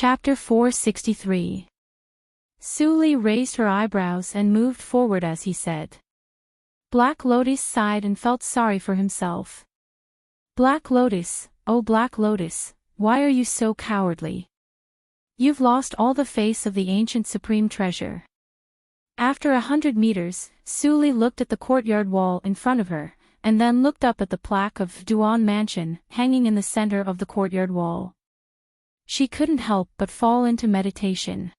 Chapter 463. Suli raised her eyebrows and moved forward as he said. Black Lotus sighed and felt sorry for himself. Black Lotus, oh Black Lotus, why are you so cowardly? You've lost all the face of the ancient supreme treasure. After 100 meters, Suli looked at the courtyard wall in front of her, and then looked up at the plaque of Duan Mansion hanging in the center of the courtyard wall. She couldn't help but fall into meditation.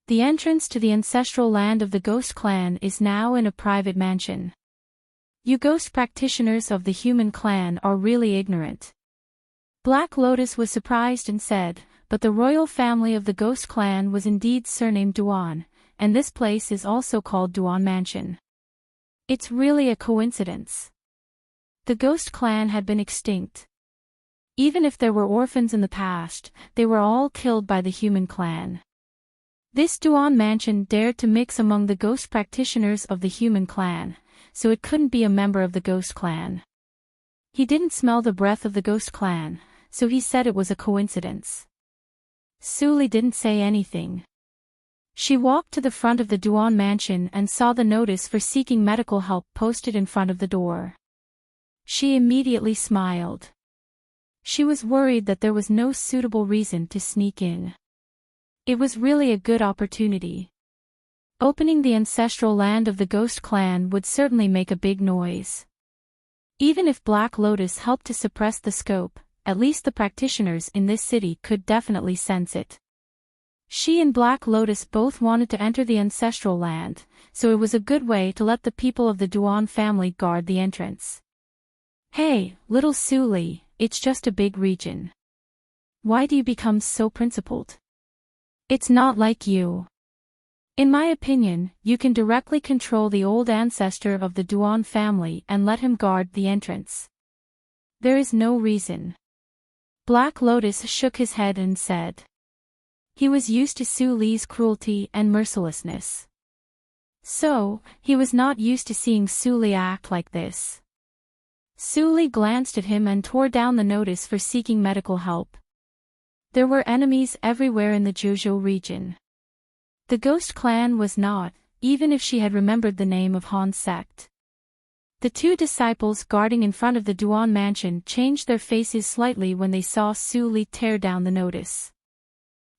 The entrance to the ancestral land of the Ghost Clan is now in a private mansion. You ghost practitioners of the human clan are really ignorant. Black Lotus was surprised and said, but the royal family of the Ghost Clan was indeed surnamed Duan, and this place is also called Duan Mansion. It's really a coincidence. The Ghost Clan had been extinct. Even if there were orphans in the past, they were all killed by the human clan. This Duan Mansion dared to mix among the ghost practitioners of the human clan, so it couldn't be a member of the Ghost Clan. He didn't smell the breath of the Ghost Clan, so he said it was a coincidence. Suli didn't say anything. She walked to the front of the Duan Mansion and saw the notice for seeking medical help posted in front of the door. She immediately smiled. She was worried that there was no suitable reason to sneak in. It was really a good opportunity. Opening the ancestral land of the Ghost Clan would certainly make a big noise. Even if Black Lotus helped to suppress the scope, at least the practitioners in this city could definitely sense it. She and Black Lotus both wanted to enter the ancestral land, so it was a good way to let the people of the Duan family guard the entrance. Hey, little Suli, it's just a big region. Why do you become so principled? It's not like you. In my opinion, you can directly control the old ancestor of the Duan family and let him guard the entrance. There is no reason. Black Lotus shook his head and said. He was used to Suli's cruelty and mercilessness. So, he was not used to seeing Suli act like this. Suli glanced at him and tore down the notice for seeking medical help. There were enemies everywhere in the Jojo region. The Ghost Clan was not, even if she had remembered the name of Han's sect. The two disciples guarding in front of the Duan Mansion changed their faces slightly when they saw Suli tear down the notice.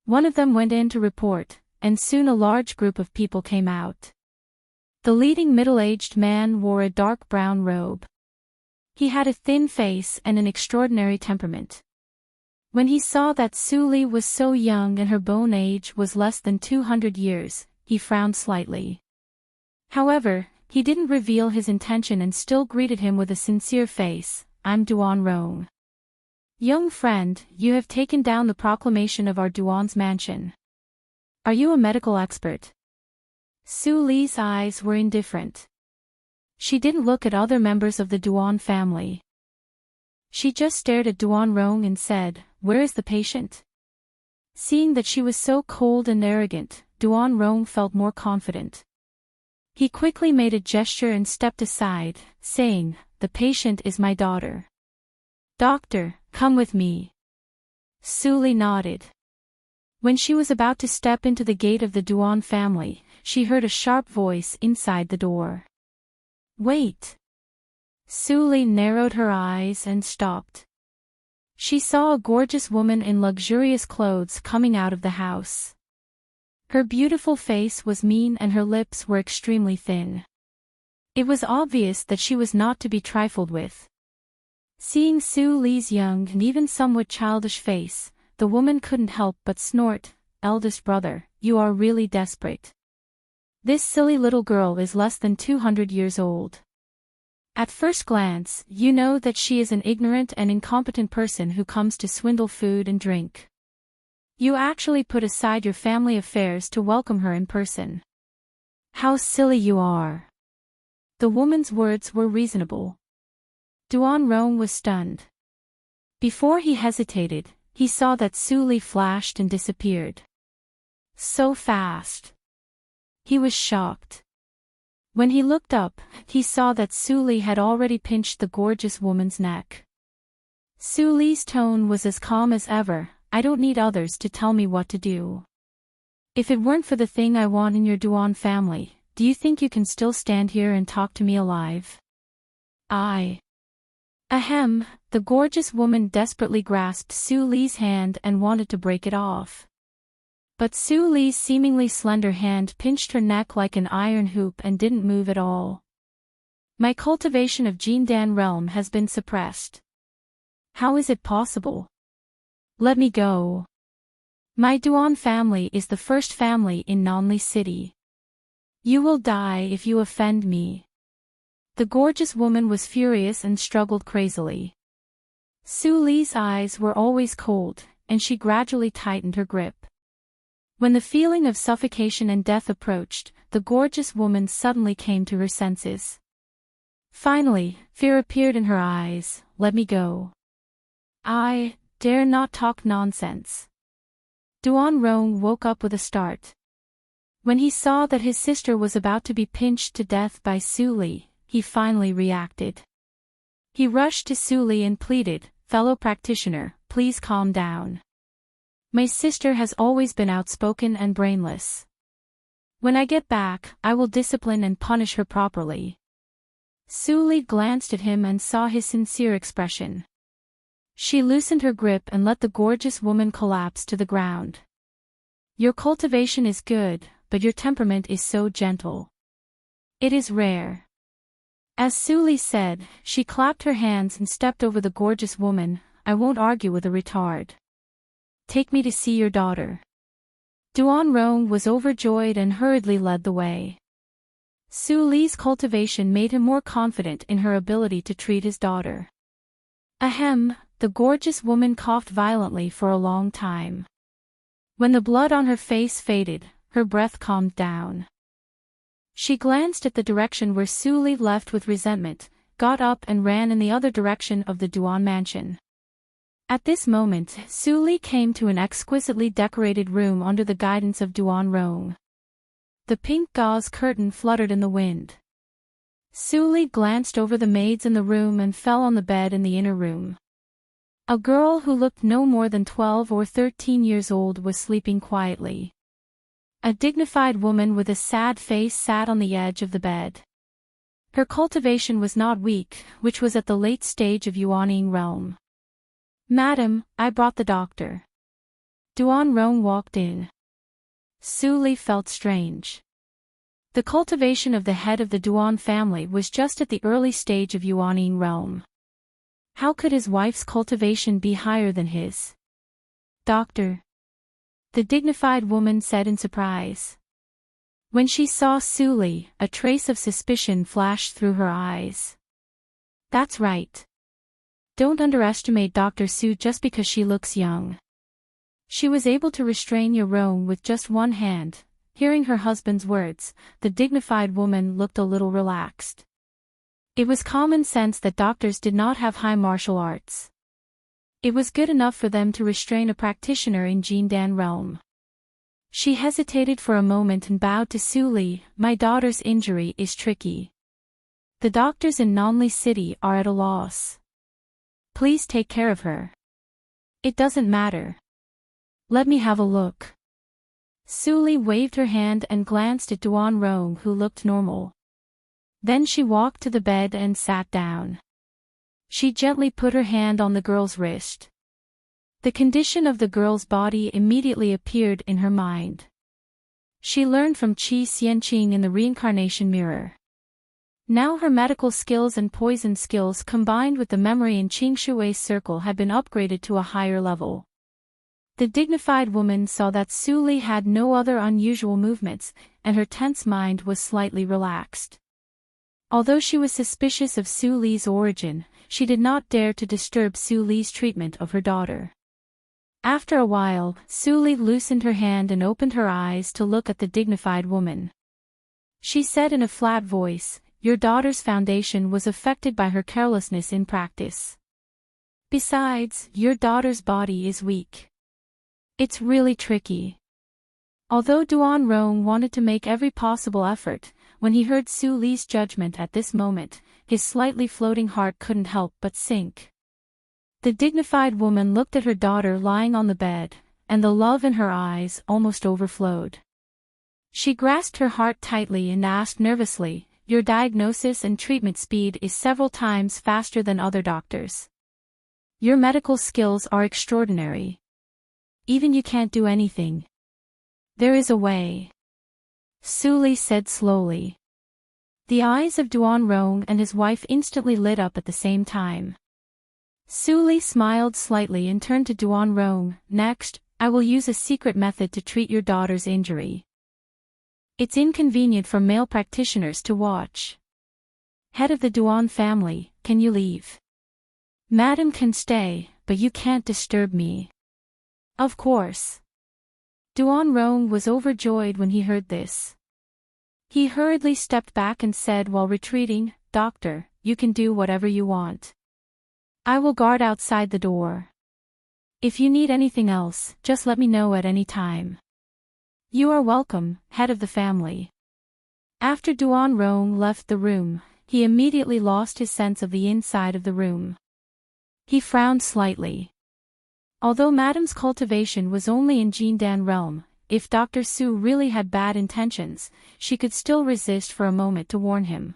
One of them went in to report, and soon a large group of people came out. The leading middle-aged man wore a dark brown robe. He had a thin face and an extraordinary temperament. When he saw that Suli was so young and her bone age was less than 200 years, he frowned slightly. However, he didn't reveal his intention and still greeted him with a sincere face. I'm Duan Rong. Young friend, you have taken down the proclamation of our Duan's mansion. Are you a medical expert? Suli's eyes were indifferent. She didn't look at other members of the Duan family. She just stared at Duan Rong and said, "Where is the patient?" Seeing that she was so cold and arrogant, Duan Rong felt more confident. He quickly made a gesture and stepped aside, saying, "The patient is my daughter. Doctor, come with me." Suli nodded. When she was about to step into the gate of the Duan family, she heard a sharp voice inside the door. Wait. Suli narrowed her eyes and stopped. She saw a gorgeous woman in luxurious clothes coming out of the house. Her beautiful face was mean and her lips were extremely thin. It was obvious that she was not to be trifled with. Seeing Suli's young and even somewhat childish face, the woman couldn't help but snort, "Eldest brother, you are really desperate. This silly little girl is less than 200 years old. At first glance, you know that she is an ignorant and incompetent person who comes to swindle food and drink. You actually put aside your family affairs to welcome her in person. How silly you are." The woman's words were reasonable. Duan Rong was stunned. Before he hesitated, he saw that Suli flashed and disappeared. So fast. He was shocked. When he looked up, he saw that Suli had already pinched the gorgeous woman's neck. Suli's tone was as calm as ever. I don't need others to tell me what to do. If it weren't for the thing I want in your Duan family, do you think you can still stand here and talk to me alive? Ahem, the gorgeous woman desperately grasped Su Li's hand and wanted to break it off. But Su Li's seemingly slender hand pinched her neck like an iron hoop and didn't move at all. My cultivation of Jindan realm has been suppressed. How is it possible? Let me go. My Duan family is the first family in Nanli City. You will die if you offend me. The gorgeous woman was furious and struggled crazily. Su Li's eyes were always cold, and she gradually tightened her grip. When the feeling of suffocation and death approached, the gorgeous woman suddenly came to her senses. Finally, fear appeared in her eyes. Let me go. I dare not talk nonsense. Duan Rong woke up with a start. When he saw that his sister was about to be pinched to death by Su Li, he finally reacted. He rushed to Su Li and pleaded, "Fellow practitioner, please calm down. My sister has always been outspoken and brainless. When I get back, I will discipline and punish her properly." Su Li glanced at him and saw his sincere expression. She loosened her grip and let the gorgeous woman collapse to the ground. Your cultivation is good, but your temperament is so gentle. It is rare. As Su Li said, she clapped her hands and stepped over the gorgeous woman. I won't argue with a retard. Take me to see your daughter. Duan Rong was overjoyed and hurriedly led the way. Su Li's cultivation made him more confident in her ability to treat his daughter. Ahem, the gorgeous woman coughed violently for a long time. When the blood on her face faded, her breath calmed down. She glanced at the direction where Su Li left with resentment, got up and ran in the other direction of the Duan mansion. At this moment, Su Li came to an exquisitely decorated room under the guidance of Duan Rong. The pink gauze curtain fluttered in the wind. Su Li glanced over the maids in the room and fell on the bed in the inner room. A girl who looked no more than 12 or 13 years old was sleeping quietly. A dignified woman with a sad face sat on the edge of the bed. Her cultivation was not weak, which was at the late stage of Yuaning realm. "Madam, I brought the doctor." Duan Rong walked in. Su Li felt strange. The cultivation of the head of the Duan family was just at the early stage of Yuaning realm. How could his wife's cultivation be higher than his? "Doctor," the dignified woman said in surprise. When she saw Su Li, a trace of suspicion flashed through her eyes. "That's right. Don't underestimate Dr. Su just because she looks young. She was able to restrain your Rong with just one hand." Hearing her husband's words, the dignified woman looked a little relaxed. It was common sense that doctors did not have high martial arts. It was good enough for them to restrain a practitioner in Jindan realm. She hesitated for a moment and bowed to Su Li. "My daughter's injury is tricky. The doctors in Nanli City are at a loss. Please take care of her." "It doesn't matter. Let me have a look." Su Li waved her hand and glanced at Duan Rong, who looked normal. Then she walked to the bed and sat down. She gently put her hand on the girl's wrist. The condition of the girl's body immediately appeared in her mind. She learned from Qi Xianqing in the reincarnation mirror. Now her medical skills and poison skills combined with the memory in Qing Shui's circle had been upgraded to a higher level. The dignified woman saw that Su Li had no other unusual movements, and her tense mind was slightly relaxed. Although she was suspicious of Su Li's origin, she did not dare to disturb Su Li's treatment of her daughter. After a while, Su Li loosened her hand and opened her eyes to look at the dignified woman. She said in a flat voice, "Your daughter's foundation was affected by her carelessness in practice. Besides, your daughter's body is weak. It's really tricky." Although Duan Rong wanted to make every possible effort, when he heard Su Li's judgment at this moment, his slightly floating heart couldn't help but sink. The dignified woman looked at her daughter lying on the bed, and the love in her eyes almost overflowed. She grasped her heart tightly and asked nervously, "Your diagnosis and treatment speed is several times faster than other doctors. Your medical skills are extraordinary. Even you can't do anything. There is a way," Suli said slowly. The eyes of Duan Rong and his wife instantly lit up at the same time. Suli smiled slightly and turned to Duan Rong. "Next, I will use a secret method to treat your daughter's injury. It's inconvenient for male practitioners to watch. Head of the Duan family, can you leave?" "Madam can stay, but you can't disturb me." "Of course." Duan Rong was overjoyed when he heard this. He hurriedly stepped back and said while retreating, "Doctor, you can do whatever you want. I will guard outside the door. If you need anything else, just let me know at any time." "You are welcome, head of the family." After Duan Rong left the room, he immediately lost his sense of the inside of the room. He frowned slightly. Although Madam's cultivation was only in Jindan realm, if Dr. Su really had bad intentions, she could still resist for a moment to warn him.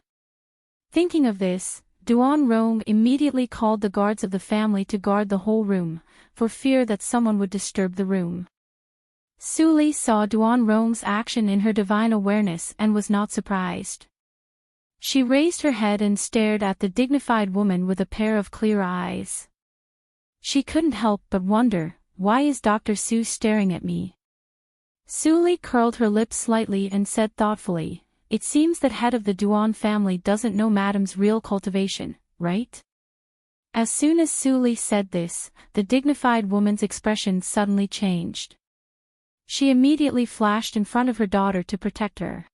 Thinking of this, Duan Rong immediately called the guards of the family to guard the whole room, for fear that someone would disturb the room. Suli saw Duan Rong's action in her divine awareness and was not surprised. She raised her head and stared at the dignified woman with a pair of clear eyes. She couldn't help but wonder, why is Dr. Su staring at me? Suli curled her lips slightly and said thoughtfully, "It seems that head of the Duan family doesn't know Madam's real cultivation, right?" As soon as Suli said this, the dignified woman's expression suddenly changed. She immediately flashed in front of her daughter to protect her.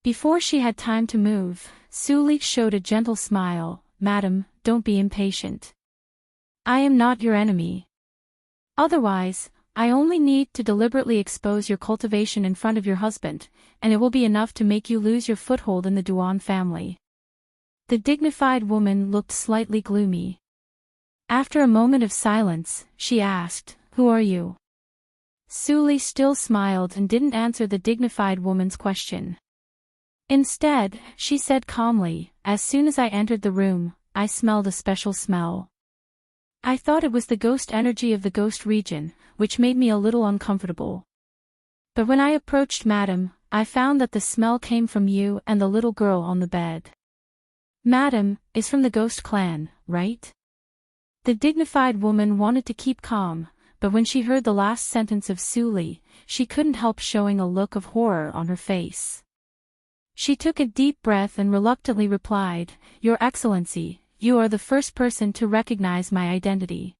Before she had time to move, Suli showed a gentle smile. "Madam, don't be impatient. I am not your enemy. Otherwise, I only need to deliberately expose your cultivation in front of your husband, and it will be enough to make you lose your foothold in the Duan family." The dignified woman looked slightly gloomy. After a moment of silence, she asked, "Who are you?" Suli still smiled and didn't answer the dignified woman's question. Instead, she said calmly, "As soon as I entered the room, I smelled a special smell. I thought it was the ghost energy of the ghost region, which made me a little uncomfortable. But when I approached Madam, I found that the smell came from you and the little girl on the bed. Madam is from the ghost clan, right?" The dignified woman wanted to keep calm, but when she heard the last sentence of Suli, she couldn't help showing a look of horror on her face. She took a deep breath and reluctantly replied, "Your Excellency, you are the first person to recognize my identity.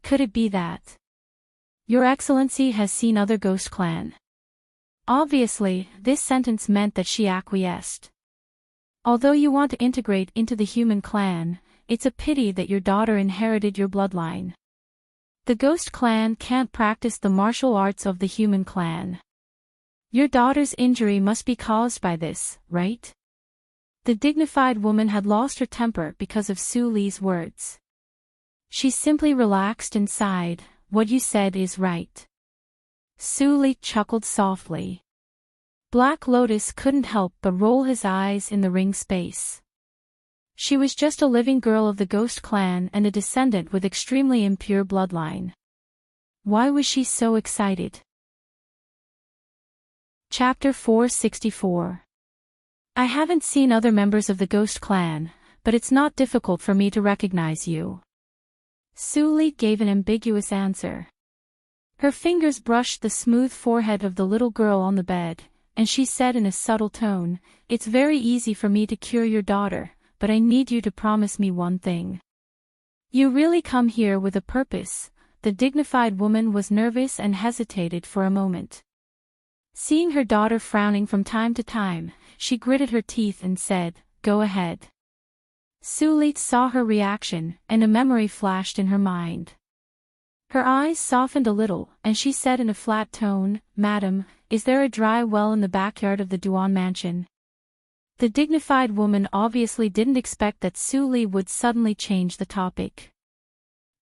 Could it be that Your Excellency has seen other ghost clan?" Obviously, this sentence meant that she acquiesced. "Although you want to integrate into the human clan, it's a pity that your daughter inherited your bloodline. The ghost clan can't practice the martial arts of the human clan. Your daughter's injury must be caused by this, right?" The dignified woman had lost her temper because of Suli's words. She simply relaxed and sighed, "What you said is right." Suli chuckled softly. Black Lotus couldn't help but roll his eyes in the ring space. She was just a living girl of the ghost clan and a descendant with extremely impure bloodline. Why was she so excited? Chapter 464. I haven't seen other members of the ghost clan, but it's not difficult for me to recognize you. Suli gave an ambiguous answer. Her fingers brushed the smooth forehead of the little girl on the bed, and she said in a subtle tone, "It's very easy for me to cure your daughter, but I need you to promise me one thing. You really come here with a purpose." The dignified woman was nervous and hesitated for a moment. Seeing her daughter frowning from time to time, she gritted her teeth and said, "Go ahead." Suli saw her reaction, and a memory flashed in her mind. Her eyes softened a little, and she said in a flat tone, "Madam, is there a dry well in the backyard of the Duan mansion?" The dignified woman obviously didn't expect that Suli would suddenly change the topic.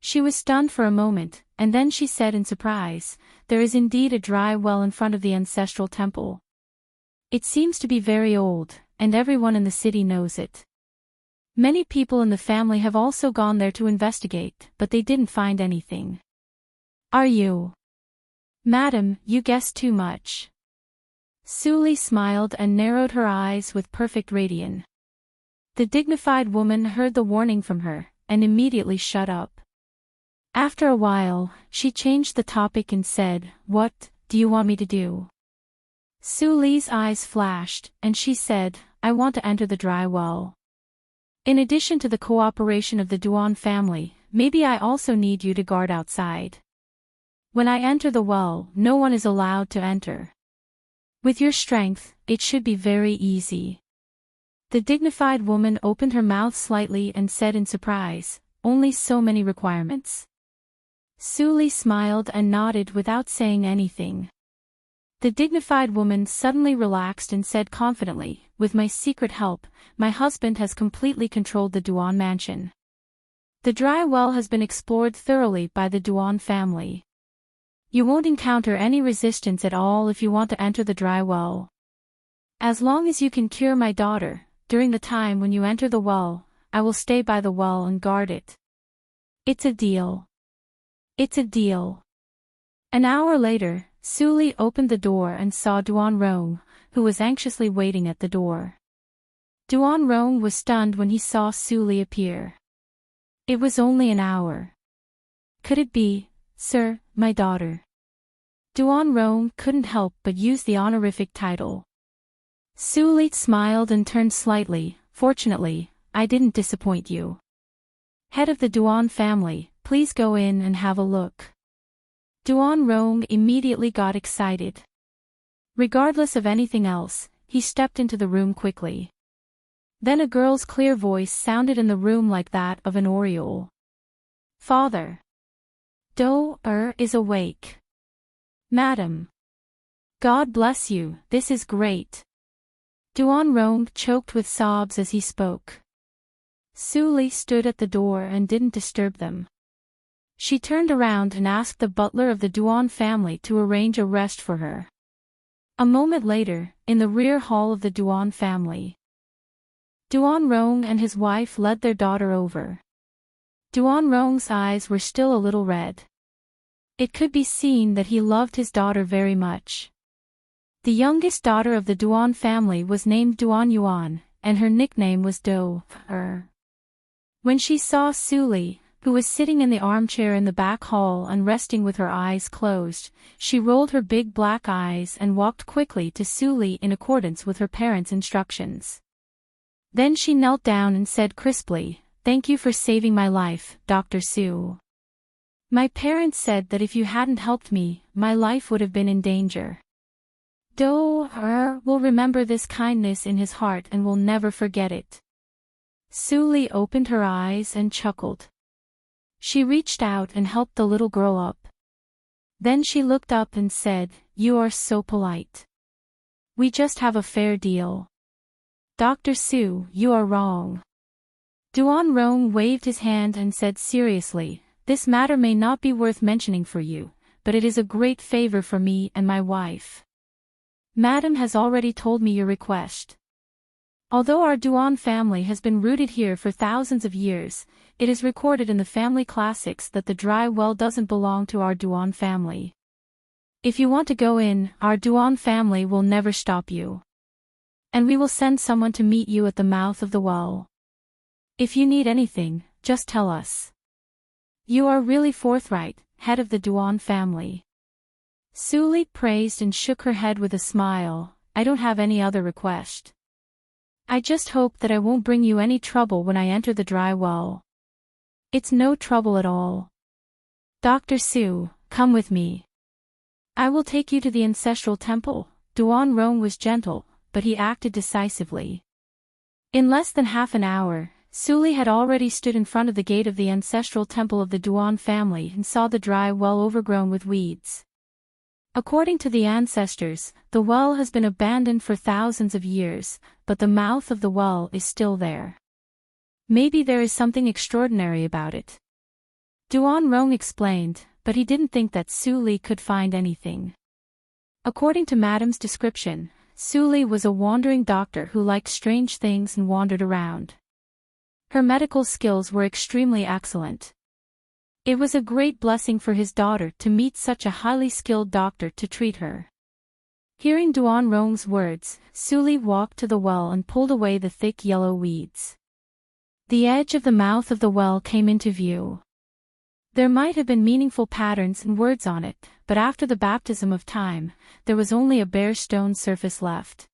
She was stunned for a moment, and then she said in surprise, "There is indeed a dry well in front of the ancestral temple. It seems to be very old, and everyone in the city knows it. Many people in the family have also gone there to investigate, but they didn't find anything." "Are you?" "Madam, you guessed too much." Suli smiled and narrowed her eyes with perfect radiance. The dignified woman heard the warning from her, and immediately shut up. After a while, she changed the topic and said, "What do you want me to do?" Suli's eyes flashed, and she said, "I want to enter the dry well. In addition to the cooperation of the Duan family, maybe I also need you to guard outside. When I enter the well, no one is allowed to enter. With your strength, it should be very easy." The dignified woman opened her mouth slightly and said in surprise, "Only so many requirements?" Suli smiled and nodded without saying anything. The dignified woman suddenly relaxed and said confidently, "With my secret help, my husband has completely controlled the Duan mansion. The dry well has been explored thoroughly by the Duan family. You won't encounter any resistance at all if you want to enter the dry well. As long as you can cure my daughter, during the time when you enter the well, I will stay by the well and guard it. It's a deal." "It's a deal." An hour later, Suli opened the door and saw Duan Rong, who was anxiously waiting at the door. Duan Rong was stunned when he saw Suli appear. It was only an hour. "Could it be, sir, my daughter?" Duan Rong couldn't help but use the honorific title. Suli smiled and turned slightly. "Fortunately, I didn't disappoint you. Head of the Duan family, please go in and have a look." Duan Rong immediately got excited. Regardless of anything else, he stepped into the room quickly. Then a girl's clear voice sounded in the room like that of an oriole. "Father. Do-er is awake. Madam. God bless you, this is great." Duan Rong choked with sobs as he spoke. Suli stood at the door and didn't disturb them. She turned around and asked the butler of the Duan family to arrange a rest for her. A moment later, in the rear hall of the Duan family, Duan Rong and his wife led their daughter over. Duan Rong's eyes were still a little red. It could be seen that he loved his daughter very much. The youngest daughter of the Duan family was named Duan Yuan, and her nickname was Do-er. When she saw Suli, who was sitting in the armchair in the back hall and resting with her eyes closed, she rolled her big black eyes and walked quickly to Suli in accordance with her parents' instructions. Then she knelt down and said crisply, "Thank you for saving my life, Dr. Su. My parents said that if you hadn't helped me, my life would have been in danger. Do-er will remember this kindness in his heart and will never forget it." Suli opened her eyes and chuckled. She reached out and helped the little girl up. Then she looked up and said, "You are so polite. We just have a fair deal." "Dr. Su, you are wrong." Duan Rong waved his hand and said seriously, "This matter may not be worth mentioning for you, but it is a great favor for me and my wife. Madam has already told me your request. Although our Duan family has been rooted here for thousands of years, it is recorded in the family classics that the dry well doesn't belong to our Duan family. If you want to go in, our Duan family will never stop you. And we will send someone to meet you at the mouth of the well. If you need anything, just tell us. You are really forthright, head of the Duan family." Suli praised and shook her head with a smile. "I don't have any other request. I just hope that I won't bring you any trouble when I enter the dry well." "It's no trouble at all. Dr. Su, come with me. I will take you to the ancestral temple." Duan Rong was gentle, but he acted decisively. In less than half an hour, Suli had already stood in front of the gate of the ancestral temple of the Duan family and saw the dry well overgrown with weeds. According to the ancestors, the well has been abandoned for thousands of years, but the mouth of the well is still there. Maybe there is something extraordinary about it. Duan-rong explained, but he didn't think that Su Li could find anything. According to Madame's description, Su Li was a wandering doctor who liked strange things and wandered around. Her medical skills were extremely excellent. It was a great blessing for his daughter to meet such a highly skilled doctor to treat her. Hearing Duan-rong's words, Su Li walked to the well and pulled away the thick yellow weeds. The edge of the mouth of the well came into view. There might have been meaningful patterns and words on it, but after the baptism of time, there was only a bare stone surface left.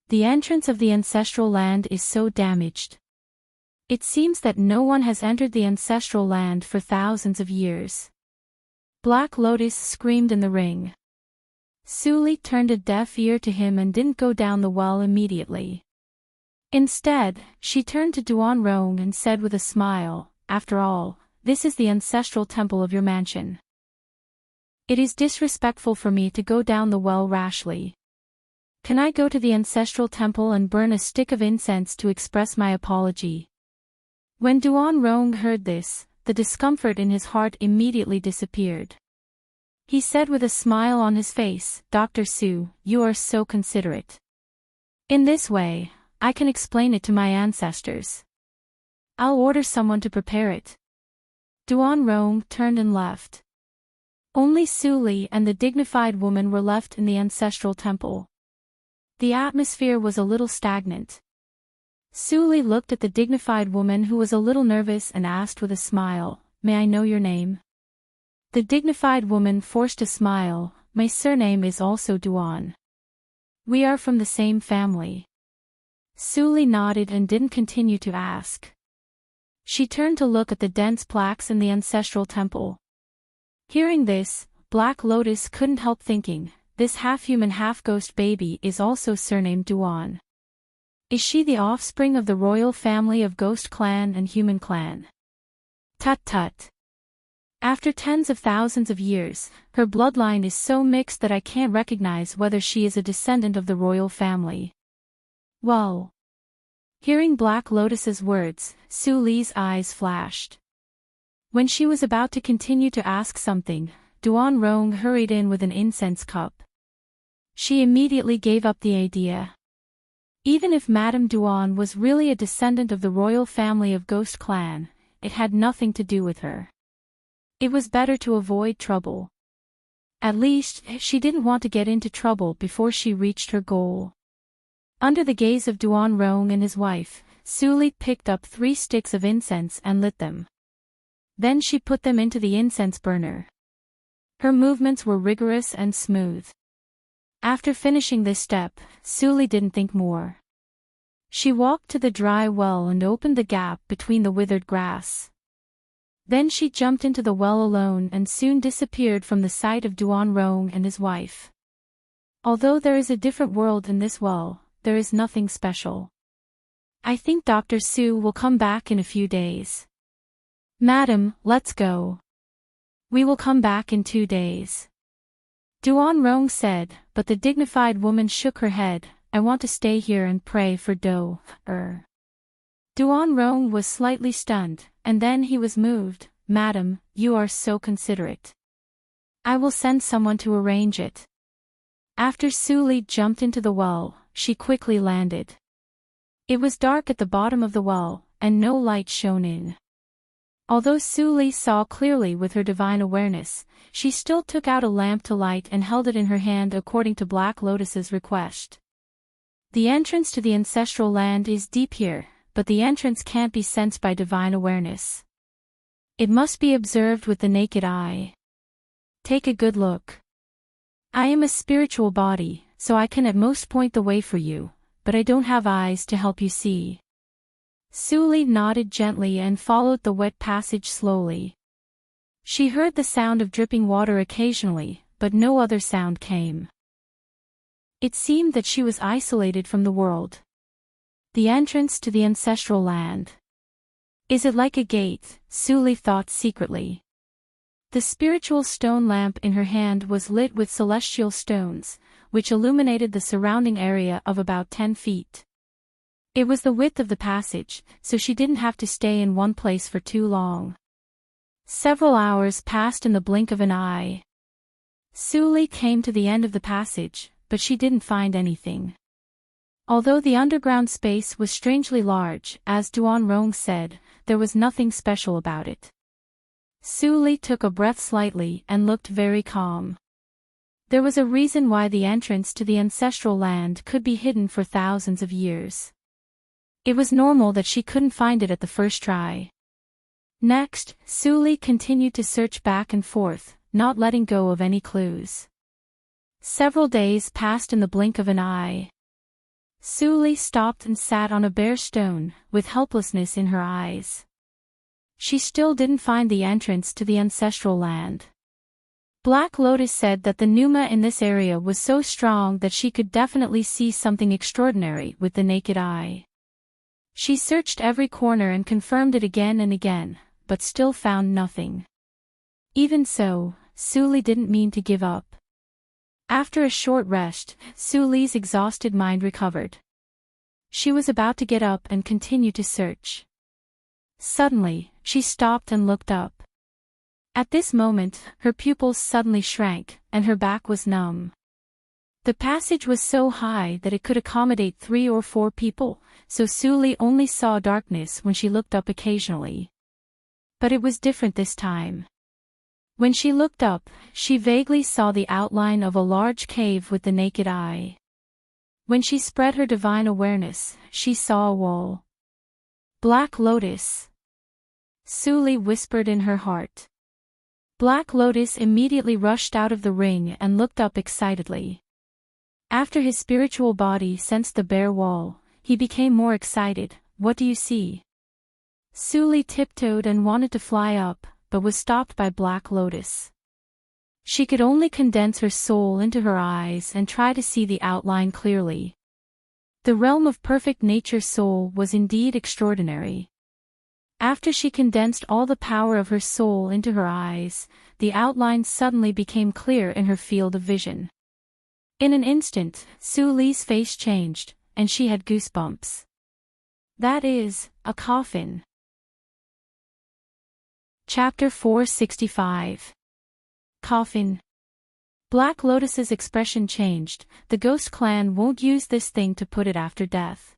The entrance of the ancestral land is so damaged. It seems that no one has entered the ancestral land for thousands of years. Black Lotus screamed in the ring. Su Li turned a deaf ear to him and didn't go down the well immediately. Instead, she turned to Duan-rong and said with a smile, "After all, this is the ancestral temple of your mansion. It is disrespectful for me to go down the well rashly. Can I go to the ancestral temple and burn a stick of incense to express my apology?" When Duan-rong heard this, the discomfort in his heart immediately disappeared. He said with a smile on his face, "Dr. Su, you are so considerate. In this way, I can explain it to my ancestors. I'll order someone to prepare it." Duan-rong turned and left. Only Su Li and the dignified woman were left in the ancestral temple. The atmosphere was a little stagnant. Su Li looked at the dignified woman who was a little nervous and asked with a smile, "May I know your name?" The dignified woman forced a smile, "My surname is also Duan. We are from the same family." Su Li nodded and didn't continue to ask. She turned to look at the dense plaques in the ancestral temple. Hearing this, Black Lotus couldn't help thinking, this half-human half-ghost baby is also surnamed Duan. Is she the offspring of the royal family of Ghost Clan and Human Clan? Tut-tut. After tens of thousands of years, her bloodline is so mixed that I can't recognize whether she is a descendant of the royal family. Well. Hearing Black Lotus's words, Su Li's eyes flashed. When she was about to continue to ask something, Duan-rong hurried in with an incense cup. She immediately gave up the idea. Even if Madame Duan was really a descendant of the royal family of Ghost Clan, it had nothing to do with her. It was better to avoid trouble. At least, she didn't want to get into trouble before she reached her goal. Under the gaze of Duan-rong and his wife, Su Li picked up 3 sticks of incense and lit them. Then she put them into the incense burner. Her movements were rigorous and smooth. After finishing this step, Su Li didn't think more. She walked to the dry well and opened the gap between the withered grass. Then she jumped into the well alone and soon disappeared from the sight of Duan-rong and his wife. Although there is a different world in this well, there is nothing special. I think Dr. Su will come back in a few days. Madam, let's go. We will come back in 2 days. Duan-rong said, but the dignified woman shook her head, I want to stay here and pray for Duan-rong was slightly stunned, and then he was moved. Madam, you are so considerate. I will send someone to arrange it. After Su Li jumped into the well, she quickly landed. It was dark at the bottom of the well, and no light shone in. Although Su Li saw clearly with her divine awareness, she still took out a lamp to light and held it in her hand according to Black Lotus's request. The entrance to the ancestral land is deep here, but the entrance can't be sensed by divine awareness. It must be observed with the naked eye. Take a good look. I am a spiritual body, so I can at most point the way for you, but I don't have eyes to help you see. Su Li nodded gently and followed the wet passage slowly. She heard the sound of dripping water occasionally, but no other sound came. It seemed that she was isolated from the world. The entrance to the ancestral land. Is it like a gate? Su Li thought secretly. The spiritual stone lamp in her hand was lit with celestial stones, which illuminated the surrounding area of about 10 feet. It was the width of the passage, so she didn't have to stay in one place for too long. Several hours passed in the blink of an eye. Suli came to the end of the passage, but she didn't find anything. Although the underground space was strangely large, as Duan Rong said, there was nothing special about it. Suli took a breath slightly and looked very calm. There was a reason why the entrance to the ancestral land could be hidden for thousands of years. It was normal that she couldn't find it at the first try. Next, Suli continued to search back and forth, not letting go of any clues. Several days passed in the blink of an eye. Suli stopped and sat on a bare stone, with helplessness in her eyes. She still didn't find the entrance to the ancestral land. Black Lotus said that the pneuma in this area was so strong that she could definitely see something extraordinary with the naked eye. She searched every corner and confirmed it again and again, but still found nothing. Even so, Suli didn't mean to give up. After a short rest, Suli's exhausted mind recovered. She was about to get up and continue to search. Suddenly, she stopped and looked up. At this moment, her pupils suddenly shrank, and her back was numb. The passage was so high that it could accommodate 3 or 4 people, so Suli only saw darkness when she looked up occasionally. But it was different this time. When she looked up, she vaguely saw the outline of a large cave with the naked eye. When she spread her divine awareness, she saw a wall. Black Lotus. Suli whispered in her heart. Black Lotus immediately rushed out of the ring and looked up excitedly. After his spiritual body sensed the bare wall, he became more excited. What do you see? Suli tiptoed and wanted to fly up, but was stopped by Black Lotus. She could only condense her soul into her eyes and try to see the outline clearly. The realm of perfect nature soul was indeed extraordinary. After she condensed all the power of her soul into her eyes, the outline suddenly became clear in her field of vision. In an instant, Suli's face changed, and she had goosebumps. That is, a coffin. Chapter 465. Coffin. Black Lotus's expression changed. The ghost clan won't use this thing to put it after death.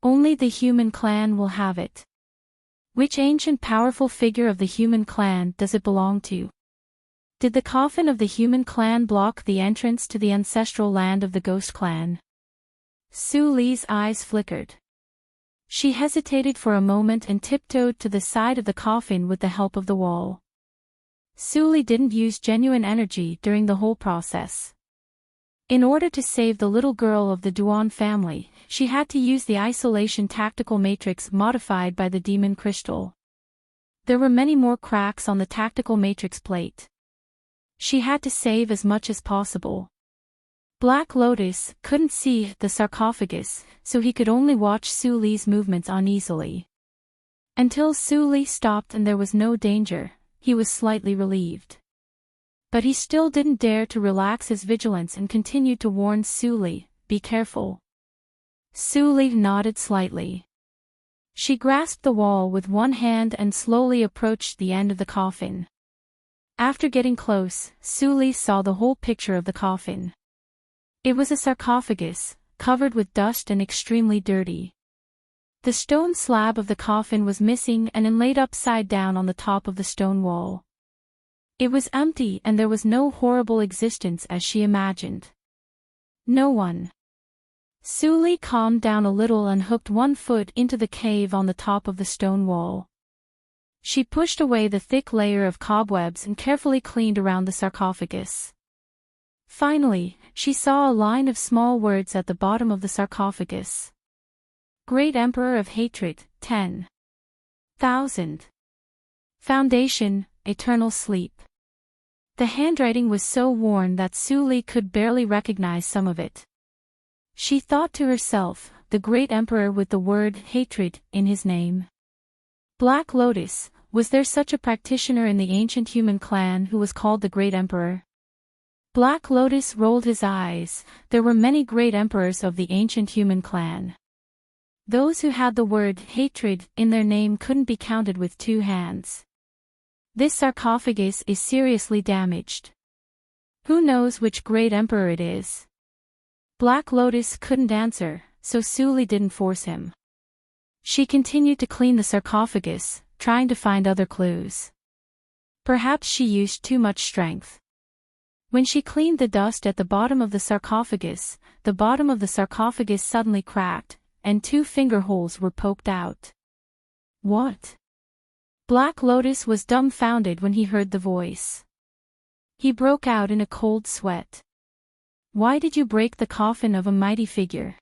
Only the human clan will have it. Which ancient powerful figure of the human clan does it belong to? Did the coffin of the human clan block the entrance to the ancestral land of the ghost clan? Suli's eyes flickered. She hesitated for a moment and tiptoed to the side of the coffin with the help of the wall. Suli didn't use genuine energy during the whole process. In order to save the little girl of the Duan family, she had to use the isolation tactical matrix modified by the demon crystal. There were many more cracks on the tactical matrix plate. She had to save as much as possible. Black Lotus couldn't see the sarcophagus, so he could only watch Suli's movements uneasily. Until Suli stopped and there was no danger, he was slightly relieved. But he still didn't dare to relax his vigilance and continued to warn Suli, "Be careful." Suli nodded slightly. She grasped the wall with one hand and slowly approached the end of the coffin. After getting close, Suli saw the whole picture of the coffin. It was a sarcophagus, covered with dust and extremely dirty. The stone slab of the coffin was missing and inlaid upside down on the top of the stone wall. It was empty and there was no horrible existence as she imagined. No one. Suli calmed down a little and hooked one foot into the cave on the top of the stone wall. She pushed away the thick layer of cobwebs and carefully cleaned around the sarcophagus. Finally, she saw a line of small words at the bottom of the sarcophagus. Great Emperor of Hatred, 10,000. Foundation, Eternal Sleep. The handwriting was so worn that Suli could barely recognize some of it. She thought to herself, the Great Emperor with the word hatred in his name. Black Lotus, was there such a practitioner in the ancient human clan who was called the Great Emperor? Black Lotus rolled his eyes. There were many great emperors of the ancient human clan. Those who had the word hatred in their name couldn't be counted with 2 hands. This sarcophagus is seriously damaged. Who knows which great emperor it is? Black Lotus couldn't answer, so Suli didn't force him. She continued to clean the sarcophagus, trying to find other clues. Perhaps she used too much strength. When she cleaned the dust at the bottom of the sarcophagus suddenly cracked, and 2 finger holes were poked out. What? Black Lotus was dumbfounded when he heard the voice. He broke out in a cold sweat. Why did you break the coffin of a mighty figure?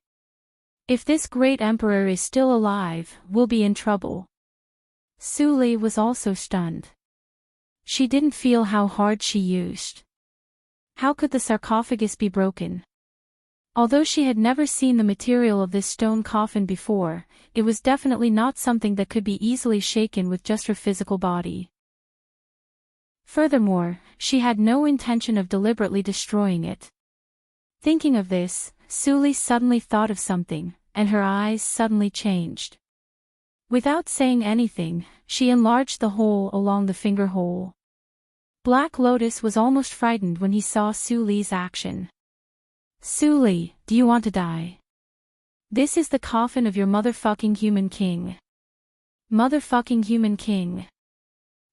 If this great emperor is still alive, we'll be in trouble. Suli was also stunned. She didn't feel how hard she used. How could the sarcophagus be broken? Although she had never seen the material of this stone coffin before, it was definitely not something that could be easily shaken with just her physical body. Furthermore, she had no intention of deliberately destroying it. Thinking of this, Suli suddenly thought of something, and her eyes suddenly changed. Without saying anything, she enlarged the hole along the finger hole. Black Lotus was almost frightened when he saw Suli's action. Suli, do you want to die? This is the coffin of your motherfucking human king. Motherfucking human king.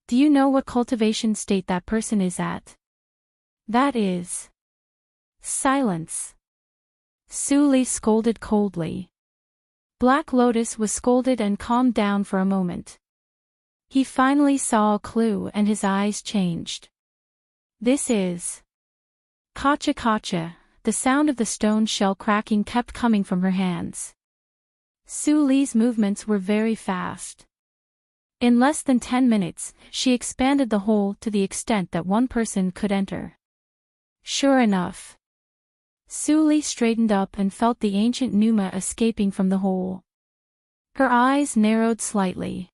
Do you know what cultivation state that person is at? That is. Silence. Suli scolded coldly. Black Lotus was scolded and calmed down for a moment. He finally saw a clue and his eyes changed. This is. Kacha kacha. The sound of the stone shell cracking kept coming from her hands. Suli's movements were very fast. In less than 10 minutes, she expanded the hole to the extent that one person could enter. Sure enough. Suli straightened up and felt the ancient pneuma escaping from the hole. Her eyes narrowed slightly.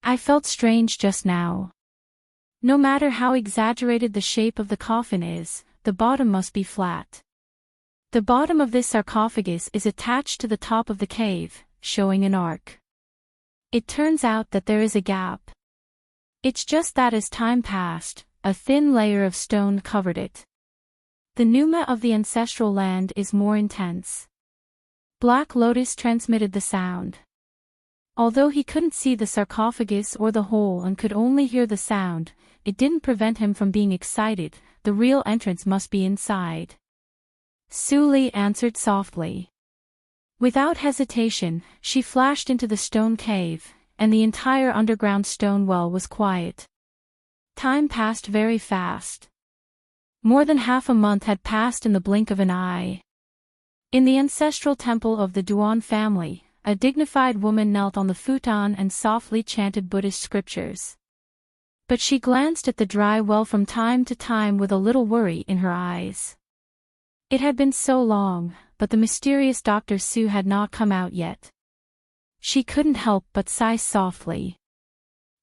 I felt strange just now. No matter how exaggerated the shape of the coffin is, the bottom must be flat. The bottom of this sarcophagus is attached to the top of the cave, showing an arc. It turns out that there is a gap. It's just that as time passed, a thin layer of stone covered it. The pneuma of the ancestral land is more intense. Black Lotus transmitted the sound. Although he couldn't see the sarcophagus or the hole and could only hear the sound, it didn't prevent him from being excited. The real entrance must be inside. Suli answered softly. Without hesitation, she flashed into the stone cave, and the entire underground stone well was quiet. Time passed very fast. More than half a month had passed in the blink of an eye. In the ancestral temple of the Duan family, a dignified woman knelt on the futon and softly chanted Buddhist scriptures. But she glanced at the dry well from time to time with a little worry in her eyes. It had been so long, but the mysterious Dr. Su had not come out yet. She couldn't help but sigh softly.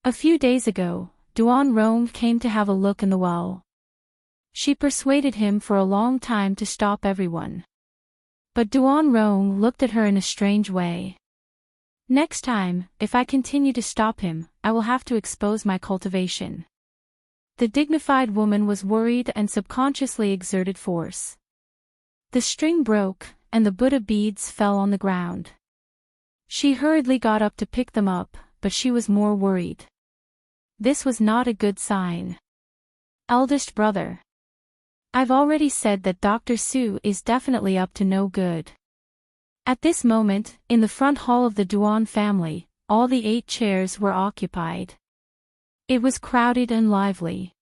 A few days ago, Duan Rong came to have a look in the well. She persuaded him for a long time to stop everyone. But Duan Rong looked at her in a strange way. Next time, if I continue to stop him, I will have to expose my cultivation. The dignified woman was worried and subconsciously exerted force. The string broke, and the Buddha beads fell on the ground. She hurriedly got up to pick them up, but she was more worried. This was not a good sign. Eldest brother. I've already said that Dr. Su is definitely up to no good. At this moment, in the front hall of the Duan family, all the 8 chairs were occupied. It was crowded and lively.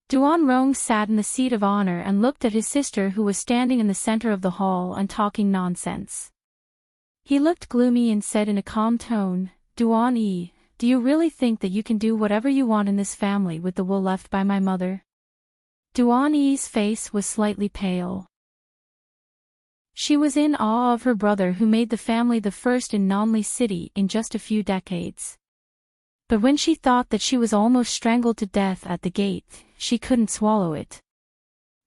Duan Rong sat in the seat of honor and looked at his sister who was standing in the center of the hall and talking nonsense. He looked gloomy and said in a calm tone, Duan Yi, do you really think that you can do whatever you want in this family with the will left by my mother? Duan Yi's face was slightly pale. She was in awe of her brother who made the family the first in Nanli City in just a few decades. But when she thought that she was almost strangled to death at the gate, she couldn't swallow it.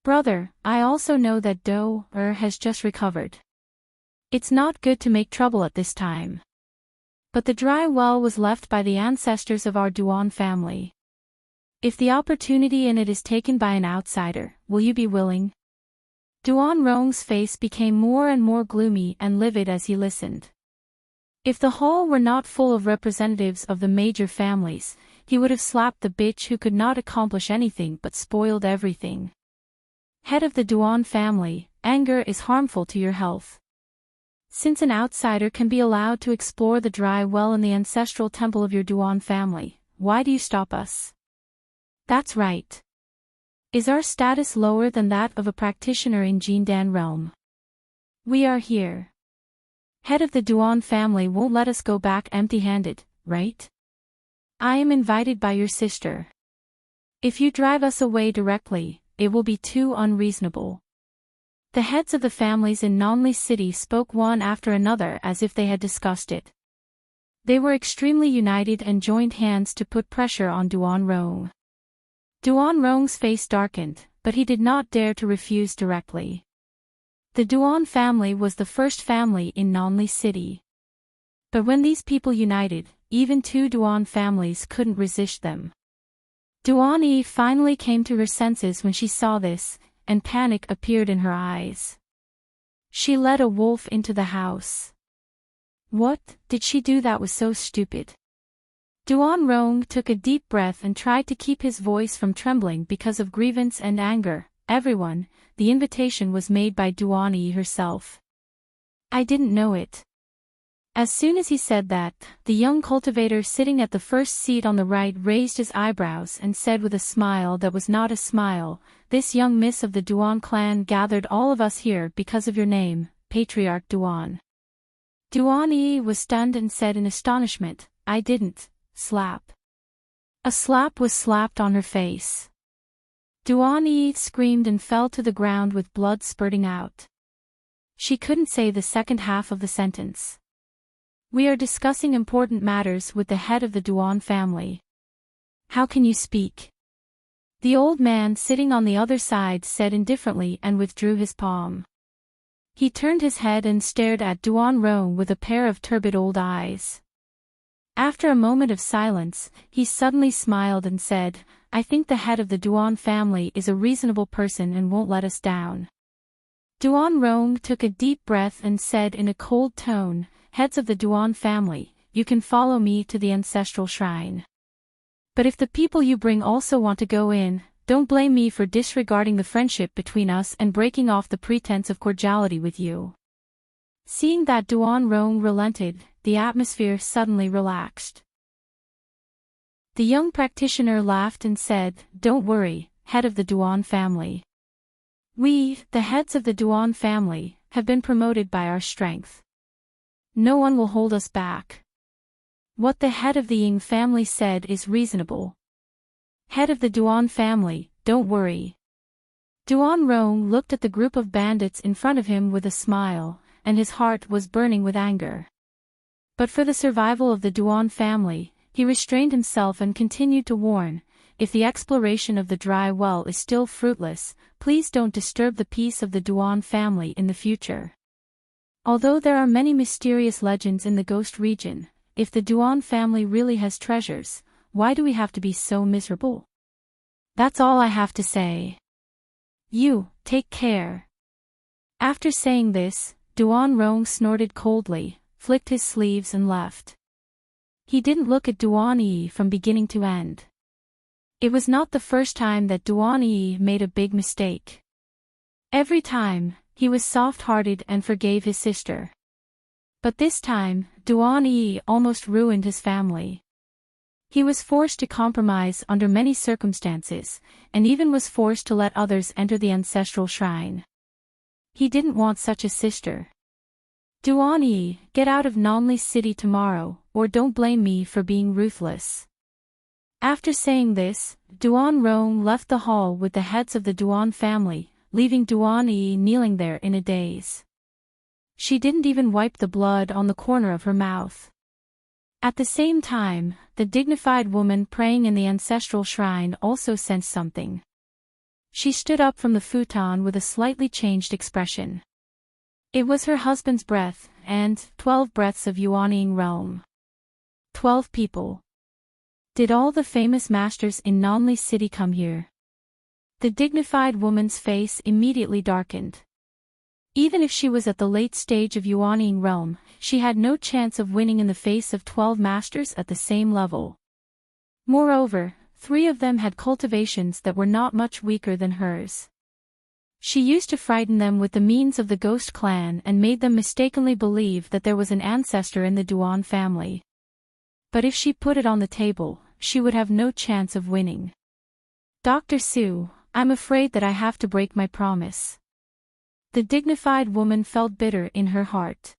Brother, I also know that Do-er has just recovered. It's not good to make trouble at this time. But the dry well was left by the ancestors of our Duan family. If the opportunity in it is taken by an outsider, will you be willing? Duan Rong's face became more and more gloomy and livid as he listened. If the hall were not full of representatives of the major families, he would have slapped the bitch who could not accomplish anything but spoiled everything. Head of the Duan family, anger is harmful to your health. Since an outsider can be allowed to explore the dry well in the ancestral temple of your Duan family, why do you stop us? That's right. Is our status lower than that of a practitioner in Jindan realm? We are here. Head of the Duan family won't let us go back empty-handed, right? I am invited by your sister. If you drive us away directly, it will be too unreasonable. The heads of the families in Nanli City spoke one after another as if they had discussed it. They were extremely united and joined hands to put pressure on Duan Rong. Duan Rong's face darkened, but he did not dare to refuse directly. The Duan family was the first family in Nanli City. But when these people united, even two Duan families couldn't resist them. Duan Yi finally came to her senses when she saw this, and panic appeared in her eyes. She led a wolf into the house. What did she do that was so stupid? Duan Rong took a deep breath and tried to keep his voice from trembling because of grievance and anger. Everyone, the invitation was made by Duan Yi herself. I didn't know it. As soon as he said that, the young cultivator sitting at the first seat on the right raised his eyebrows and said with a smile that was not a smile, "This young miss of the Duan clan gathered all of us here because of your name, Patriarch Duan." Duan Yi was stunned and said in astonishment, "I didn't, slap." A slap was slapped on her face. Duan Yi screamed and fell to the ground with blood spurting out. She couldn't say the second half of the sentence. We are discussing important matters with the head of the Duan family. How can you speak? The old man sitting on the other side said indifferently and withdrew his palm. He turned his head and stared at Duan Rong with a pair of turbid old eyes. After a moment of silence, he suddenly smiled and said, I think the head of the Duan family is a reasonable person and won't let us down. Duan Rong took a deep breath and said in a cold tone, Heads of the Duan family, you can follow me to the ancestral shrine. But if the people you bring also want to go in, don't blame me for disregarding the friendship between us and breaking off the pretense of cordiality with you. Seeing that Duan Rong relented, the atmosphere suddenly relaxed. The young practitioner laughed and said, Don't worry, head of the Duan family. We, the heads of the Duan family, have been promoted by our strength. No one will hold us back. What the head of the Ying family said is reasonable. Head of the Duan family, don't worry. Duan Rong looked at the group of bandits in front of him with a smile, and his heart was burning with anger. But for the survival of the Duan family, he restrained himself and continued to warn, if the exploration of the dry well is still fruitless, please don't disturb the peace of the Duan family in the future. Although there are many mysterious legends in the ghost region, if the Duan family really has treasures, why do we have to be so miserable? That's all I have to say. You, take care. After saying this, Duan Rong snorted coldly, flicked his sleeves and left. He didn't look at Duan Yi from beginning to end. It was not the first time that Duan Yi made a big mistake. Every time, he was soft-hearted and forgave his sister. But this time, Duan Yi almost ruined his family. He was forced to compromise under many circumstances, and even was forced to let others enter the ancestral shrine. He didn't want such a sister. Duan Yi, get out of Nanli City tomorrow, or don't blame me for being ruthless. After saying this, Duan Rong left the hall with the heads of the Duan family, leaving Duan Yi kneeling there in a daze. She didn't even wipe the blood on the corner of her mouth. At the same time, the dignified woman praying in the ancestral shrine also sensed something. She stood up from the futon with a slightly changed expression. It was her husband's breath, and 12 breaths of Yuanying realm. 12 people. Did all the famous masters in Nonly City come here? The dignified woman's face immediately darkened. Even if she was at the late stage of Yuaniing realm, she had no chance of winning in the face of 12 masters at the same level. Moreover, 3 of them had cultivations that were not much weaker than hers. She used to frighten them with the means of the ghost clan and made them mistakenly believe that there was an ancestor in the Duan family. But if she put it on the table, she would have no chance of winning. Dr. Su, I'm afraid that I have to break my promise. The dignified woman felt bitter in her heart.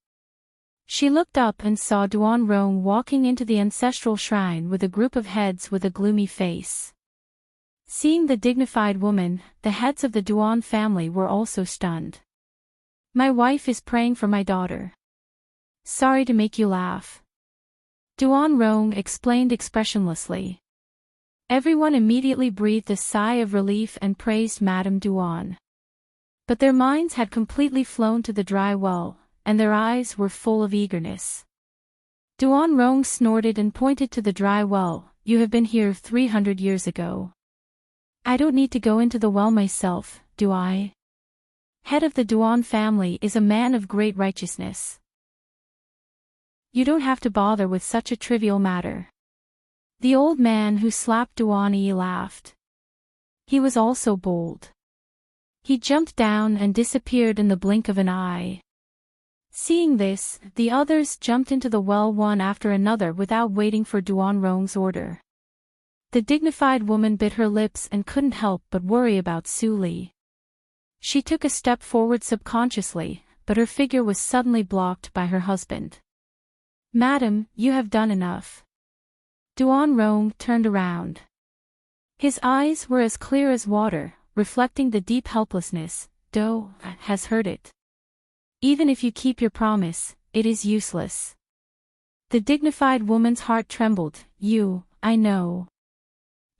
She looked up and saw Duan Rong walking into the ancestral shrine with a group of heads with a gloomy face. Seeing the dignified woman, the heads of the Duan family were also stunned. My wife is praying for my daughter. Sorry to make you laugh. Duan Rong explained expressionlessly. Everyone immediately breathed a sigh of relief and praised Madame Duan. But their minds had completely flown to the dry well, and their eyes were full of eagerness. Duan Rong snorted and pointed to the dry well. You have been here 300 years ago. I don't need to go into the well myself, do I? Head of the Duan family is a man of great righteousness. You don't have to bother with such a trivial matter. The old man who slapped Duan Yi laughed. He was also bold. He jumped down and disappeared in the blink of an eye. Seeing this, the others jumped into the well one after another without waiting for Duan Rong's order. The dignified woman bit her lips and couldn't help but worry about Su Li. She took a step forward subconsciously, but her figure was suddenly blocked by her husband. Madam, you have done enough. Duan Rong turned around. His eyes were as clear as water, reflecting the deep helplessness. Do has heard it. Even if you keep your promise, it is useless. The dignified woman's heart trembled. I know.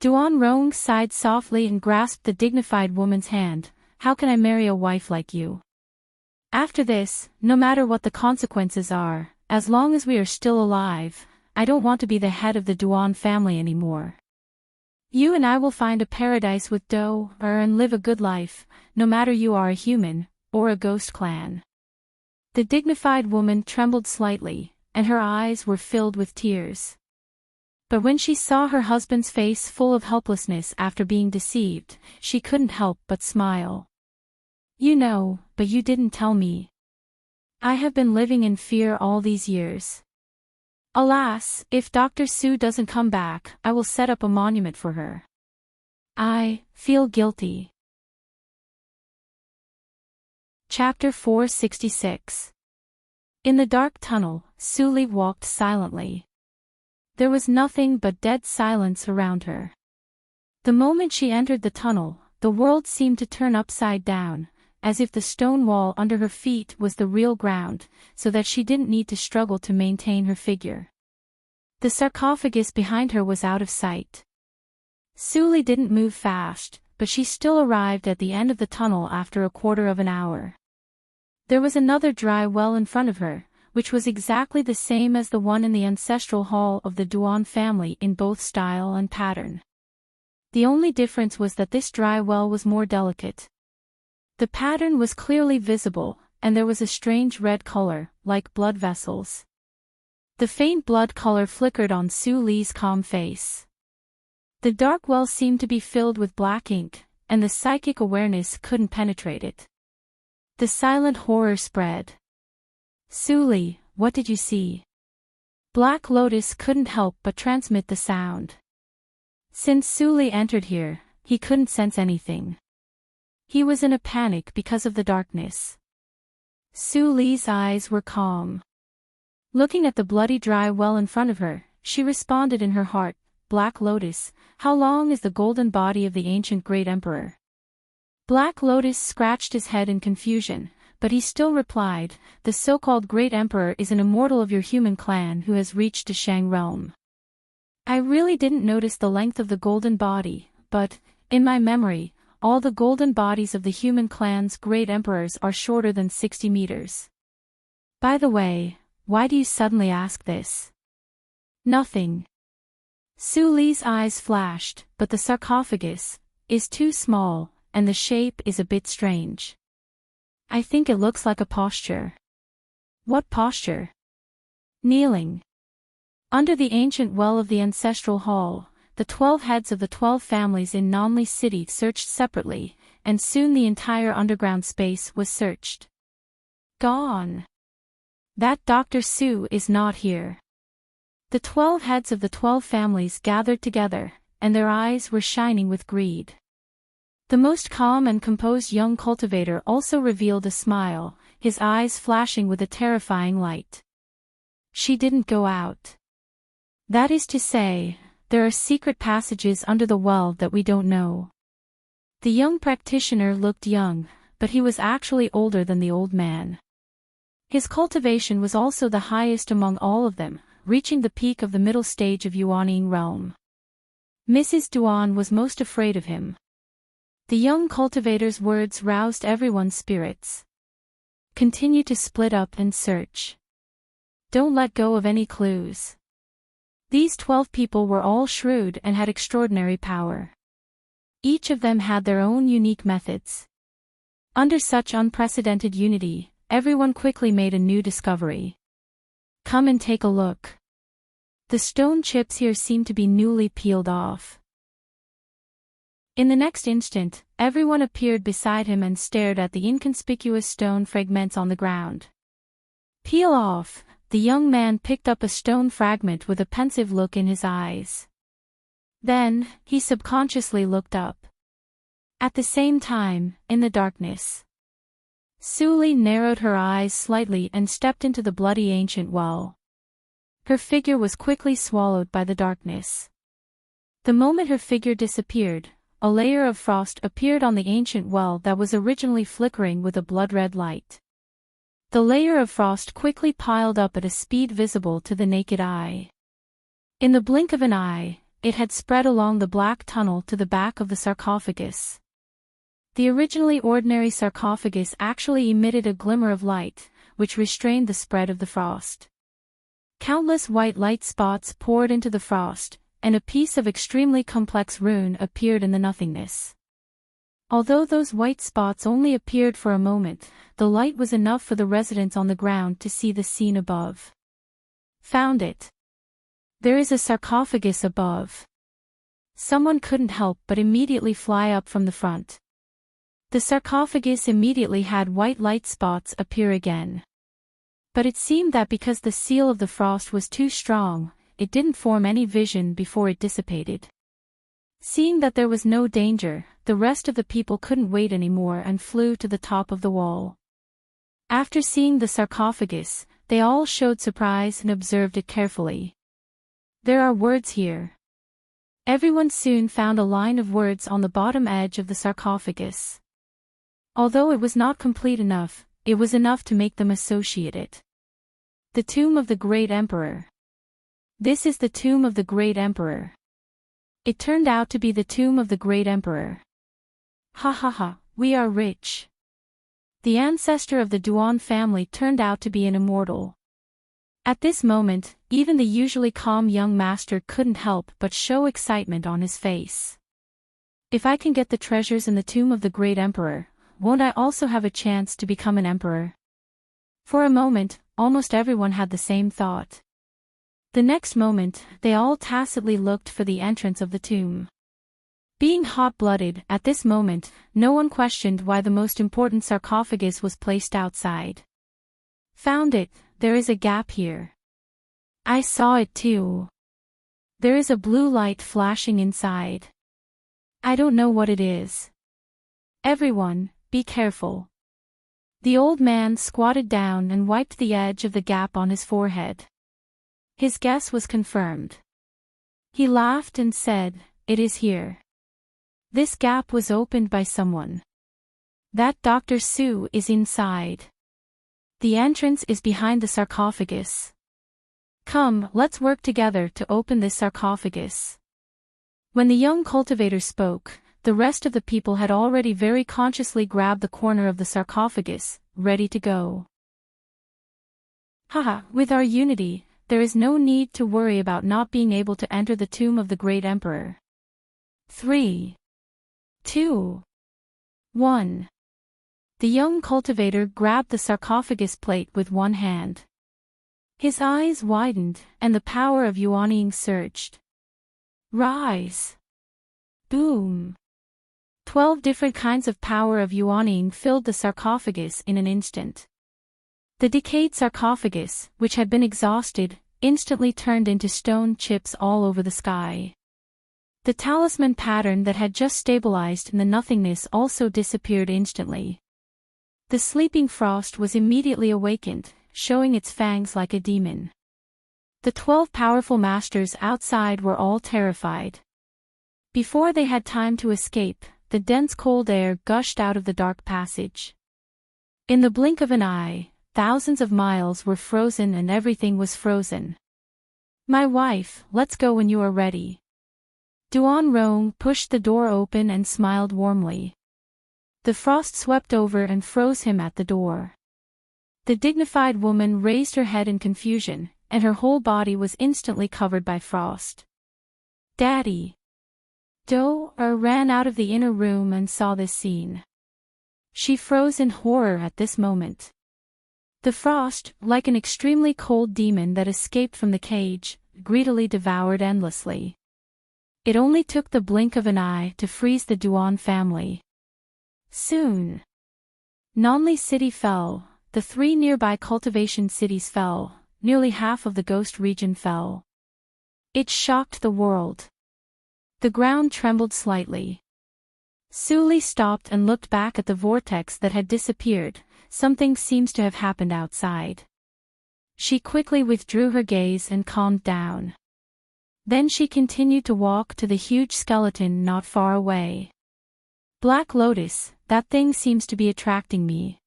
Duan Rong sighed softly and grasped the dignified woman's hand. How can I marry a wife like you? After this, no matter what the consequences are, as long as we are still alive, I don't want to be the head of the Duan family anymore. You and I will find a paradise with Do and live a good life, no matter you are a human, or a ghost clan. The dignified woman trembled slightly, and her eyes were filled with tears. But when she saw her husband's face full of helplessness after being deceived, she couldn't help but smile. You know, but you didn't tell me. I have been living in fear all these years. Alas, if Dr. Su doesn't come back, I will set up a monument for her. I feel guilty. Chapter 466. In the dark tunnel, Su Li walked silently. There was nothing but dead silence around her. The moment she entered the tunnel, the world seemed to turn upside down, as if the stone wall under her feet was the real ground, so that she didn't need to struggle to maintain her figure. The sarcophagus behind her was out of sight. Su Li didn't move fast, but she still arrived at the end of the tunnel after a quarter of an hour. There was another dry well in front of her, which was exactly the same as the one in the ancestral hall of the Duan family in both style and pattern. The only difference was that this dry well was more delicate. The pattern was clearly visible, and there was a strange red color, like blood vessels. The faint blood color flickered on Su Li's calm face. The dark well seemed to be filled with black ink, and the psychic awareness couldn't penetrate it. The silent horror spread. Su Li, what did you see? Black Lotus couldn't help but transmit the sound. Since Su Li entered here, he couldn't sense anything. He was in a panic because of the darkness. Su Li's eyes were calm. Looking at the bloody dry well in front of her, she responded in her heart, Black Lotus, how long is the golden body of the ancient great emperor? Black Lotus scratched his head in confusion, but he still replied, the so-called great emperor is an immortal of your human clan who has reached the Shang realm. I really didn't notice the length of the golden body, but, in my memory, all the golden bodies of the human clan's great emperors are shorter than 60 meters. By the way, why do you suddenly ask this? Nothing. Su Li's eyes flashed, but the sarcophagus is too small, and the shape is a bit strange. I think it looks like a posture. What posture? Kneeling. Under the ancient well of the ancestral hall, the 12 heads of the 12 families in Nanli City searched separately, and soon the entire underground space was searched. Gone. That Dr. Su is not here. The 12 heads of the 12 families gathered together, and their eyes were shining with greed. The most calm and composed young cultivator also revealed a smile, his eyes flashing with a terrifying light. She didn't go out. That is to say, there are secret passages under the well that we don't know. The young practitioner looked young, but he was actually older than the old man. His cultivation was also the highest among all of them, reaching the peak of the middle stage of Yuanying realm. Mrs. Duan was most afraid of him. The young cultivator's words roused everyone's spirits. Continue to split up and search. Don't let go of any clues. These 12 people were all shrewd and had extraordinary power. Each of them had their own unique methods. Under such unprecedented unity, everyone quickly made a new discovery. Come and take a look. The stone chips here seem to be newly peeled off. In the next instant, everyone appeared beside him and stared at the inconspicuous stone fragments on the ground. Peel off. The young man picked up a stone fragment with a pensive look in his eyes. Then, he subconsciously looked up. At the same time, in the darkness, Su Li narrowed her eyes slightly and stepped into the bloody ancient well. Her figure was quickly swallowed by the darkness. The moment her figure disappeared, a layer of frost appeared on the ancient well that was originally flickering with a blood-red light. The layer of frost quickly piled up at a speed visible to the naked eye. In the blink of an eye, it had spread along the black tunnel to the back of the sarcophagus. The originally ordinary sarcophagus actually emitted a glimmer of light, which restrained the spread of the frost. Countless white light spots poured into the frost, and a piece of extremely complex rune appeared in the nothingness. Although those white spots only appeared for a moment, the light was enough for the residents on the ground to see the scene above. Found it. There is a sarcophagus above. Someone couldn't help but immediately fly up from the front. The sarcophagus immediately had white light spots appear again. But it seemed that because the seal of the frost was too strong, it didn't form any vision before it dissipated. Seeing that there was no danger, the rest of the people couldn't wait anymore and flew to the top of the wall. After seeing the sarcophagus, they all showed surprise and observed it carefully. There are words here. Everyone soon found a line of words on the bottom edge of the sarcophagus. Although it was not complete enough, it was enough to make them associate it. The tomb of the great emperor. This is the tomb of the great emperor. It turned out to be the tomb of the great emperor. Ha ha ha, we are rich. The ancestor of the Duan family turned out to be an immortal. At this moment, even the usually calm young master couldn't help but show excitement on his face. If I can get the treasures in the tomb of the great emperor, won't I also have a chance to become an emperor? For a moment, almost everyone had the same thought. The next moment, they all tacitly looked for the entrance of the tomb. Being hot-blooded, at this moment, no one questioned why the most important sarcophagus was placed outside. Found it, there is a gap here. I saw it too. There is a blue light flashing inside. I don't know what it is. Everyone, be careful. The old man squatted down and wiped the edge of the gap on his forehead. His guess was confirmed. He laughed and said, "It is here. This gap was opened by someone. That Dr. Su is inside. The entrance is behind the sarcophagus. Come, let's work together to open this sarcophagus." When the young cultivator spoke, the rest of the people had already very consciously grabbed the corner of the sarcophagus, ready to go. Haha, with our unity, there is no need to worry about not being able to enter the tomb of the great emperor. 3, 2, 1. The young cultivator grabbed the sarcophagus plate with one hand. His eyes widened, and the power of Yuanying surged. Rise! Boom! 12 different kinds of power of Yuanying filled the sarcophagus in an instant. The decayed sarcophagus, which had been exhausted, instantly turned into stone chips all over the sky. The talisman pattern that had just stabilized in the nothingness also disappeared instantly. The sleeping frost was immediately awakened, showing its fangs like a demon. The 12 powerful masters outside were all terrified. Before they had time to escape, the dense cold air gushed out of the dark passage. In the blink of an eye, thousands of miles were frozen and everything was frozen. My wife, let's go when you are ready. Duan Rong pushed the door open and smiled warmly. The frost swept over and froze him at the door. The dignified woman raised her head in confusion, and her whole body was instantly covered by frost. Daddy! Do-er ran out of the inner room and saw this scene. She froze in horror at this moment. The frost, like an extremely cold demon that escaped from the cage, greedily devoured endlessly. It only took the blink of an eye to freeze the Duan family. Soon, Nanli City fell, the 3 nearby cultivation cities fell, nearly half of the ghost region fell. It shocked the world. The ground trembled slightly. Suli stopped and looked back at the vortex that had disappeared. Something seems to have happened outside. She quickly withdrew her gaze and calmed down. Then she continued to walk to the huge skeleton not far away. Black Lotus, that thing seems to be attracting me.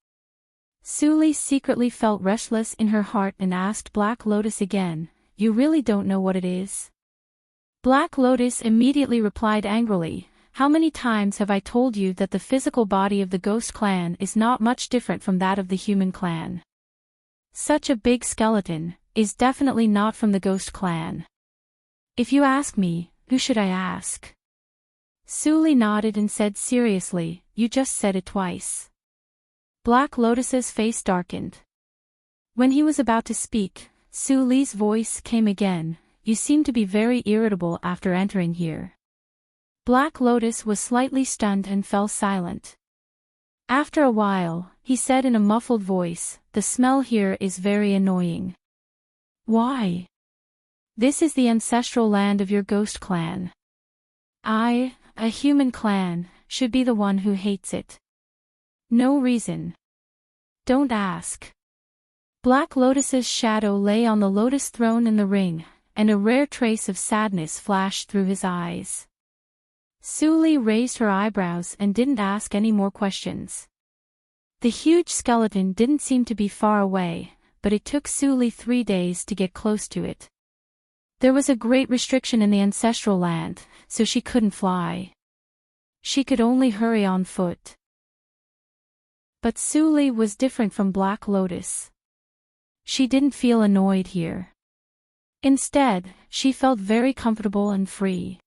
Suli secretly felt restless in her heart and asked Black Lotus again, you really don't know what it is? Black Lotus immediately replied angrily, how many times have I told you that the physical body of the ghost clan is not much different from that of the human clan? Such a big skeleton is definitely not from the ghost clan. If you ask me, who should I ask? Suli nodded and said seriously, you just said it twice. Black Lotus's face darkened. When he was about to speak, Suli's voice came again, you seem to be very irritable after entering here. Black Lotus was slightly stunned and fell silent. After a while, he said in a muffled voice, the smell here is very annoying. Why? This is the ancestral land of your ghost clan. I, a human clan, should be the one who hates it. No reason. Don't ask. Black Lotus's shadow lay on the lotus throne in the ring, and a rare trace of sadness flashed through his eyes. Suli raised her eyebrows and didn't ask any more questions. The huge skeleton didn't seem to be far away, but it took Suli 3 days to get close to it. There was a great restriction in the ancestral land, so she couldn't fly. She could only hurry on foot. But Suli was different from Black Lotus. She didn't feel annoyed here. Instead, she felt very comfortable and free.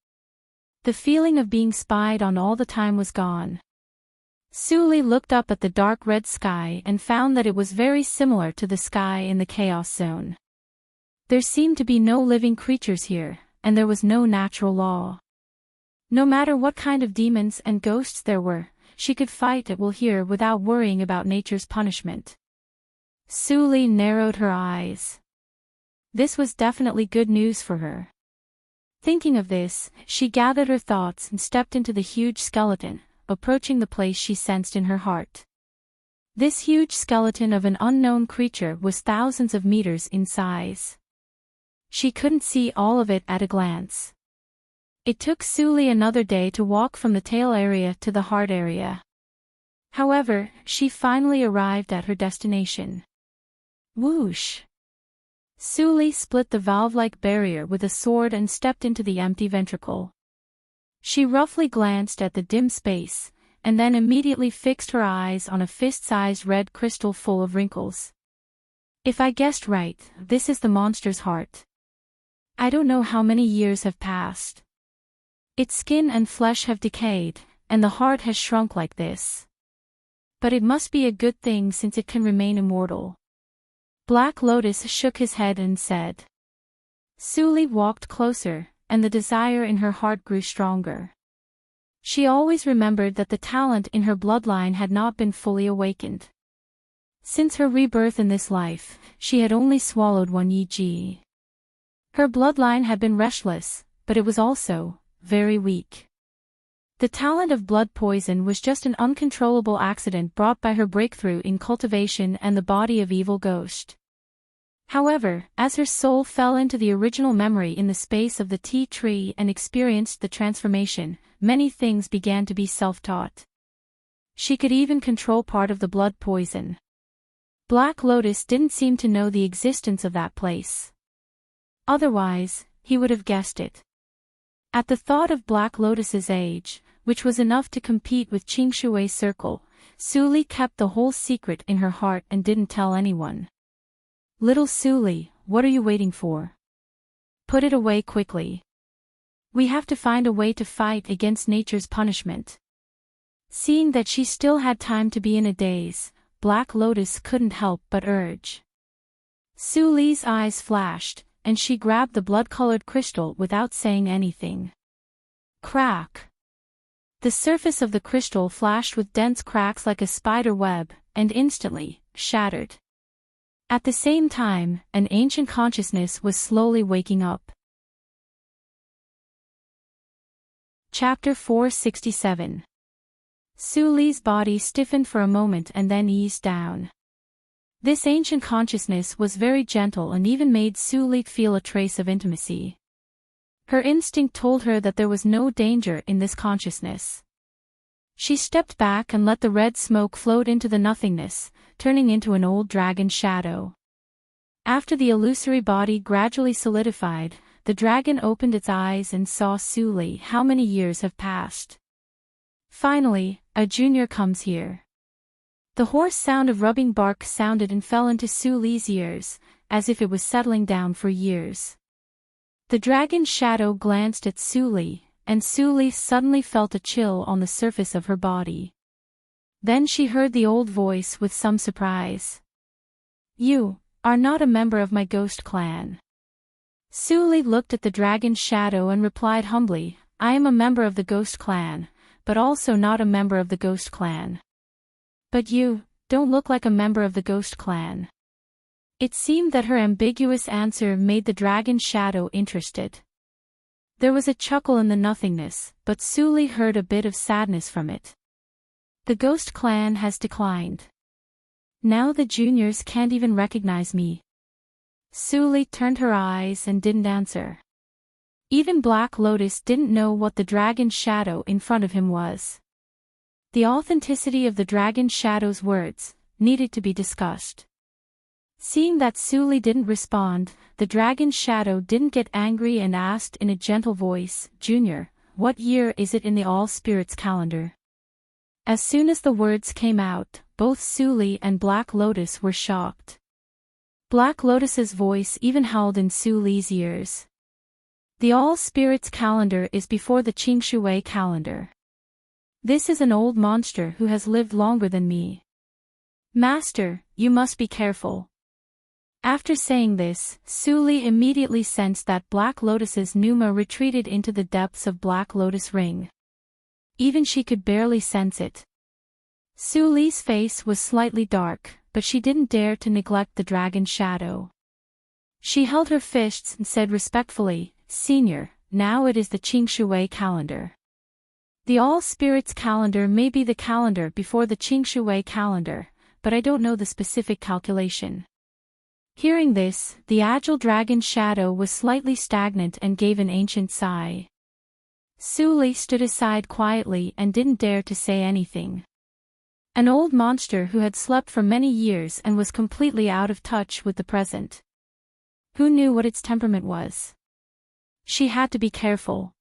The feeling of being spied on all the time was gone. Suli looked up at the dark red sky and found that it was very similar to the sky in the Chaos Zone. There seemed to be no living creatures here, and there was no natural law. No matter what kind of demons and ghosts there were, she could fight at will here without worrying about nature's punishment. Suli narrowed her eyes. This was definitely good news for her. Thinking of this, she gathered her thoughts and stepped into the huge skeleton, approaching the place she sensed in her heart. This huge skeleton of an unknown creature was thousands of meters in size. She couldn't see all of it at a glance. It took Suli another day to walk from the tail area to the heart area. However, she finally arrived at her destination. Whoosh! Suli split the valve-like barrier with a sword and stepped into the empty ventricle. She roughly glanced at the dim space, and then immediately fixed her eyes on a fist-sized red crystal full of wrinkles. If I guessed right, this is the monster's heart. I don't know how many years have passed. Its skin and flesh have decayed, and the heart has shrunk like this. But it must be a good thing since it can remain immortal. Black Lotus shook his head and said. Suli walked closer, and the desire in her heart grew stronger. She always remembered that the talent in her bloodline had not been fully awakened. Since her rebirth in this life, she had only swallowed one Yi. Her bloodline had been restless, but it was also very weak. The talent of blood poison was just an uncontrollable accident brought by her breakthrough in cultivation and the body of evil ghost. However, as her soul fell into the original memory in the space of the tea tree and experienced the transformation, many things began to be self-taught. She could even control part of the blood poison. Black Lotus didn't seem to know the existence of that place. Otherwise, he would have guessed it. At the thought of Black Lotus's age, which was enough to compete with Qingshui's circle, Suli kept the whole secret in her heart and didn't tell anyone. Little Suli, what are you waiting for? Put it away quickly. We have to find a way to fight against nature's punishment. Seeing that she still had time to be in a daze, Black Lotus couldn't help but urge. Suli's eyes flashed, and she grabbed the blood-colored crystal without saying anything. Crack! The surface of the crystal flashed with dense cracks like a spider web, and instantly shattered. At the same time, an ancient consciousness was slowly waking up. Chapter 467. Suli's body stiffened for a moment and then eased down. This ancient consciousness was very gentle and even made Suli feel a trace of intimacy. Her instinct told her that there was no danger in this consciousness. She stepped back and let the red smoke float into the nothingness, turning into an old dragon shadow. After the illusory body gradually solidified, the dragon opened its eyes and saw Suli. How many years have passed? Finally, a junior comes here. The hoarse sound of rubbing bark sounded and fell into Suli's ears, as if it was settling down for years. The dragon's shadow glanced at Suli, and Suli suddenly felt a chill on the surface of her body. Then she heard the old voice with some surprise. You are not a member of my ghost clan. Suli looked at the dragon's shadow and replied humbly, I am a member of the ghost clan, but also not a member of the ghost clan. But you don't look like a member of the ghost clan. It seemed that her ambiguous answer made the dragon's shadow interested. There was a chuckle in the nothingness, but Suli heard a bit of sadness from it. The ghost clan has declined. Now the juniors can't even recognize me. Suli turned her eyes and didn't answer. Even Black Lotus didn't know what the dragon's shadow in front of him was. The authenticity of the dragon's shadow's words needed to be discussed. Seeing that Suli didn't respond, the dragon's shadow didn't get angry and asked in a gentle voice, Junior, what year is it in the All Spirits calendar? As soon as the words came out, both Suli and Black Lotus were shocked. Black Lotus's voice even howled in Suli's ears. The All Spirits calendar is before the Qingshui calendar. This is an old monster who has lived longer than me. Master, you must be careful. After saying this, Suli immediately sensed that Black Lotus's pneuma retreated into the depths of Black Lotus Ring. Even she could barely sense it. Suli's face was slightly dark, but she didn't dare to neglect the dragon's shadow. She held her fists and said respectfully, Senior, now it is the Qingshui calendar. The All Spirits calendar may be the calendar before the Qingshui calendar, but I don't know the specific calculation. Hearing this, the agile dragon's shadow was slightly stagnant and gave an ancient sigh. Suli stood aside quietly and didn't dare to say anything. An old monster who had slept for many years and was completely out of touch with the present. Who knew what its temperament was? She had to be careful.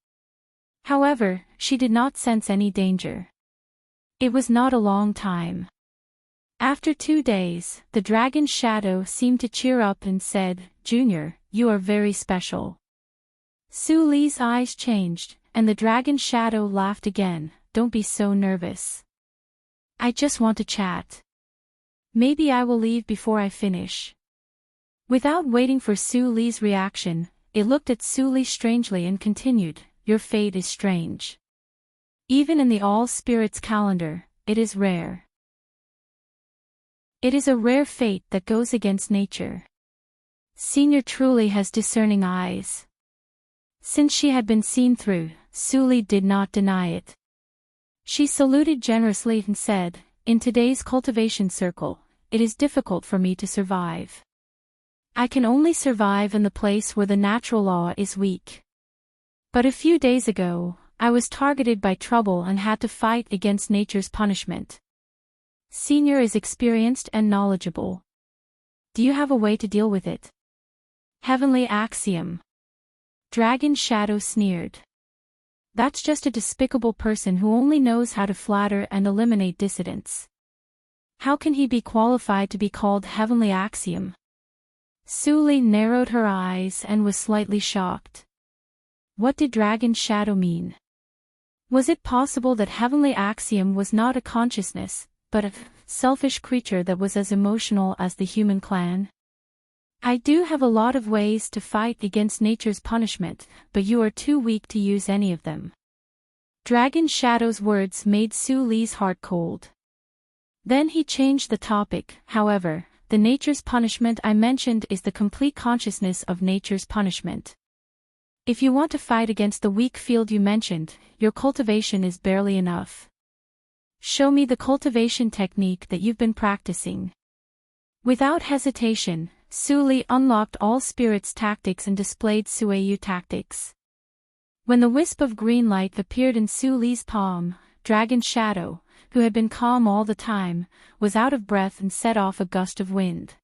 However, she did not sense any danger. It was not a long time. After 2 days, the dragon's shadow seemed to cheer up and said, "Junior, you are very special." Su Li's eyes changed, and the dragon's shadow laughed again. "Don't be so nervous. I just want to chat. Maybe I will leave before I finish." Without waiting for Su Li's reaction, it looked at Su Li strangely and continued, "Your fate is strange. Even in the all-spirits calendar, it is rare. It is a rare fate that goes against nature. Senior truly has discerning eyes." Since she had been seen through, Su Li did not deny it. She saluted generously and said, "In today's cultivation circle, it is difficult for me to survive. I can only survive in the place where the natural law is weak. But a few days ago, I was targeted by trouble and had to fight against nature's punishment. Senior is experienced and knowledgeable. Do you have a way to deal with it?" Heavenly axiom. Dragon Shadow sneered. "That's just a despicable person who only knows how to flatter and eliminate dissidents. How can he be qualified to be called heavenly axiom?" Su Li narrowed her eyes and was slightly shocked. What did Dragon Shadow mean? Was it possible that heavenly axiom was not a consciousness, but a selfish creature that was as emotional as the human clan? "I do have a lot of ways to fight against nature's punishment, but you are too weak to use any of them." Dragon Shadow's words made Su Li's heart cold. Then he changed the topic. "However, the nature's punishment I mentioned is the complete consciousness of nature's punishment. If you want to fight against the weak field you mentioned, your cultivation is barely enough. Show me the cultivation technique that you've been practicing." Without hesitation, Su Li unlocked all spirits tactics and displayed Suayu tactics. When the wisp of green light appeared in Su Li's palm, Dragon Shadow, who had been calm all the time, was out of breath and set off a gust of wind.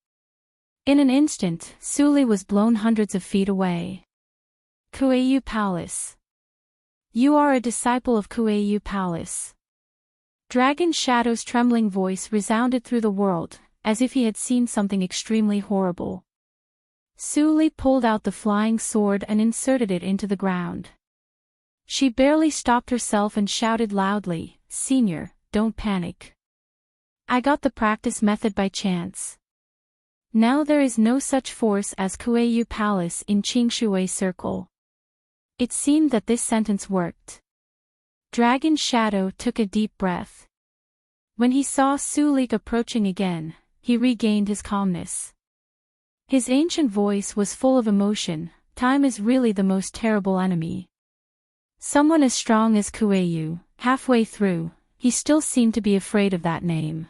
In an instant, Su Li was blown hundreds of feet away. Kueyu Palace. "You are a disciple of Kueyu Palace." Dragon Shadow's trembling voice resounded through the world, as if he had seen something extremely horrible. Su Li pulled out the flying sword and inserted it into the ground. She barely stopped herself and shouted loudly, "Senior, don't panic. I got the practice method by chance. Now there is no such force as Kueyu Palace in Qingshui Circle." It seemed that this sentence worked. Dragon Shadow took a deep breath. When he saw Su Li approaching again, he regained his calmness. His ancient voice was full of emotion. "Time is really the most terrible enemy. Someone as strong as Kueyu, halfway through, he still seemed to be afraid of that name."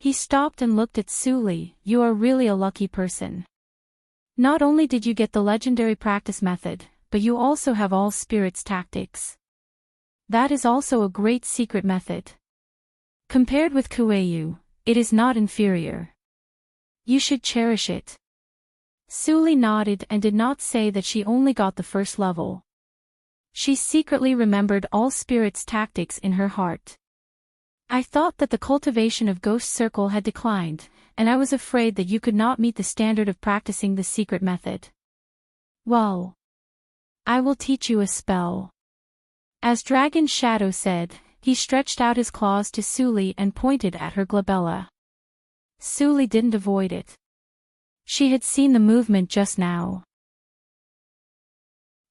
He stopped and looked at Su Li. "You are really a lucky person. Not only did you get the legendary practice method, but you also have all spirits tactics. That is also a great secret method. Compared with Kueyu, it is not inferior. You should cherish it." Su Li nodded and did not say that she only got the first level. She secretly remembered all spirits' tactics in her heart. "I thought that the cultivation of Ghost Circle had declined, and I was afraid that you could not meet the standard of practicing the secret method. Well, I will teach you a spell." As Dragon Shadow said, he stretched out his claws to Su Li and pointed at her glabella. Su Li didn't avoid it. She had seen the movement just now.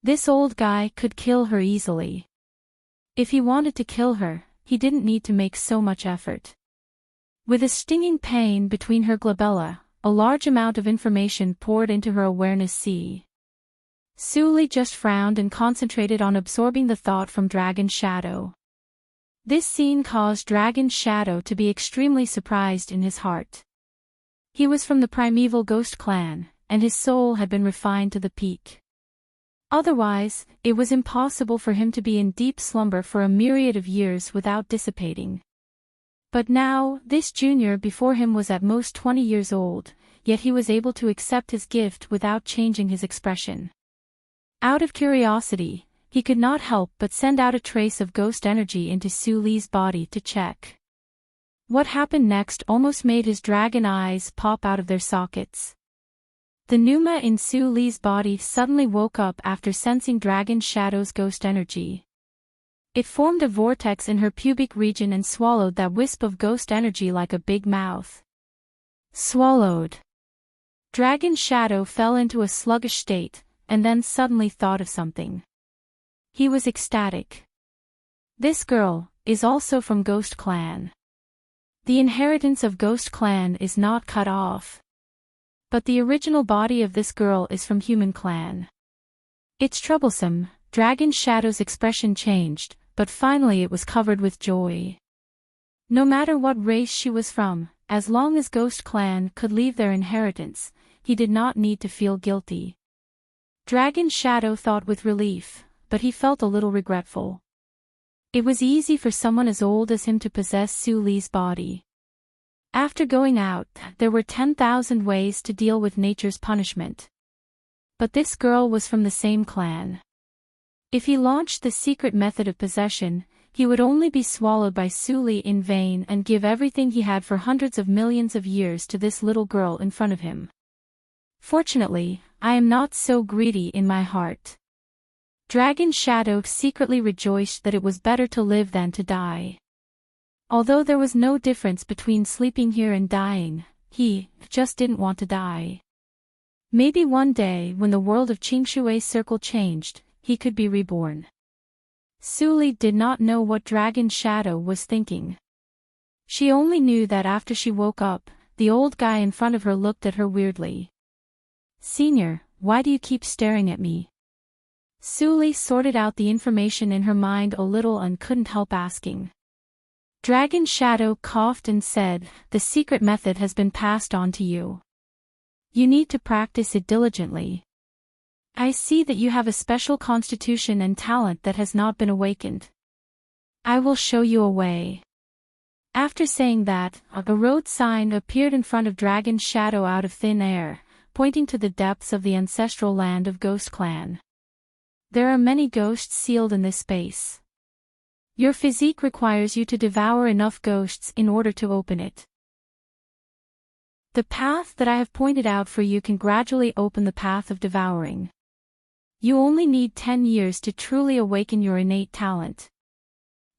This old guy could kill her easily. If he wanted to kill her, he didn't need to make so much effort. With a stinging pain between her glabella, a large amount of information poured into her awareness sea. Su Li just frowned and concentrated on absorbing the thought from Dragon Shadow. This scene caused Dragon Shadow to be extremely surprised in his heart. He was from the primeval ghost clan, and his soul had been refined to the peak. Otherwise, it was impossible for him to be in deep slumber for a myriad of years without dissipating. But now, this junior before him was at most 20 years old, yet he was able to accept his gift without changing his expression. Out of curiosity, he could not help but send out a trace of ghost energy into Su Li's body to check. What happened next almost made his dragon eyes pop out of their sockets. The pneuma in Su Li's body suddenly woke up after sensing Dragon Shadow's ghost energy. It formed a vortex in her pubic region and swallowed that wisp of ghost energy like a big mouth. Swallowed. Dragon Shadow fell into a sluggish state, and then suddenly thought of something. He was ecstatic. This girl is also from Ghost Clan. The inheritance of Ghost Clan is not cut off. But the original body of this girl is from Human Clan. It's troublesome. Dragon Shadow's expression changed, but finally it was covered with joy. No matter what race she was from, as long as Ghost Clan could leave their inheritance, he did not need to feel guilty. Dragon Shadow thought with relief, but he felt a little regretful. It was easy for someone as old as him to possess Su Li's body. After going out, there were 10,000 ways to deal with nature's punishment. But this girl was from the same clan. If he launched the secret method of possession, he would only be swallowed by Su Li in vain and give everything he had for hundreds of millions of years to this little girl in front of him. Fortunately, I am not so greedy in my heart. Dragon Shadow secretly rejoiced that it was better to live than to die. Although there was no difference between sleeping here and dying, he just didn't want to die. Maybe one day when the world of Qingshui's circle changed, he could be reborn. Su Li did not know what Dragon Shadow was thinking. She only knew that after she woke up, the old guy in front of her looked at her weirdly. "Senior, why do you keep staring at me?" Su Li sorted out the information in her mind a little and couldn't help asking. Dragon Shadow coughed and said, "The secret method has been passed on to you. You need to practice it diligently. I see that you have a special constitution and talent that has not been awakened. I will show you a way." After saying that, a road sign appeared in front of Dragon Shadow out of thin air, pointing to the depths of the ancestral land of Ghost Clan. There are many ghosts sealed in this space. Your physique requires you to devour enough ghosts in order to open it. The path that I have pointed out for you can gradually open the path of devouring. You only need 10 years to truly awaken your innate talent.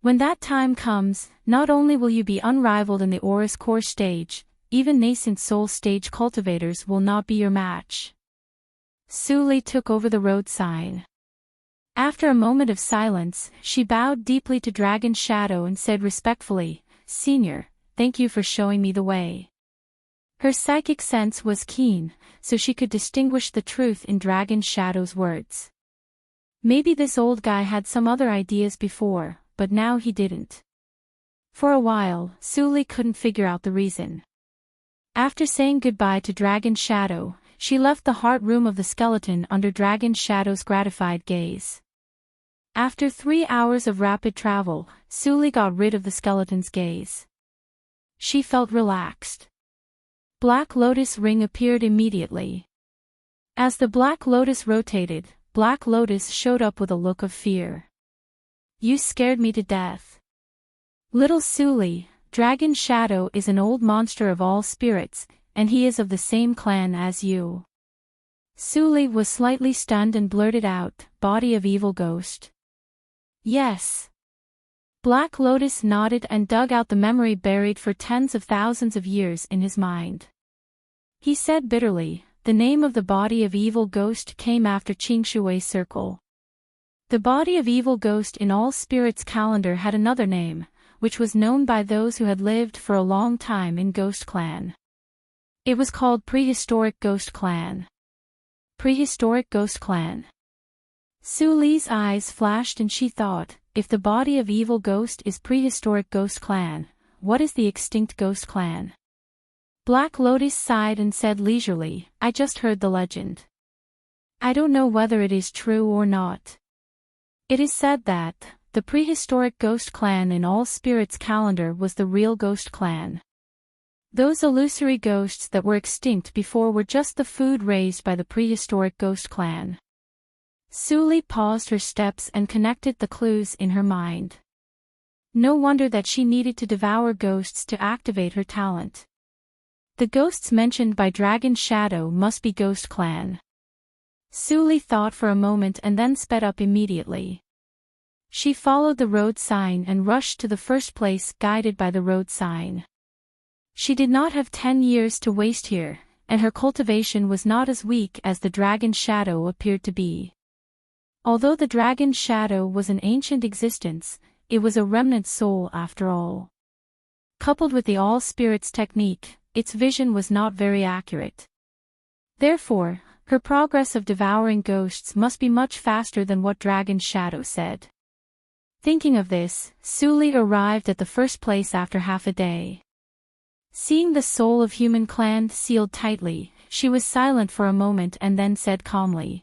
When that time comes, not only will you be unrivaled in the Aurus Core stage, even nascent soul stage cultivators will not be your match. Su Li took over the road sign. After a moment of silence, she bowed deeply to Dragon Shadow and said respectfully, "Senior, thank you for showing me the way." Her psychic sense was keen, so she could distinguish the truth in Dragon Shadow's words. Maybe this old guy had some other ideas before, but now he didn't. For a while, Su Li couldn't figure out the reason. After saying goodbye to Dragon Shadow, she left the heart room of the skeleton under Dragon Shadow's gratified gaze. After 3 hours of rapid travel, Su Li got rid of the skeleton's gaze. She felt relaxed. Black Lotus Ring appeared immediately. As the Black Lotus rotated, Black Lotus showed up with a look of fear. "You scared me to death. Little Su Li, Dragon Shadow is an old monster of all spirits, and he is of the same clan as you." Su Li was slightly stunned and blurted out, "Body of evil ghost." "Yes." Black Lotus nodded and dug out the memory buried for tens of thousands of years in his mind. He said bitterly, "The name of the body of evil ghost came after Qingshui's circle. The body of evil ghost in all spirits calendar had another name, which was known by those who had lived for a long time in Ghost Clan. It was called Prehistoric Ghost Clan." Prehistoric Ghost Clan. Su Li's eyes flashed and she thought, if the body of evil ghost is Prehistoric Ghost Clan, what is the extinct Ghost Clan? Black Lotus sighed and said leisurely, "I just heard the legend. I don't know whether it is true or not. It is said that the Prehistoric Ghost Clan in all spirits calendar was the real Ghost Clan. Those illusory ghosts that were extinct before were just the food raised by the Prehistoric Ghost Clan." Su Li paused her steps and connected the clues in her mind. No wonder that she needed to devour ghosts to activate her talent. The ghosts mentioned by Dragon Shadow must be Ghost Clan. Suli thought for a moment and then sped up immediately. She followed the road sign and rushed to the first place guided by the road sign. She did not have 10 years to waste here, and her cultivation was not as weak as the Dragon Shadow appeared to be. Although the Dragon Shadow was an ancient existence, it was a remnant soul after all. Coupled with the All-Spirits technique, its vision was not very accurate. Therefore, her progress of devouring ghosts must be much faster than what Dragon Shadow said. Thinking of this, Suli arrived at the first place after half a day. Seeing the soul of human clan sealed tightly, she was silent for a moment and then said calmly,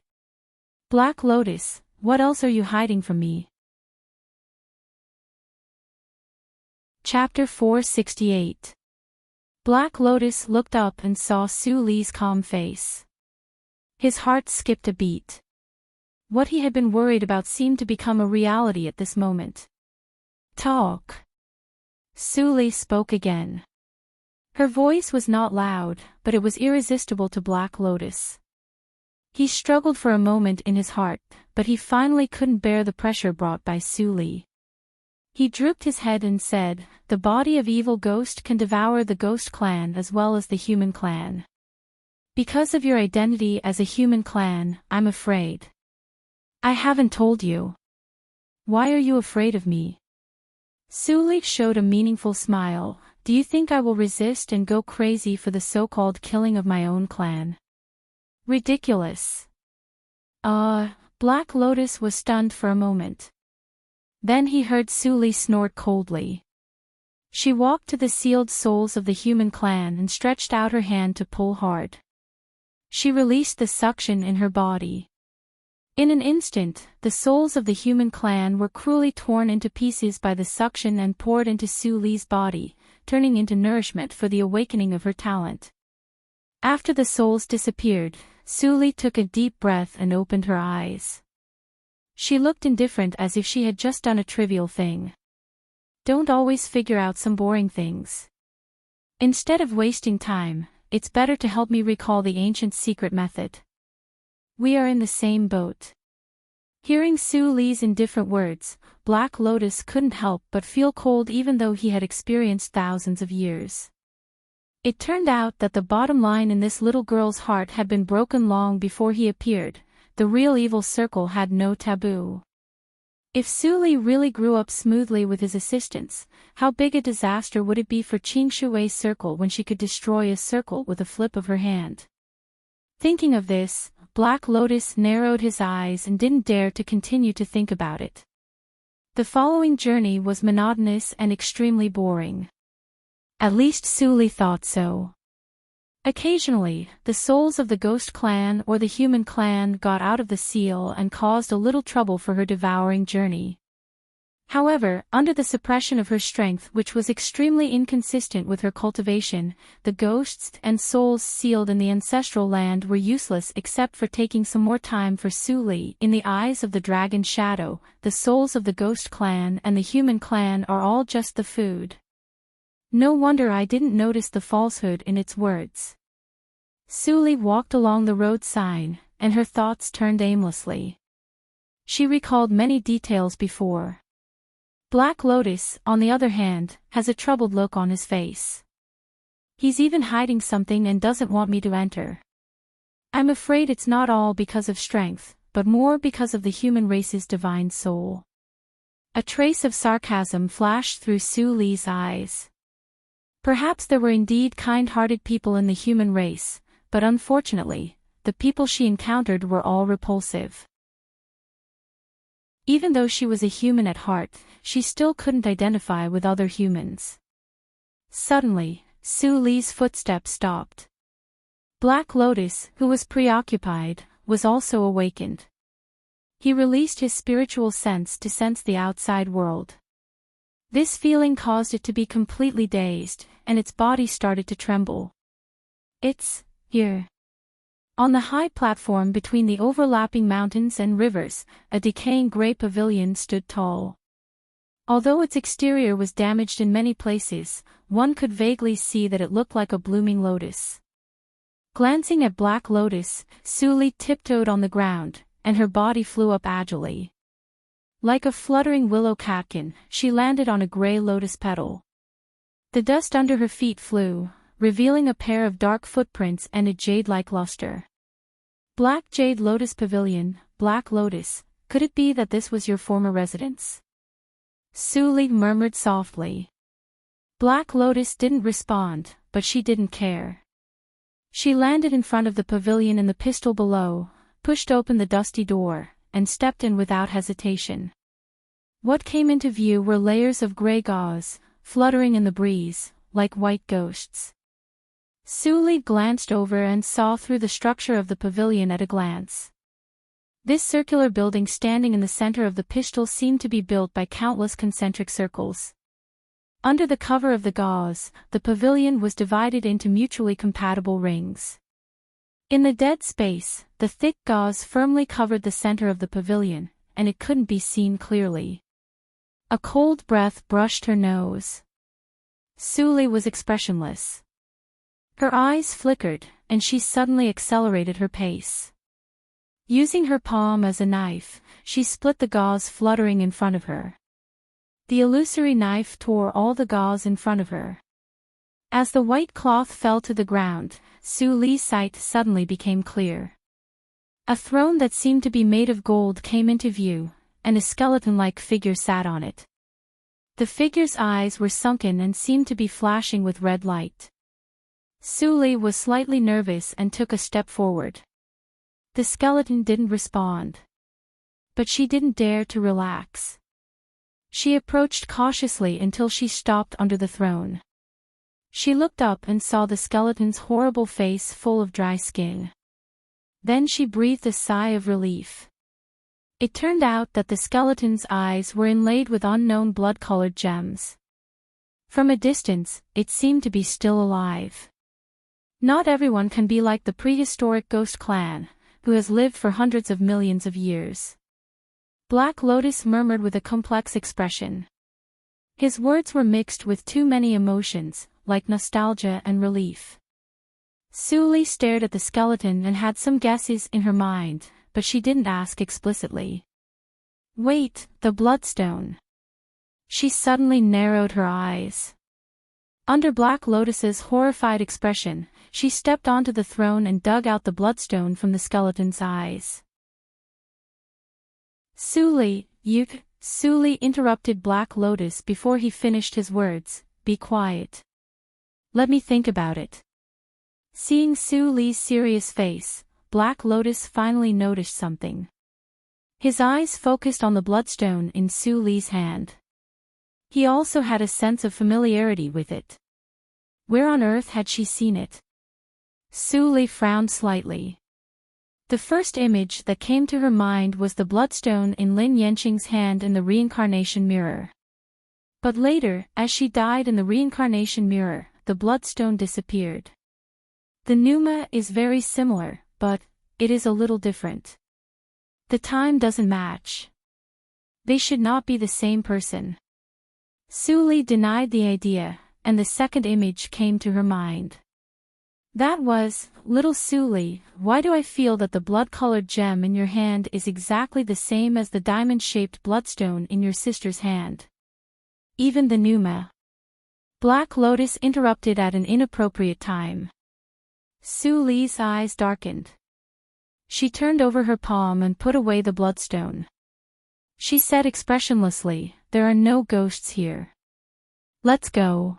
"Black Lotus, what else are you hiding from me?" Chapter 468. Black Lotus looked up and saw Suli's calm face. His heart skipped a beat. What he had been worried about seemed to become a reality at this moment. "Talk." Suli spoke again. Her voice was not loud, but it was irresistible to Black Lotus. He struggled for a moment in his heart, but he finally couldn't bear the pressure brought by Suli. He drooped his head and said, "The body of evil ghost can devour the ghost clan as well as the human clan. Because of your identity as a human clan, I'm afraid." "I haven't told you." "Why are you afraid of me?" Suli showed a meaningful smile. "Do you think I will resist and go crazy for the so-called killing of my own clan?" "Ridiculous." Black Lotus was stunned for a moment. Then he heard Suli snort coldly. She walked to the sealed souls of the human clan and stretched out her hand to pull hard. She released the suction in her body. In an instant, the souls of the human clan were cruelly torn into pieces by the suction and poured into Suli's body, turning into nourishment for the awakening of her talent. After the souls disappeared, Suli took a deep breath and opened her eyes. She looked indifferent as if she had just done a trivial thing. Don't always figure out some boring things. Instead of wasting time, it's better to help me recall the ancient secret method. We are in the same boat. Hearing Suli's indifferent words, Black Lotus couldn't help but feel cold even though he had experienced thousands of years. It turned out that the bottom line in this little girl's heart had been broken long before he appeared. The real evil circle had no taboo. If Suli really grew up smoothly with his assistance, how big a disaster would it be for Qingshui's circle when she could destroy a circle with a flip of her hand? Thinking of this, Black Lotus narrowed his eyes and didn't dare to continue to think about it. The following journey was monotonous and extremely boring. At least Suli thought so. Occasionally, the souls of the ghost clan or the human clan got out of the seal and caused a little trouble for her devouring journey. However, under the suppression of her strength, which was extremely inconsistent with her cultivation, the ghosts and souls sealed in the ancestral land were useless except for taking some more time for Suli. In the eyes of the Dragon Shadow, the souls of the ghost clan and the human clan are all just the food. No wonder I didn't notice the falsehood in its words. Suli walked along the road sign, and her thoughts turned aimlessly. She recalled many details before. Black Lotus, on the other hand, has a troubled look on his face. He's even hiding something and doesn't want me to enter. I'm afraid it's not all because of strength, but more because of the human race's divine soul. A trace of sarcasm flashed through Suli's eyes. Perhaps there were indeed kind-hearted people in the human race, but unfortunately, the people she encountered were all repulsive. Even though she was a human at heart, she still couldn't identify with other humans. Suddenly, Suli's footsteps stopped. Black Lotus, who was preoccupied, was also awakened. He released his spiritual sense to sense the outside world. This feeling caused it to be completely dazed, and its body started to tremble. It's here. On the high platform between the overlapping mountains and rivers, a decaying grey pavilion stood tall. Although its exterior was damaged in many places, one could vaguely see that it looked like a blooming lotus. Glancing at Black Lotus, Suli tiptoed on the ground, and her body flew up agilely. Like a fluttering willow catkin, she landed on a gray lotus petal. The dust under her feet flew, revealing a pair of dark footprints and a jade-like luster. Black Jade Lotus Pavilion, Black Lotus, could it be that this was your former residence? Suli murmured softly. Black Lotus didn't respond, but she didn't care. She landed in front of the pavilion in the pistil below, pushed open the dusty door, and stepped in without hesitation. What came into view were layers of gray gauze, fluttering in the breeze, like white ghosts. Suli glanced over and saw through the structure of the pavilion at a glance. This circular building standing in the center of the pistil seemed to be built by countless concentric circles. Under the cover of the gauze, the pavilion was divided into mutually compatible rings. In the dead space, the thick gauze firmly covered the center of the pavilion, and it couldn't be seen clearly. A cold breath brushed her nose. Suli was expressionless. Her eyes flickered, and she suddenly accelerated her pace. Using her palm as a knife, she split the gauze fluttering in front of her. The illusory knife tore all the gauze in front of her. As the white cloth fell to the ground, Suli's sight suddenly became clear. A throne that seemed to be made of gold came into view, and a skeleton-like figure sat on it. The figure's eyes were sunken and seemed to be flashing with red light. Suli was slightly nervous and took a step forward. The skeleton didn't respond. But she didn't dare to relax. She approached cautiously until she stopped under the throne. She looked up and saw the skeleton's horrible face full of dry skin. Then she breathed a sigh of relief. It turned out that the skeleton's eyes were inlaid with unknown blood-colored gems. From a distance, it seemed to be still alive. Not everyone can be like the prehistoric ghost clan, who has lived for hundreds of millions of years. Black Lotus murmured with a complex expression. His words were mixed with too many emotions, like nostalgia and relief. Suli stared at the skeleton and had some guesses in her mind, but she didn't ask explicitly. Wait, the bloodstone. She suddenly narrowed her eyes. Under Black Lotus's horrified expression, she stepped onto the throne and dug out the bloodstone from the skeleton's eyes. Suli interrupted Black Lotus before he finished his words, be quiet. Let me think about it. Seeing Suli's serious face, Black Lotus finally noticed something. His eyes focused on the bloodstone in Suli's hand. He also had a sense of familiarity with it. Where on earth had she seen it? Suli frowned slightly. The first image that came to her mind was the bloodstone in Lin Yanqing's hand in the reincarnation mirror. But later, as she died in the reincarnation mirror, the bloodstone disappeared. The Numa is very similar, but it is a little different. The time doesn't match. They should not be the same person. Suli denied the idea, and the second image came to her mind. That was, little Suli, why do I feel that the blood-colored gem in your hand is exactly the same as the diamond-shaped bloodstone in your sister's hand? Even the Numa. Black Lotus interrupted at an inappropriate time. Suli's eyes darkened. She turned over her palm and put away the bloodstone. She said expressionlessly, there are no ghosts here. Let's go.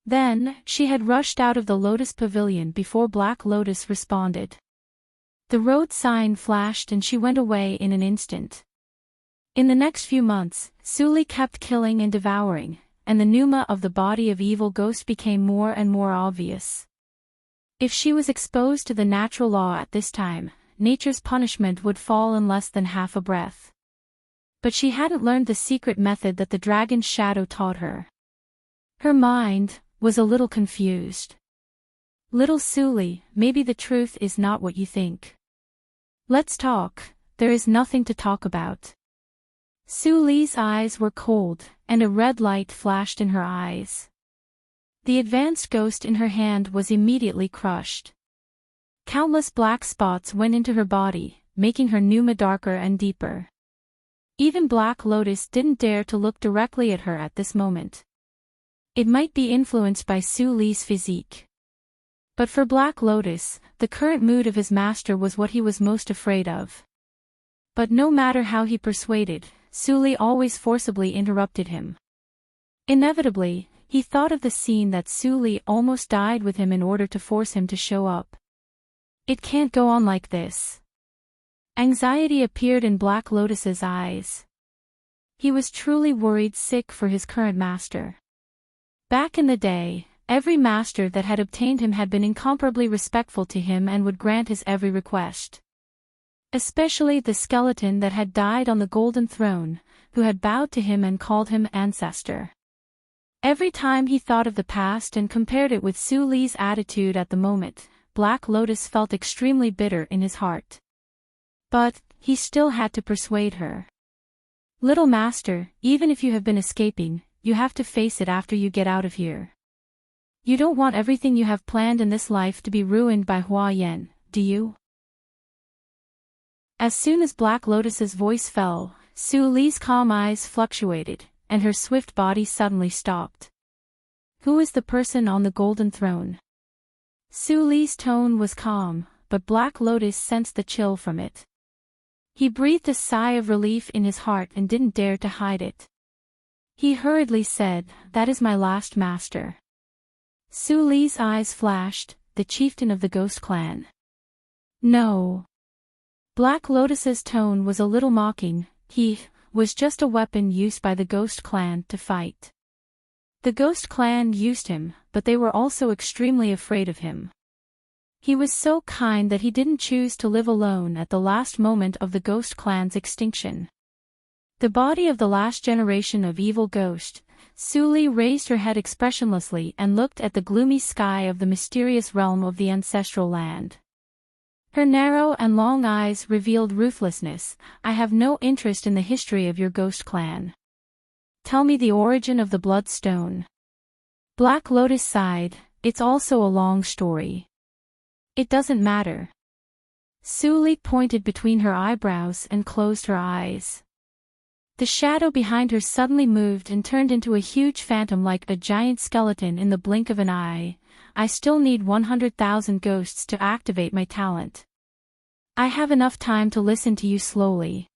Then, she had rushed out of the Lotus Pavilion before Black Lotus responded. The road sign flashed and she went away in an instant. In the next few months, Suli kept killing and devouring, and the Numa of the body of evil ghost became more and more obvious. If she was exposed to the natural law at this time, nature's punishment would fall in less than half a breath. But she hadn't learned the secret method that the dragon's shadow taught her. Her mind was a little confused. Little Suli, maybe the truth is not what you think. Let's talk, there is nothing to talk about. Su Li's eyes were cold, and a red light flashed in her eyes. The advanced ghost in her hand was immediately crushed. Countless black spots went into her body, making her pneuma darker and deeper. Even Black Lotus didn't dare to look directly at her at this moment. It might be influenced by Su Li's physique. But for Black Lotus, the current mood of his master was what he was most afraid of. But no matter how he persuaded, Su Li always forcibly interrupted him. Inevitably, he thought of the scene that Su Li almost died with him in order to force him to show up. It can't go on like this. Anxiety appeared in Black Lotus's eyes. He was truly worried sick for his current master. Back in the day, every master that had obtained him had been incomparably respectful to him and would grant his every request. Especially the skeleton that had died on the golden throne, who had bowed to him and called him ancestor. Every time he thought of the past and compared it with Su Li's attitude at the moment, Black Lotus felt extremely bitter in his heart. But, he still had to persuade her. Little master, even if you have been escaping, you have to face it after you get out of here. You don't want everything you have planned in this life to be ruined by Hua Yan, do you? As soon as Black Lotus's voice fell, Su Li's calm eyes fluctuated, and her swift body suddenly stopped. Who is the person on the golden throne? Su Li's tone was calm, but Black Lotus sensed the chill from it. He breathed a sigh of relief in his heart and didn't dare to hide it. He hurriedly said, "That is my last master." Su Li's eyes flashed, the chieftain of the Ghost Clan. No. Black Lotus's tone was a little mocking. He was just a weapon used by the Ghost Clan to fight. The Ghost Clan used him, but they were also extremely afraid of him. He was so kind that he didn't choose to live alone at the last moment of the Ghost Clan's extinction. The body of the last generation of evil ghost, Su Li raised her head expressionlessly and looked at the gloomy sky of the mysterious realm of the ancestral land. Her narrow and long eyes revealed ruthlessness. "I have no interest in the history of your Ghost Clan. Tell me the origin of the Bloodstone." Black Lotus sighed, "It's also a long story." "It doesn't matter." Su Li pointed between her eyebrows and closed her eyes. The shadow behind her suddenly moved and turned into a huge phantom like a giant skeleton in the blink of an eye. "I still need 100,000 ghosts to activate my talent. I have enough time to listen to you slowly."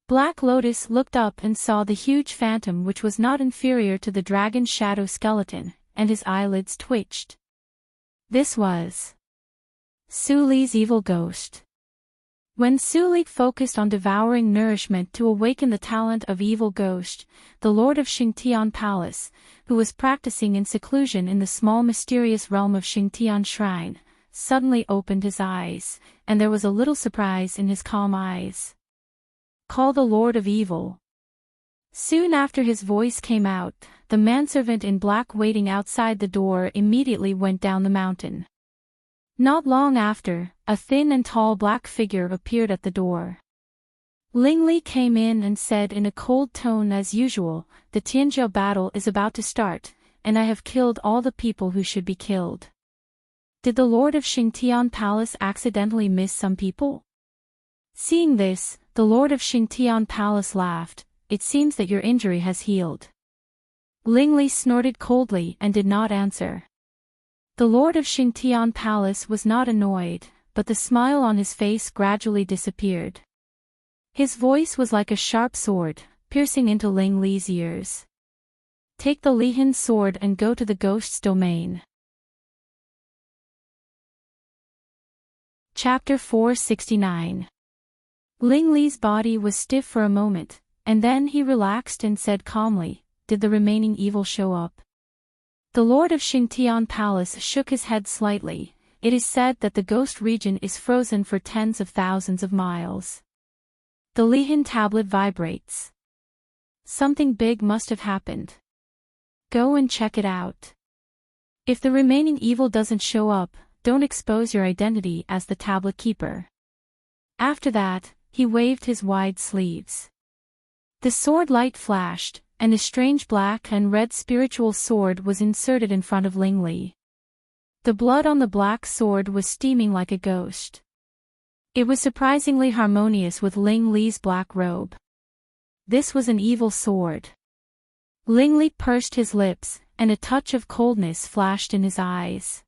Black Lotus looked up and saw the huge phantom, which was not inferior to the dragon shadow skeleton, and his eyelids twitched. This was Su Li's evil ghost. When Su Li focused on devouring nourishment to awaken the talent of evil ghost, the Lord of Xingtian Palace, who was practicing in seclusion in the small mysterious realm of Xingtian Shrine, suddenly opened his eyes, and there was a little surprise in his calm eyes. "Call the Lord of Evil." Soon after his voice came out, the manservant in black waiting outside the door immediately went down the mountain. Not long after, a thin and tall black figure appeared at the door. Ling Li came in and said in a cold tone as usual, "The Tianzhou battle is about to start, and I have killed all the people who should be killed. Did the Lord of Xingtian Palace accidentally miss some people?" Seeing this, the Lord of Xingtian Palace laughed. "It seems that your injury has healed." Ling Li snorted coldly and did not answer. The Lord of Xingtian Palace was not annoyed, but the smile on his face gradually disappeared. His voice was like a sharp sword, piercing into Ling Li's ears. "Take the Lihin sword and go to the ghost's domain." Chapter 469. Ling Li's body was stiff for a moment, and then he relaxed and said calmly, "Did the remaining evil show up?" The Lord of Xingtian Palace shook his head slightly. "It is said that the ghost region is frozen for tens of thousands of miles. The Lihin tablet vibrates. Something big must have happened. Go and check it out. If the remaining evil doesn't show up, don't expose your identity as the tablet keeper." After that, he waved his wide sleeves. The sword light flashed, and a strange black and red spiritual sword was inserted in front of Ling Li. The blood on the black sword was steaming like a ghost. It was surprisingly harmonious with Ling Li's black robe. This was an evil sword. Ling Li pursed his lips, and a touch of coldness flashed in his eyes.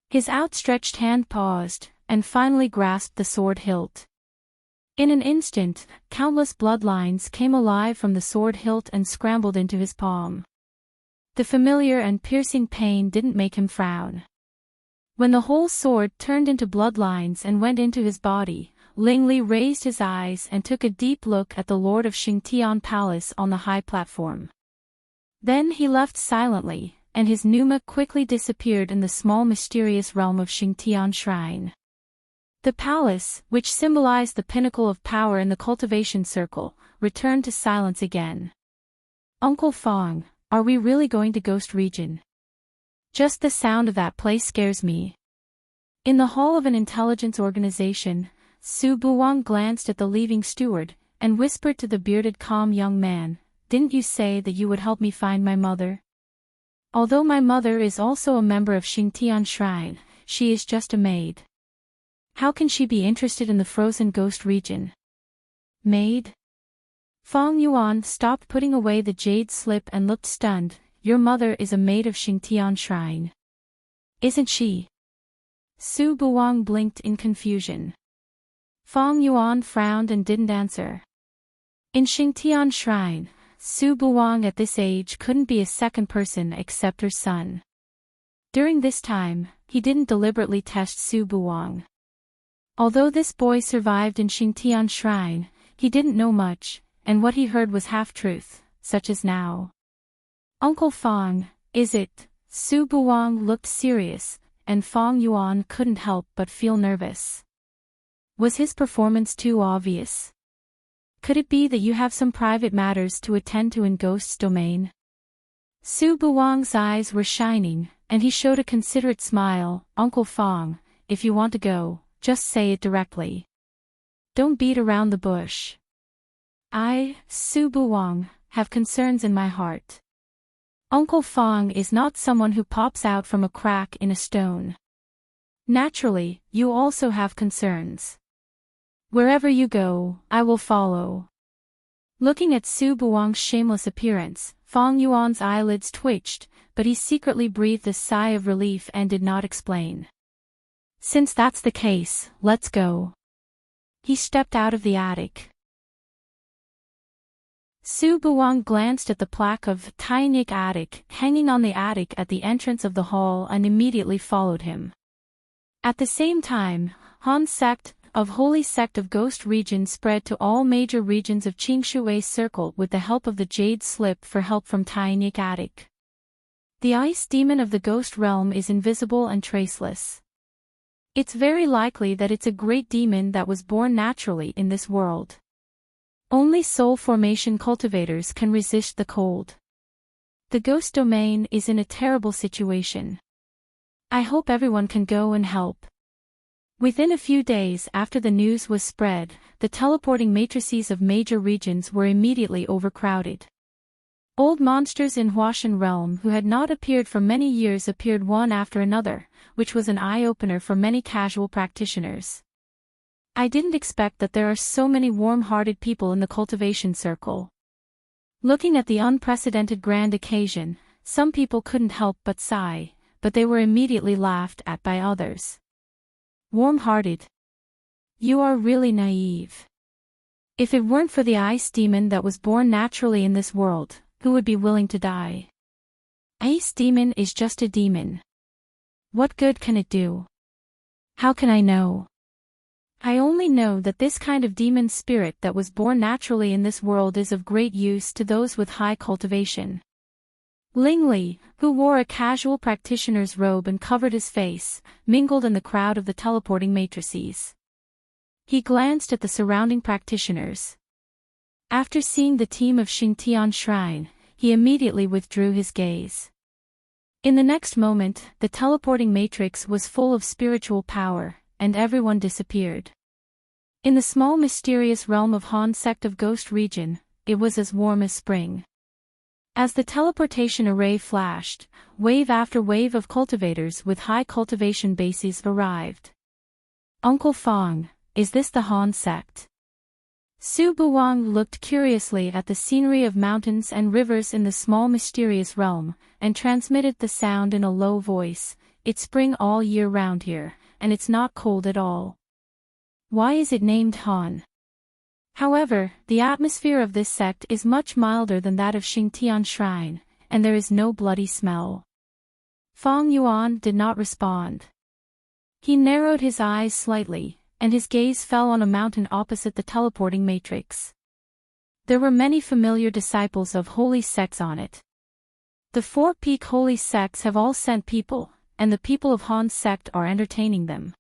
His outstretched hand paused, and finally grasped the sword hilt. In an instant, countless bloodlines came alive from the sword hilt and scrambled into his palm. The familiar and piercing pain didn't make him frown. When the whole sword turned into bloodlines and went into his body, Ling Li raised his eyes and took a deep look at the Lord of Xingtian Palace on the high platform. Then he left silently, and his pneuma quickly disappeared in the small mysterious realm of Xingtian Shrine. The palace, which symbolized the pinnacle of power in the cultivation circle, returned to silence again. Uncle Fong, are we really going to Ghost Region? Just the sound of that place scares me. In the hall of an intelligence organization, Su Buwang glanced at the leaving steward, and whispered to the bearded calm young man, "Didn't you say that you would help me find my mother? Although my mother is also a member of Xingtian Shrine, she is just a maid. How can she be interested in the frozen ghost region?" Maid? Fong Yuan stopped putting away the jade slip and looked stunned. "Your mother is a maid of Xingtian Shrine. Isn't she?" Su Buwang blinked in confusion. Fong Yuan frowned and didn't answer. In Xingtian Shrine, Su Buwang at this age couldn't be a second person except her son. During this time, he didn't deliberately test Su Buwang. Although this boy survived in Xingtian Shrine, he didn't know much, and what he heard was half-truth, such as now. "Uncle Fong, is it?" Su Buwang looked serious, and Fong Yuan couldn't help but feel nervous. Was his performance too obvious? Could it be that you have some private matters to attend to in Ghost's domain? Su Buwang's eyes were shining, and he showed a considerate smile. "Uncle Fong, if you want to go, just say it directly. Don't beat around the bush. I, Su Buwang, have concerns in my heart. Uncle Fong is not someone who pops out from a crack in a stone. Naturally, you also have concerns. Wherever you go, I will follow." Looking at Su Buwang's shameless appearance, Fong Yuan's eyelids twitched, but he secretly breathed a sigh of relief and did not explain. "Since that's the case, let's go." He stepped out of the attic. Su Buwang glanced at the plaque of Tainik Attic hanging on the attic at the entrance of the hall and immediately followed him. At the same time, Han sect of Holy Sect of Ghost Region spread to all major regions of Qingshui Circle with the help of the Jade Slip for help from Tainik Attic. The ice demon of the ghost realm is invisible and traceless. It's very likely that it's a great demon that was born naturally in this world. Only soul formation cultivators can resist the cold. The ghost domain is in a terrible situation. I hope everyone can go and help. Within a few days after the news was spread, the teleporting matrices of major regions were immediately overcrowded. Old monsters in Huashan realm who had not appeared for many years appeared one after another, which was an eye-opener for many casual practitioners. I didn't expect that there are so many warm-hearted people in the cultivation circle. Looking at the unprecedented grand occasion, some people couldn't help but sigh, but they were immediately laughed at by others. Warm-hearted. You are really naive. If it weren't for the ice demon that was born naturally in this world, who would be willing to die? Ice demon is just a demon. What good can it do? How can I know? I only know that this kind of demon spirit that was born naturally in this world is of great use to those with high cultivation. Ling Li, who wore a casual practitioner's robe and covered his face, mingled in the crowd of the teleporting matrices. He glanced at the surrounding practitioners. After seeing the team of Xingtian Shrine, he immediately withdrew his gaze. In the next moment, the teleporting matrix was full of spiritual power, and everyone disappeared. In the small mysterious realm of Han sect of Ghost Region, it was as warm as spring. As the teleportation array flashed, wave after wave of cultivators with high cultivation bases arrived. Uncle Fong, is this the Han sect? Su Buwang looked curiously at the scenery of mountains and rivers in the small mysterious realm, and transmitted the sound in a low voice. It's spring all year round here, and it's not cold at all. Why is it named Han? However, the atmosphere of this sect is much milder than that of Xingtian Shrine, and there is no bloody smell. Fong Yuan did not respond. He narrowed his eyes slightly, and his gaze fell on a mountain opposite the teleporting matrix. There were many familiar disciples of holy sects on it. The four-peak holy sects have all sent people, and the people of Han's sect are entertaining them.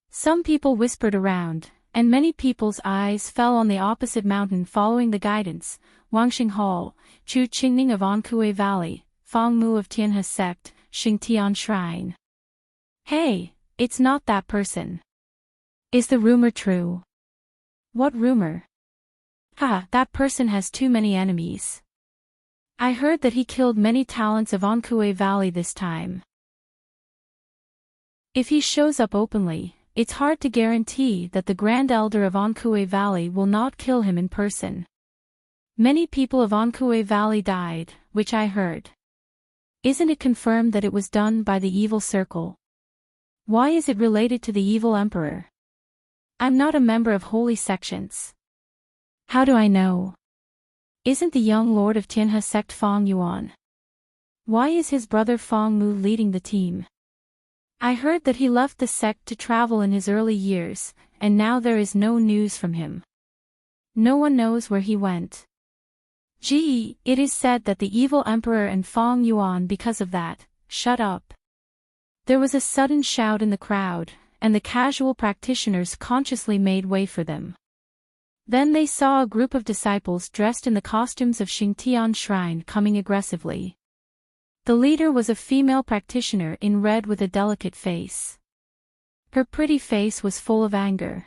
Some people whispered around, and many people's eyes fell on the opposite mountain following the guidance. Wangxing Hall, Chu Qingning of Ankue Valley, Fang Mu of Tianhe sect, Xingtian Shrine. Hey, it's not that person. Is the rumor true? What rumor? That person has too many enemies. I heard that he killed many talents of Ankue Valley this time. If he shows up openly, it's hard to guarantee that the Grand Elder of Ankue Valley will not kill him in person. Many people of Ankue Valley died, which I heard. Isn't it confirmed that it was done by the evil circle? Why is it related to the evil emperor? I'm not a member of holy sections. How do I know? Isn't the young lord of Tianhe sect Fong Yuan? Why is his brother Fong Mu leading the team? I heard that he left the sect to travel in his early years, and now there is no news from him. No one knows where he went. Gee, it is said that the evil emperor and Fong Yuan because of that. Shut up. There was a sudden shout in the crowd, and the casual practitioners consciously made way for them. Then they saw a group of disciples dressed in the costumes of Xingtian Shrine coming aggressively. The leader was a female practitioner in red with a delicate face. Her pretty face was full of anger.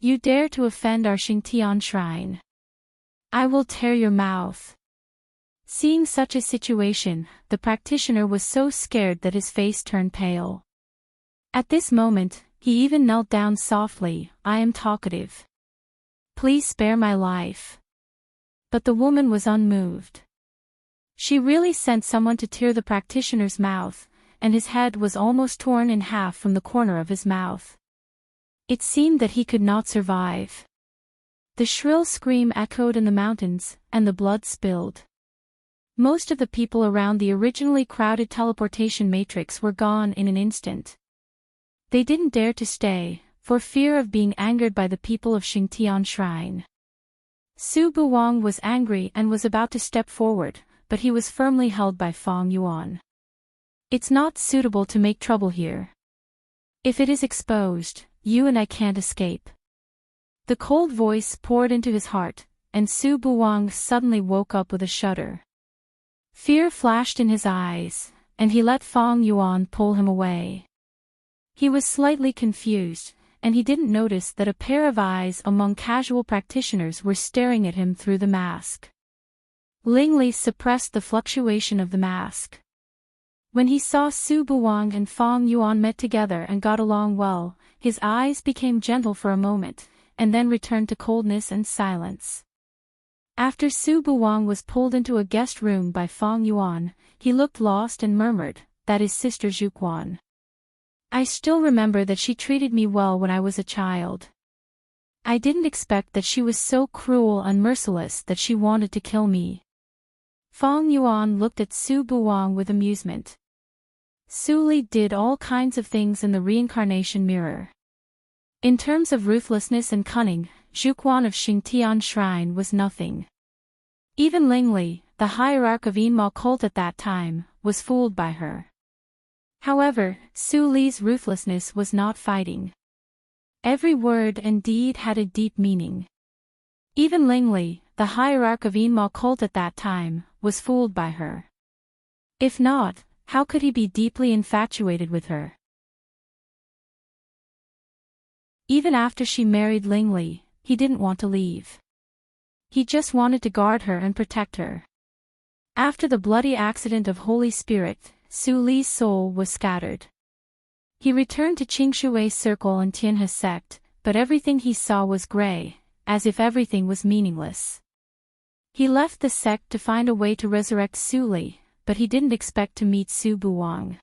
You dare to offend our Xingtian Shrine? I will tear your mouth. Seeing such a situation, the practitioner was so scared that his face turned pale. At this moment, he even knelt down softly. I am talkative. Please spare my life. But the woman was unmoved. She really sent someone to tear the practitioner's mouth, and his head was almost torn in half from the corner of his mouth. It seemed that he could not survive. The shrill scream echoed in the mountains, and the blood spilled. Most of the people around the originally crowded teleportation matrix were gone in an instant. They didn't dare to stay, for fear of being angered by the people of Xingtian Shrine. Su Buwang was angry and was about to step forward, but he was firmly held by Fong Yuan. It's not suitable to make trouble here. If it is exposed, you and I can't escape. The cold voice poured into his heart, and Su Buwang suddenly woke up with a shudder. Fear flashed in his eyes, and he let Fong Yuan pull him away. He was slightly confused, and he didn't notice that a pair of eyes among casual practitioners were staring at him through the mask. Lingli suppressed the fluctuation of the mask. When he saw Su Buwang and Fong Yuan met together and got along well, his eyes became gentle for a moment, and then returned to coldness and silence. After Su Buwang was pulled into a guest room by Fong Yuan, he looked lost and murmured, "That is Sister Zhuquan. I still remember that she treated me well when I was a child. I didn't expect that she was so cruel and merciless that she wanted to kill me." Fong Yuan looked at Su Buwang with amusement. Su Li did all kinds of things in the reincarnation mirror. In terms of ruthlessness and cunning, Zhuquan of Xingtian Shrine was nothing. Even Lingli, the hierarch of Yinma cult at that time, was fooled by her. However, Su Li's ruthlessness was not fighting. Every word and deed had a deep meaning. Even Lingli, the hierarch of Yinma cult at that time, was fooled by her. If not, how could he be deeply infatuated with her? Even after she married Lingli, he didn't want to leave. He just wanted to guard her and protect her. After the bloody accident of Holy Spirit, Su Li's soul was scattered. He returned to Qingshui's circle and Tianhe's sect, but everything he saw was gray, as if everything was meaningless. He left the sect to find a way to resurrect Su Li, but he didn't expect to meet Su Buwang.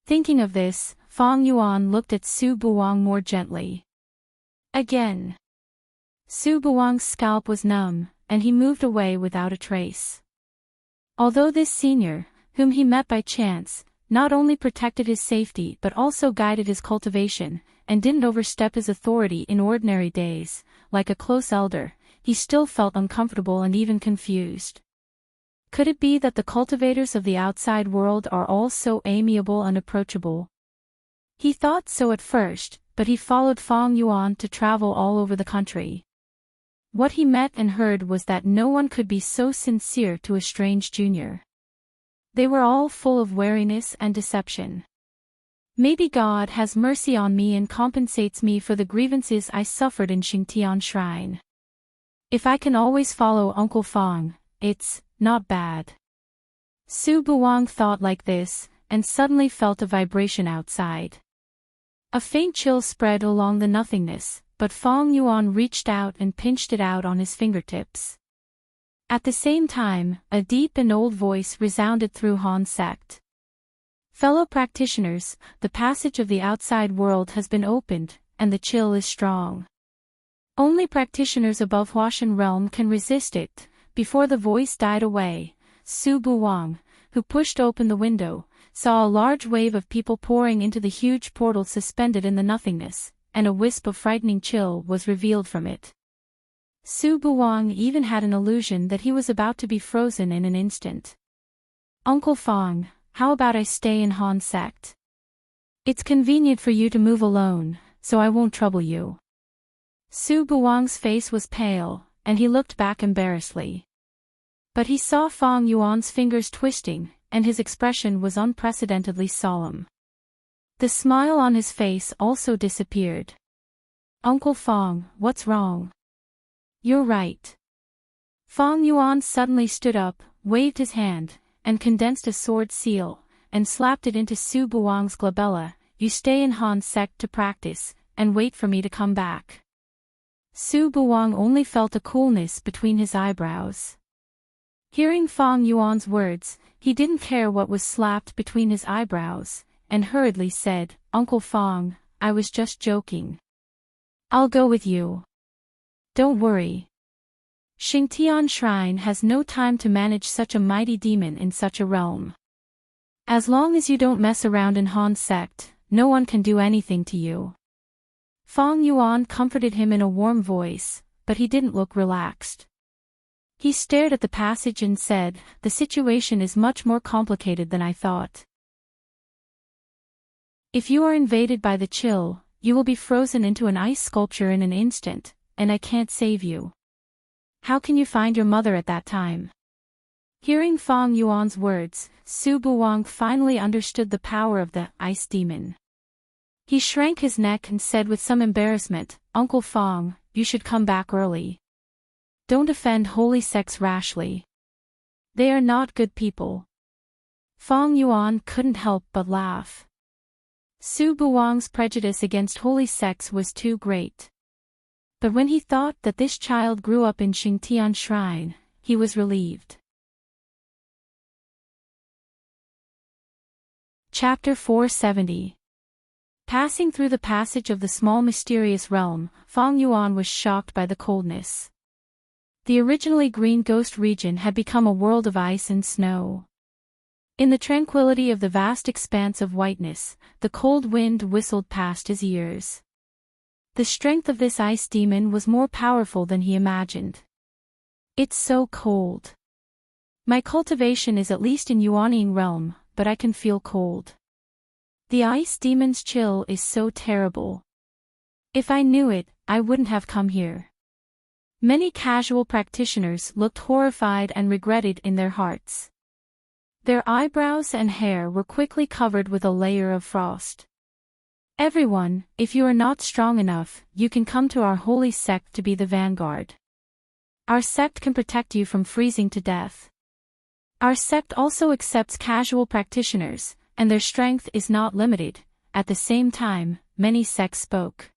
Thinking of this, Fang Yuan looked at Su Buwang more gently. Again. Su Buwang's scalp was numb, and he moved away without a trace. Although this senior, whom he met by chance, not only protected his safety but also guided his cultivation, and didn't overstep his authority in ordinary days, like a close elder, he still felt uncomfortable and even confused. Could it be that the cultivators of the outside world are all so amiable and approachable? He thought so at first, but he followed Fang Yuan to travel all over the country. What he met and heard was that no one could be so sincere to a strange junior. They were all full of wariness and deception. Maybe God has mercy on me and compensates me for the grievances I suffered in Xingtian Shrine. If I can always follow Uncle Fang, it's not bad. Su Buwang thought like this, and suddenly felt a vibration outside. A faint chill spread along the nothingness, but Fang Yuan reached out and pinched it out on his fingertips. At the same time, a deep and old voice resounded through Han's sect. Fellow practitioners, the passage of the outside world has been opened, and the chill is strong. Only practitioners above Huashan realm can resist it. Before the voice died away, Su Buwang, who pushed open the window, saw a large wave of people pouring into the huge portal suspended in the nothingness, and a wisp of frightening chill was revealed from it. Su Buwang even had an illusion that he was about to be frozen in an instant. Uncle Fang, how about I stay in Han's sect? It's convenient for you to move alone, so I won't trouble you. Su Buwang's face was pale, and he looked back embarrassedly. But he saw Fang Yuan's fingers twisting, and his expression was unprecedentedly solemn. The smile on his face also disappeared. Uncle Fang, what's wrong? You're right. Fang Yuan suddenly stood up, waved his hand, and condensed a sword seal, and slapped it into Su Buwang's glabella. You stay in Han's sect to practice, and wait for me to come back. Su Buwang only felt a coolness between his eyebrows. Hearing Fang Yuan's words, he didn't care what was slapped between his eyebrows, and hurriedly said, Uncle Fang, I was just joking. I'll go with you. Don't worry. Xingtian Shrine has no time to manage such a mighty demon in such a realm. As long as you don't mess around in Han's sect, no one can do anything to you. Fang Yuan comforted him in a warm voice, but he didn't look relaxed. He stared at the passage and said, the situation is much more complicated than I thought. If you are invaded by the chill, you will be frozen into an ice sculpture in an instant, and I can't save you. How can you find your mother at that time? Hearing Fang Yuan's words, Su Buwang finally understood the power of the ice demon. He shrank his neck and said with some embarrassment, Uncle Fang, you should come back early. Don't offend holy sects rashly. They are not good people. Fang Yuan couldn't help but laugh. Su Buwang's prejudice against holy sects was too great. But when he thought that this child grew up in Xingtian Shrine, he was relieved. Chapter 470. Passing through the passage of the small mysterious realm, Fang Yuan was shocked by the coldness. The originally green ghost region had become a world of ice and snow. In the tranquility of the vast expanse of whiteness, the cold wind whistled past his ears. The strength of this ice demon was more powerful than he imagined. It's so cold. My cultivation is at least in Yuanying realm, but I can feel cold. The ice demon's chill is so terrible. If I knew it, I wouldn't have come here. Many casual practitioners looked horrified and regretted in their hearts. Their eyebrows and hair were quickly covered with a layer of frost. Everyone, if you are not strong enough, you can come to our holy sect to be the vanguard. Our sect can protect you from freezing to death. Our sect also accepts casual practitioners, and their strength is not limited." At the same time, many sects spoke.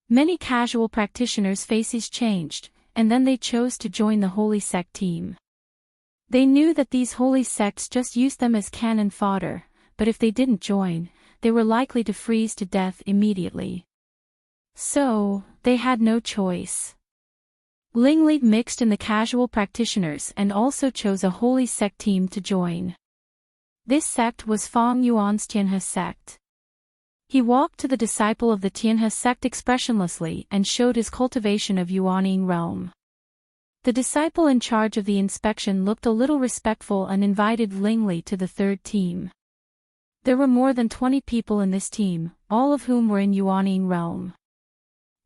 Many casual practitioners' faces changed, and then they chose to join the Holy Sect team. They knew that these holy sects just used them as cannon fodder, but if they didn't join, they were likely to freeze to death immediately. So, they had no choice. Lingli mixed in the casual practitioners and also chose a holy sect team to join. This sect was Feng Yuan's Tianhe sect. He walked to the disciple of the Tianhe sect expressionlessly and showed his cultivation of Yuanying realm. The disciple in charge of the inspection looked a little respectful and invited Lingli to the third team. There were more than 20 people in this team, all of whom were in Yuanying realm.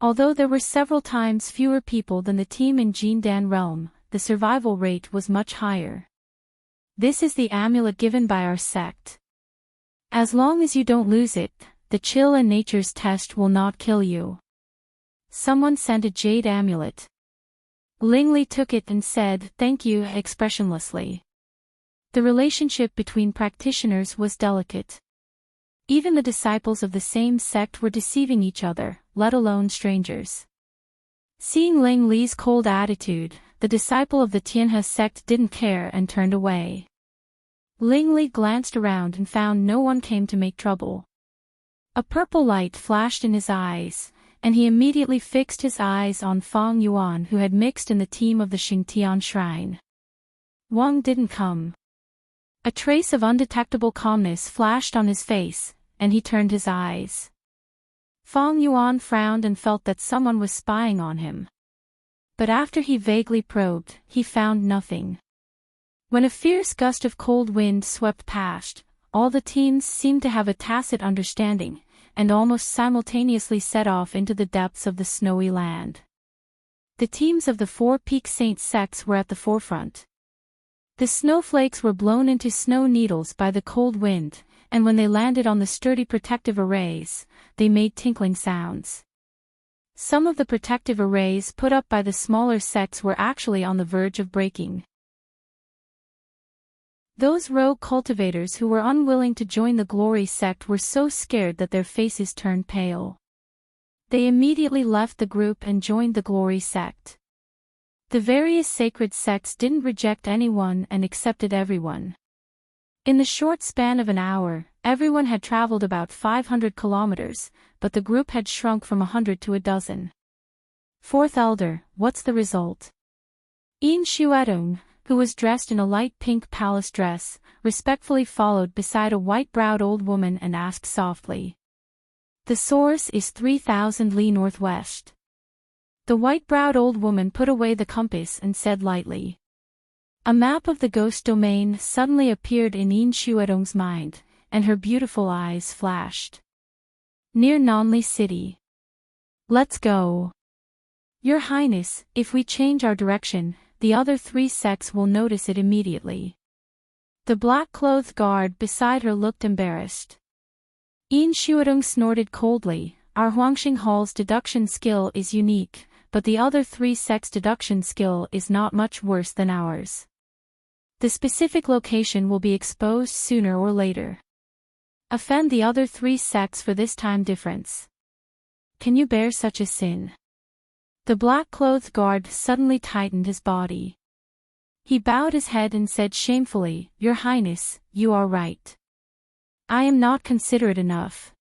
Although there were several times fewer people than the team in Jindan realm, the survival rate was much higher. This is the amulet given by our sect. As long as you don't lose it, the chill and nature's test will not kill you. Someone sent a jade amulet. Lingli took it and said, "Thank you," expressionlessly. The relationship between practitioners was delicate. Even the disciples of the same sect were deceiving each other, let alone strangers. Seeing Lingli's cold attitude, the disciple of the Tianhe sect didn't care and turned away. Lingli glanced around and found no one came to make trouble. A purple light flashed in his eyes, and he immediately fixed his eyes on Feng Yuan, who had mixed in the team of the Xingtian shrine. Wang didn't come. A trace of undetectable calmness flashed on his face, and he turned his eyes. Feng Yuan frowned and felt that someone was spying on him. But after he vaguely probed, he found nothing. When a fierce gust of cold wind swept past, all the teams seemed to have a tacit understanding, and almost simultaneously set off into the depths of the snowy land. The teams of the Four Peak Saint sects were at the forefront. The snowflakes were blown into snow needles by the cold wind, and when they landed on the sturdy protective arrays, they made tinkling sounds. Some of the protective arrays put up by the smaller sects were actually on the verge of breaking. Those rogue cultivators who were unwilling to join the Glory sect were so scared that their faces turned pale. They immediately left the group and joined the Glory sect. The various sacred sects didn't reject anyone and accepted everyone. In the short span of an hour, everyone had traveled about 500 kilometers, but the group had shrunk from 100 to a dozen. Fourth Elder, what's the result? Yin Shuedong, who was dressed in a light pink palace dress, respectfully followed beside a white-browed old woman and asked softly. The source is 3,000 li northwest. The white-browed old woman put away the compass and said lightly. A map of the ghost domain suddenly appeared in Yin Shuedong's mind, and her beautiful eyes flashed. Near Nanli City. Let's go. Your Highness, if we change our direction, the other three sects will notice it immediately. The black-clothed guard beside her looked embarrassed. Yin Shuedong snorted coldly. Our Huangxing Hall's deduction skill is unique, but the other three sects' deduction skill is not much worse than ours. The specific location will be exposed sooner or later. Offend the other three sects for this time difference. Can you bear such a sin? The black-clothed guard suddenly tightened his body. He bowed his head and said shamefully, Your Highness, you are right. I am not considerate enough.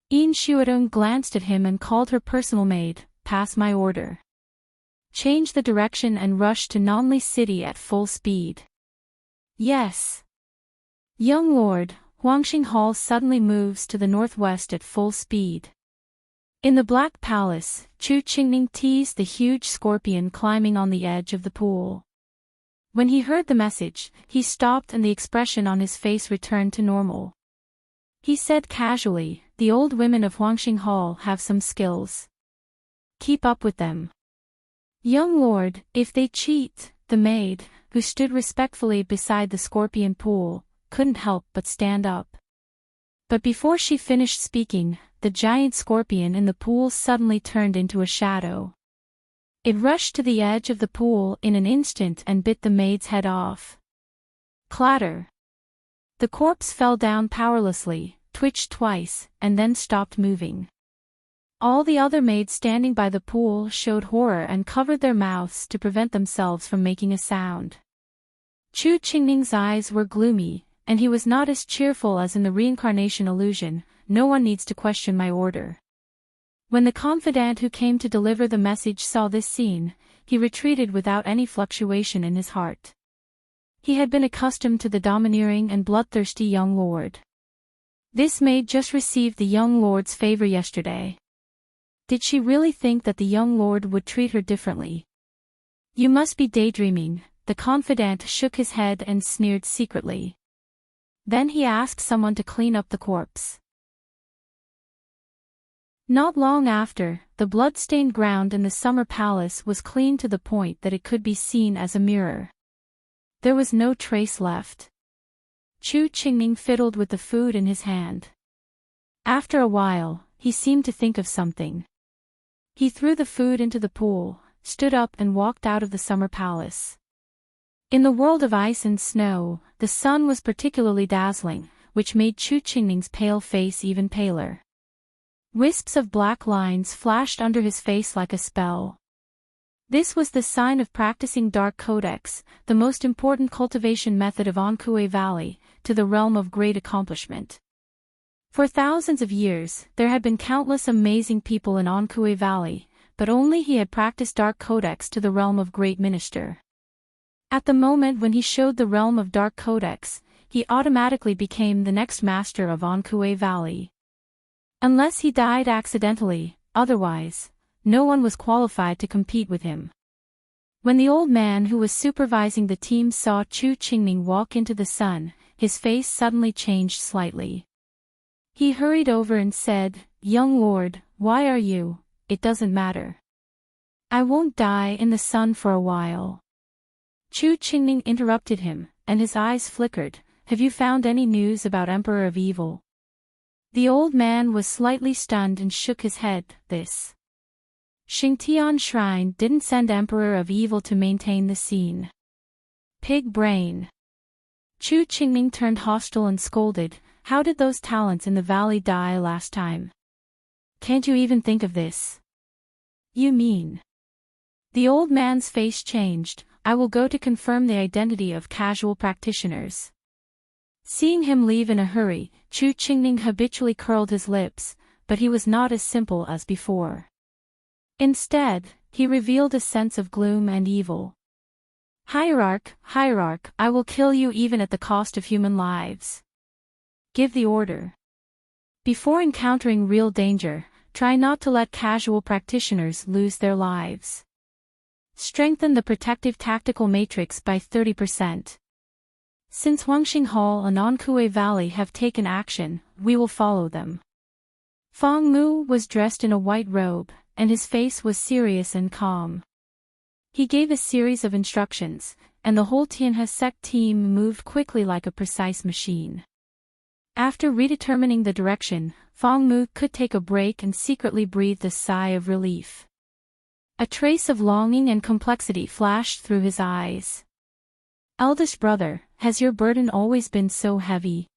Yin Shuedong glanced at him and called her personal maid, pass my order. Change the direction and rush to Nanli City at full speed. Yes. Young Lord, Huangxing Hall suddenly moves to the northwest at full speed. In the Black Palace, Chu Qingning teased the huge scorpion climbing on the edge of the pool. When he heard the message, he stopped and the expression on his face returned to normal. He said casually, the old women of Huangxing Hall have some skills. Keep up with them. Young Lord, if they cheat, the maid, who stood respectfully beside the scorpion pool, couldn't help but stand up. But before she finished speaking, the giant scorpion in the pool suddenly turned into a shadow. It rushed to the edge of the pool in an instant and bit the maid's head off. Clatter! The corpse fell down powerlessly, twitched twice, and then stopped moving. All the other maids standing by the pool showed horror and covered their mouths to prevent themselves from making a sound. Chu Qingning's eyes were gloomy, and he was not as cheerful as in the reincarnation illusion. No one needs to question my order. When the confidant who came to deliver the message saw this scene, he retreated without any fluctuation in his heart. He had been accustomed to the domineering and bloodthirsty young lord. This maid just received the young lord's favor yesterday. Did she really think that the young lord would treat her differently? You must be daydreaming. The confidant shook his head and sneered secretly. Then he asked someone to clean up the corpse. Not long after, the blood-stained ground in the summer palace was clean to the point that it could be seen as a mirror. There was no trace left. Chu Qingning fiddled with the food in his hand. After a while, he seemed to think of something. He threw the food into the pool, stood up and walked out of the summer palace. In the world of ice and snow, the sun was particularly dazzling, which made Chu Qingning's pale face even paler. Wisps of black lines flashed under his face like a spell. This was the sign of practicing Dark Codex, the most important cultivation method of Ankuei Valley, to the realm of great accomplishment. For thousands of years, there had been countless amazing people in Ankuei Valley, but only he had practiced Dark Codex to the realm of Great Minister. At the moment when he showed the realm of Dark Codex, he automatically became the next master of Ankuei Valley. Unless he died accidentally, otherwise, no one was qualified to compete with him. When the old man who was supervising the team saw Chu Qingning walk into the sun, his face suddenly changed slightly. He hurried over and said, "Young lord, why are you? It doesn't matter. I won't die in the sun for a while." Chu Qingning interrupted him, and his eyes flickered. "Have you found any news about Emperor of Evil?" The old man was slightly stunned and shook his head. This Xingtian Shrine didn't send Emperor of Evil to maintain the scene. Pig brain. Chu Qingning turned hostile and scolded, "How did those talents in the valley die last time? Can't you even think of this?" "You mean?" The old man's face changed. "I will go to confirm the identity of casual practitioners." Seeing him leave in a hurry, Chu Qingning habitually curled his lips, but he was not as simple as before. Instead, he revealed a sense of gloom and evil. Hierarch, I will kill you even at the cost of human lives. Give the order. Before encountering real danger, try not to let casual practitioners lose their lives. Strengthen the protective tactical matrix by 30%. Since Huangxing Hall and Ankuei Valley have taken action, we will follow them. Fang Mu was dressed in a white robe, and his face was serious and calm. He gave a series of instructions, and the whole Tianhe sect team moved quickly like a precise machine. After redetermining the direction, Fang Mu could take a break and secretly breathed a sigh of relief. A trace of longing and complexity flashed through his eyes. "Eldest brother, has your burden always been so heavy?"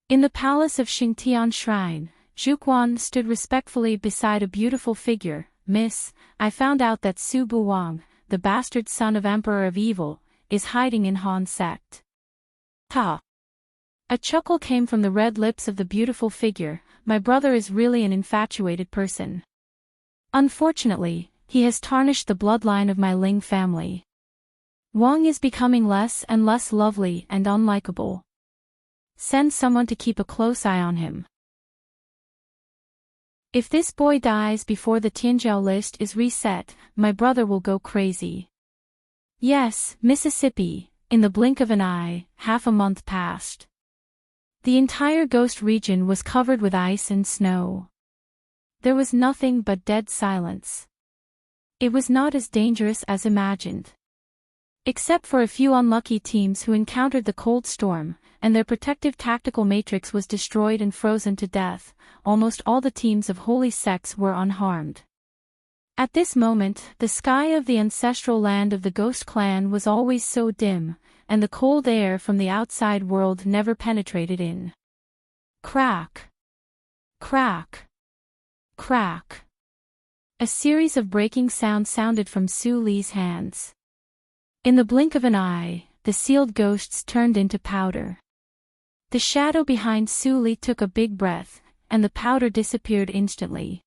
In the palace of Xingtian Shrine, Zhuquan stood respectfully beside a beautiful figure. "Miss, I found out that Su Buwang, the bastard son of Emperor of Evil, is hiding in Han sect." "Ha!" A chuckle came from the red lips of the beautiful figure. "My brother is really an infatuated person. Unfortunately, he has tarnished the bloodline of my Ling family. Wang is becoming less and less lovely and unlikable. Send someone to keep a close eye on him. If this boy dies before the Tianzhou list is reset, my brother will go crazy." Yes, Mississippi, in the blink of an eye, half a month passed. The entire ghost region was covered with ice and snow. There was nothing but dead silence. It was not as dangerous as imagined. Except for a few unlucky teams who encountered the cold storm, and their protective tactical matrix was destroyed and frozen to death, almost all the teams of holy sects were unharmed. At this moment, the sky of the ancestral land of the Ghost Clan was always so dim, and the cold air from the outside world never penetrated in. Crack! Crack! Crack! A series of breaking sounds sounded from Su Li's hands. In the blink of an eye, the sealed ghosts turned into powder. The shadow behind Su Li took a big breath, and the powder disappeared instantly.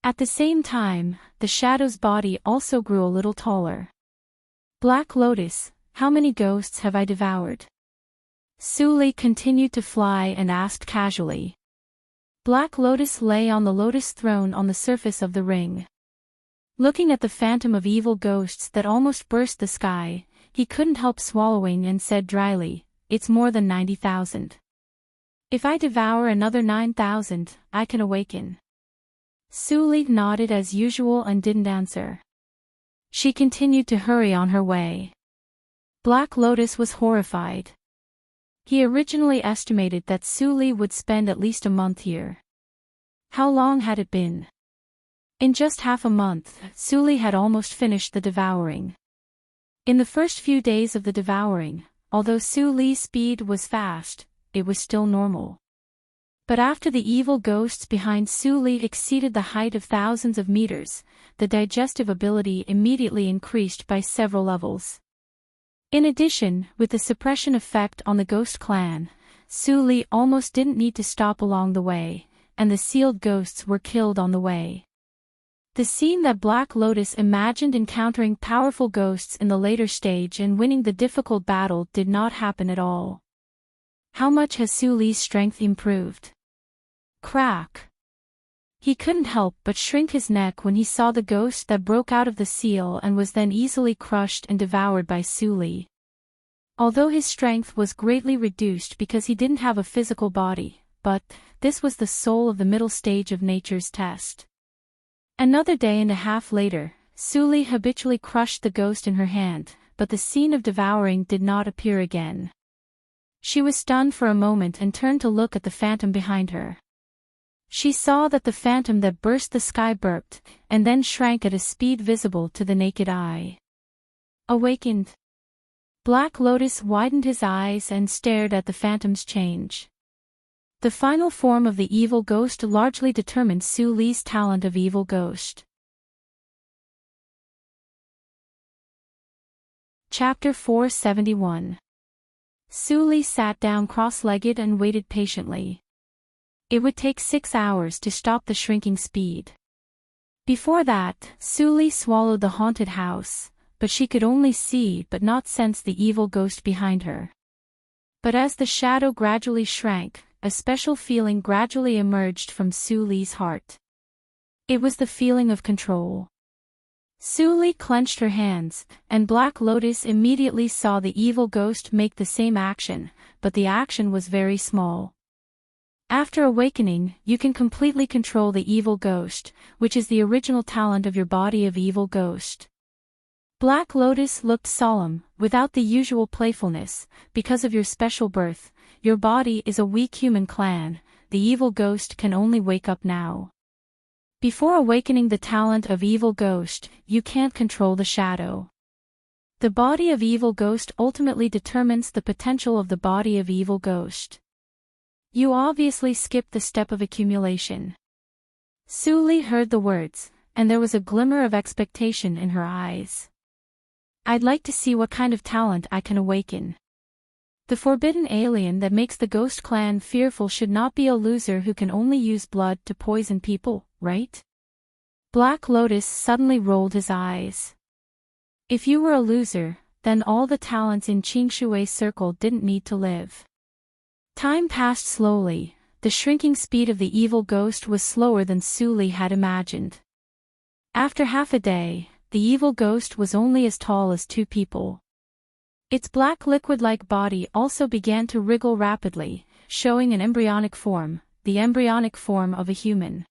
At the same time, the shadow's body also grew a little taller. Black Lotus, how many ghosts have I devoured? Su Li continued to fly and asked casually. Black Lotus lay on the lotus throne on the surface of the ring. Looking at the phantom of evil ghosts that almost burst the sky, he couldn't help swallowing and said dryly, "It's more than 90,000. If I devour another 9,000, I can awaken." Su Li nodded as usual and didn't answer. She continued to hurry on her way. Black Lotus was horrified. He originally estimated that Su Li would spend at least a month here. How long had it been? In just half a month, Su Li had almost finished the devouring. In the first few days of the devouring, although Su Li's speed was fast, it was still normal. But after the evil ghosts behind Su Li exceeded the height of thousands of meters, the digestive ability immediately increased by several levels. In addition, with the suppression effect on the Ghost Clan, Su Li almost didn't need to stop along the way, and the sealed ghosts were killed on the way. The scene that Black Lotus imagined encountering powerful ghosts in the later stage and winning the difficult battle did not happen at all. How much has Su Li's strength improved? Crack! He couldn't help but shrink his neck when he saw the ghost that broke out of the seal and was then easily crushed and devoured by Su Li. Although his strength was greatly reduced because he didn't have a physical body, but this was the soul of the middle stage of nature's test. Another day and a half later, Su Li habitually crushed the ghost in her hand, but the scene of devouring did not appear again. She was stunned for a moment and turned to look at the phantom behind her. She saw that the phantom that burst the sky burped, and then shrank at a speed visible to the naked eye. Awakened. Black Lotus widened his eyes and stared at the phantom's change. The final form of the evil ghost largely determined Su Li's talent of evil ghost. Chapter 471. Su Li sat down cross-legged and waited patiently. It would take 6 hours to stop the shrinking speed. Before that, Su Li swallowed the haunted house, but she could only see but not sense the evil ghost behind her. But as the shadow gradually shrank, a special feeling gradually emerged from Su Li's heart. It was the feeling of control. Su Li clenched her hands, and Black Lotus immediately saw the evil ghost make the same action, but the action was very small. After awakening, you can completely control the evil ghost, which is the original talent of your body of evil ghost. Black Lotus looked solemn, without the usual playfulness. Because of your special birth, your body is a weak human clan, the evil ghost can only wake up now. Before awakening the talent of evil ghost, you can't control the shadow. The body of evil ghost ultimately determines the potential of the body of evil ghost. You obviously skipped the step of accumulation. Su Li heard the words, and there was a glimmer of expectation in her eyes. I'd like to see what kind of talent I can awaken. The forbidden alien that makes the Ghost Clan fearful should not be a loser who can only use blood to poison people, right? Black Lotus suddenly rolled his eyes. If you were a loser, then all the talents in Qingshui's circle didn't need to live. Time passed slowly. The shrinking speed of the evil ghost was slower than Su Li had imagined. After half a day, the evil ghost was only as tall as 2 people. Its black liquid-like body also began to wriggle rapidly, showing an embryonic form, the embryonic form of a human.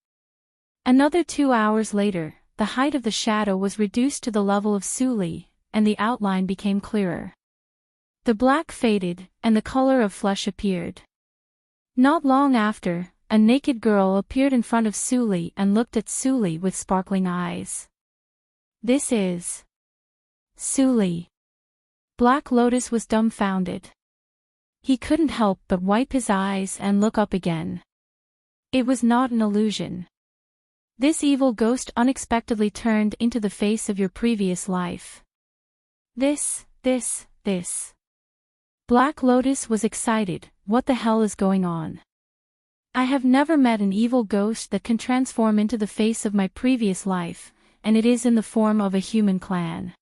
Another 2 hours later, the height of the shadow was reduced to the level of Su Li, and the outline became clearer. The black faded, and the color of flesh appeared. Not long after, a naked girl appeared in front of Suli and looked at Suli with sparkling eyes. This is Suli. Black Lotus was dumbfounded. He couldn't help but wipe his eyes and look up again. It was not an illusion. This evil ghost unexpectedly turned into the face of your previous life. This. Black Lotus was excited. What the hell is going on? I have never met an evil ghost that can transform into the face of my previous life, and it is in the form of a human clan.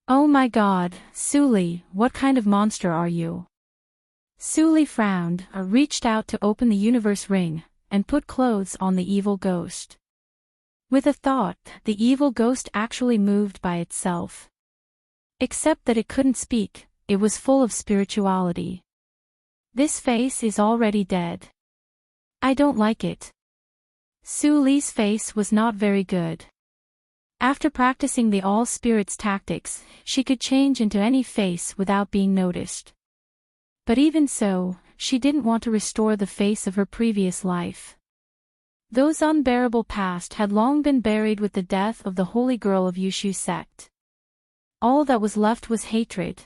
Oh my god, Suli, what kind of monster are you? Suli frowned, reached out to open the universe ring, and put clothes on the evil ghost. With a thought, the evil ghost actually moved by itself. Except that it couldn't speak, it was full of spirituality. This face is already dead. I don't like it. Suli's face was not very good. After practicing the all spirits tactics, she could change into any face without being noticed. But even so, she didn't want to restore the face of her previous life. Those unbearable past had long been buried with the death of the holy girl of Yushu sect. All that was left was hatred.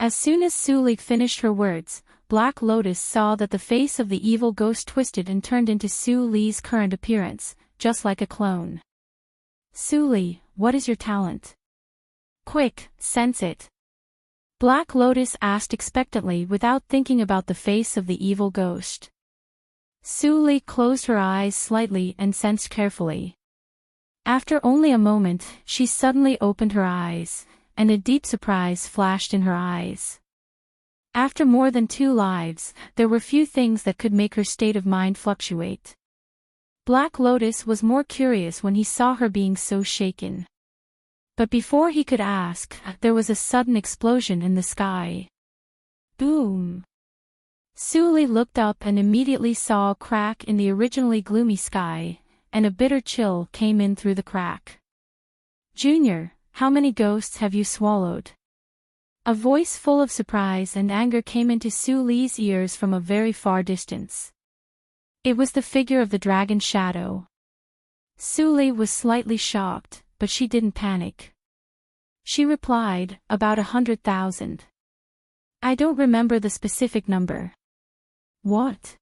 As soon as Suli finished her words, Black Lotus saw that the face of the evil ghost twisted and turned into Suli's current appearance, just like a clone. Suli, what is your talent? Quick, sense it. Black Lotus asked expectantly without thinking about the face of the evil ghost. Suli closed her eyes slightly and sensed carefully. After only a moment, she suddenly opened her eyes, and a deep surprise flashed in her eyes. After more than 2 lives, there were few things that could make her state of mind fluctuate. Black Lotus was more curious when he saw her being so shaken. But before he could ask, there was a sudden explosion in the sky. Boom! Suli looked up and immediately saw a crack in the originally gloomy sky, and a bitter chill came in through the crack. Junior, how many ghosts have you swallowed? A voice full of surprise and anger came into Suli's ears from a very far distance. It was the figure of the dragon shadow. Suli was slightly shocked, but she didn't panic. She replied, about 100,000. I don't remember the specific number. What?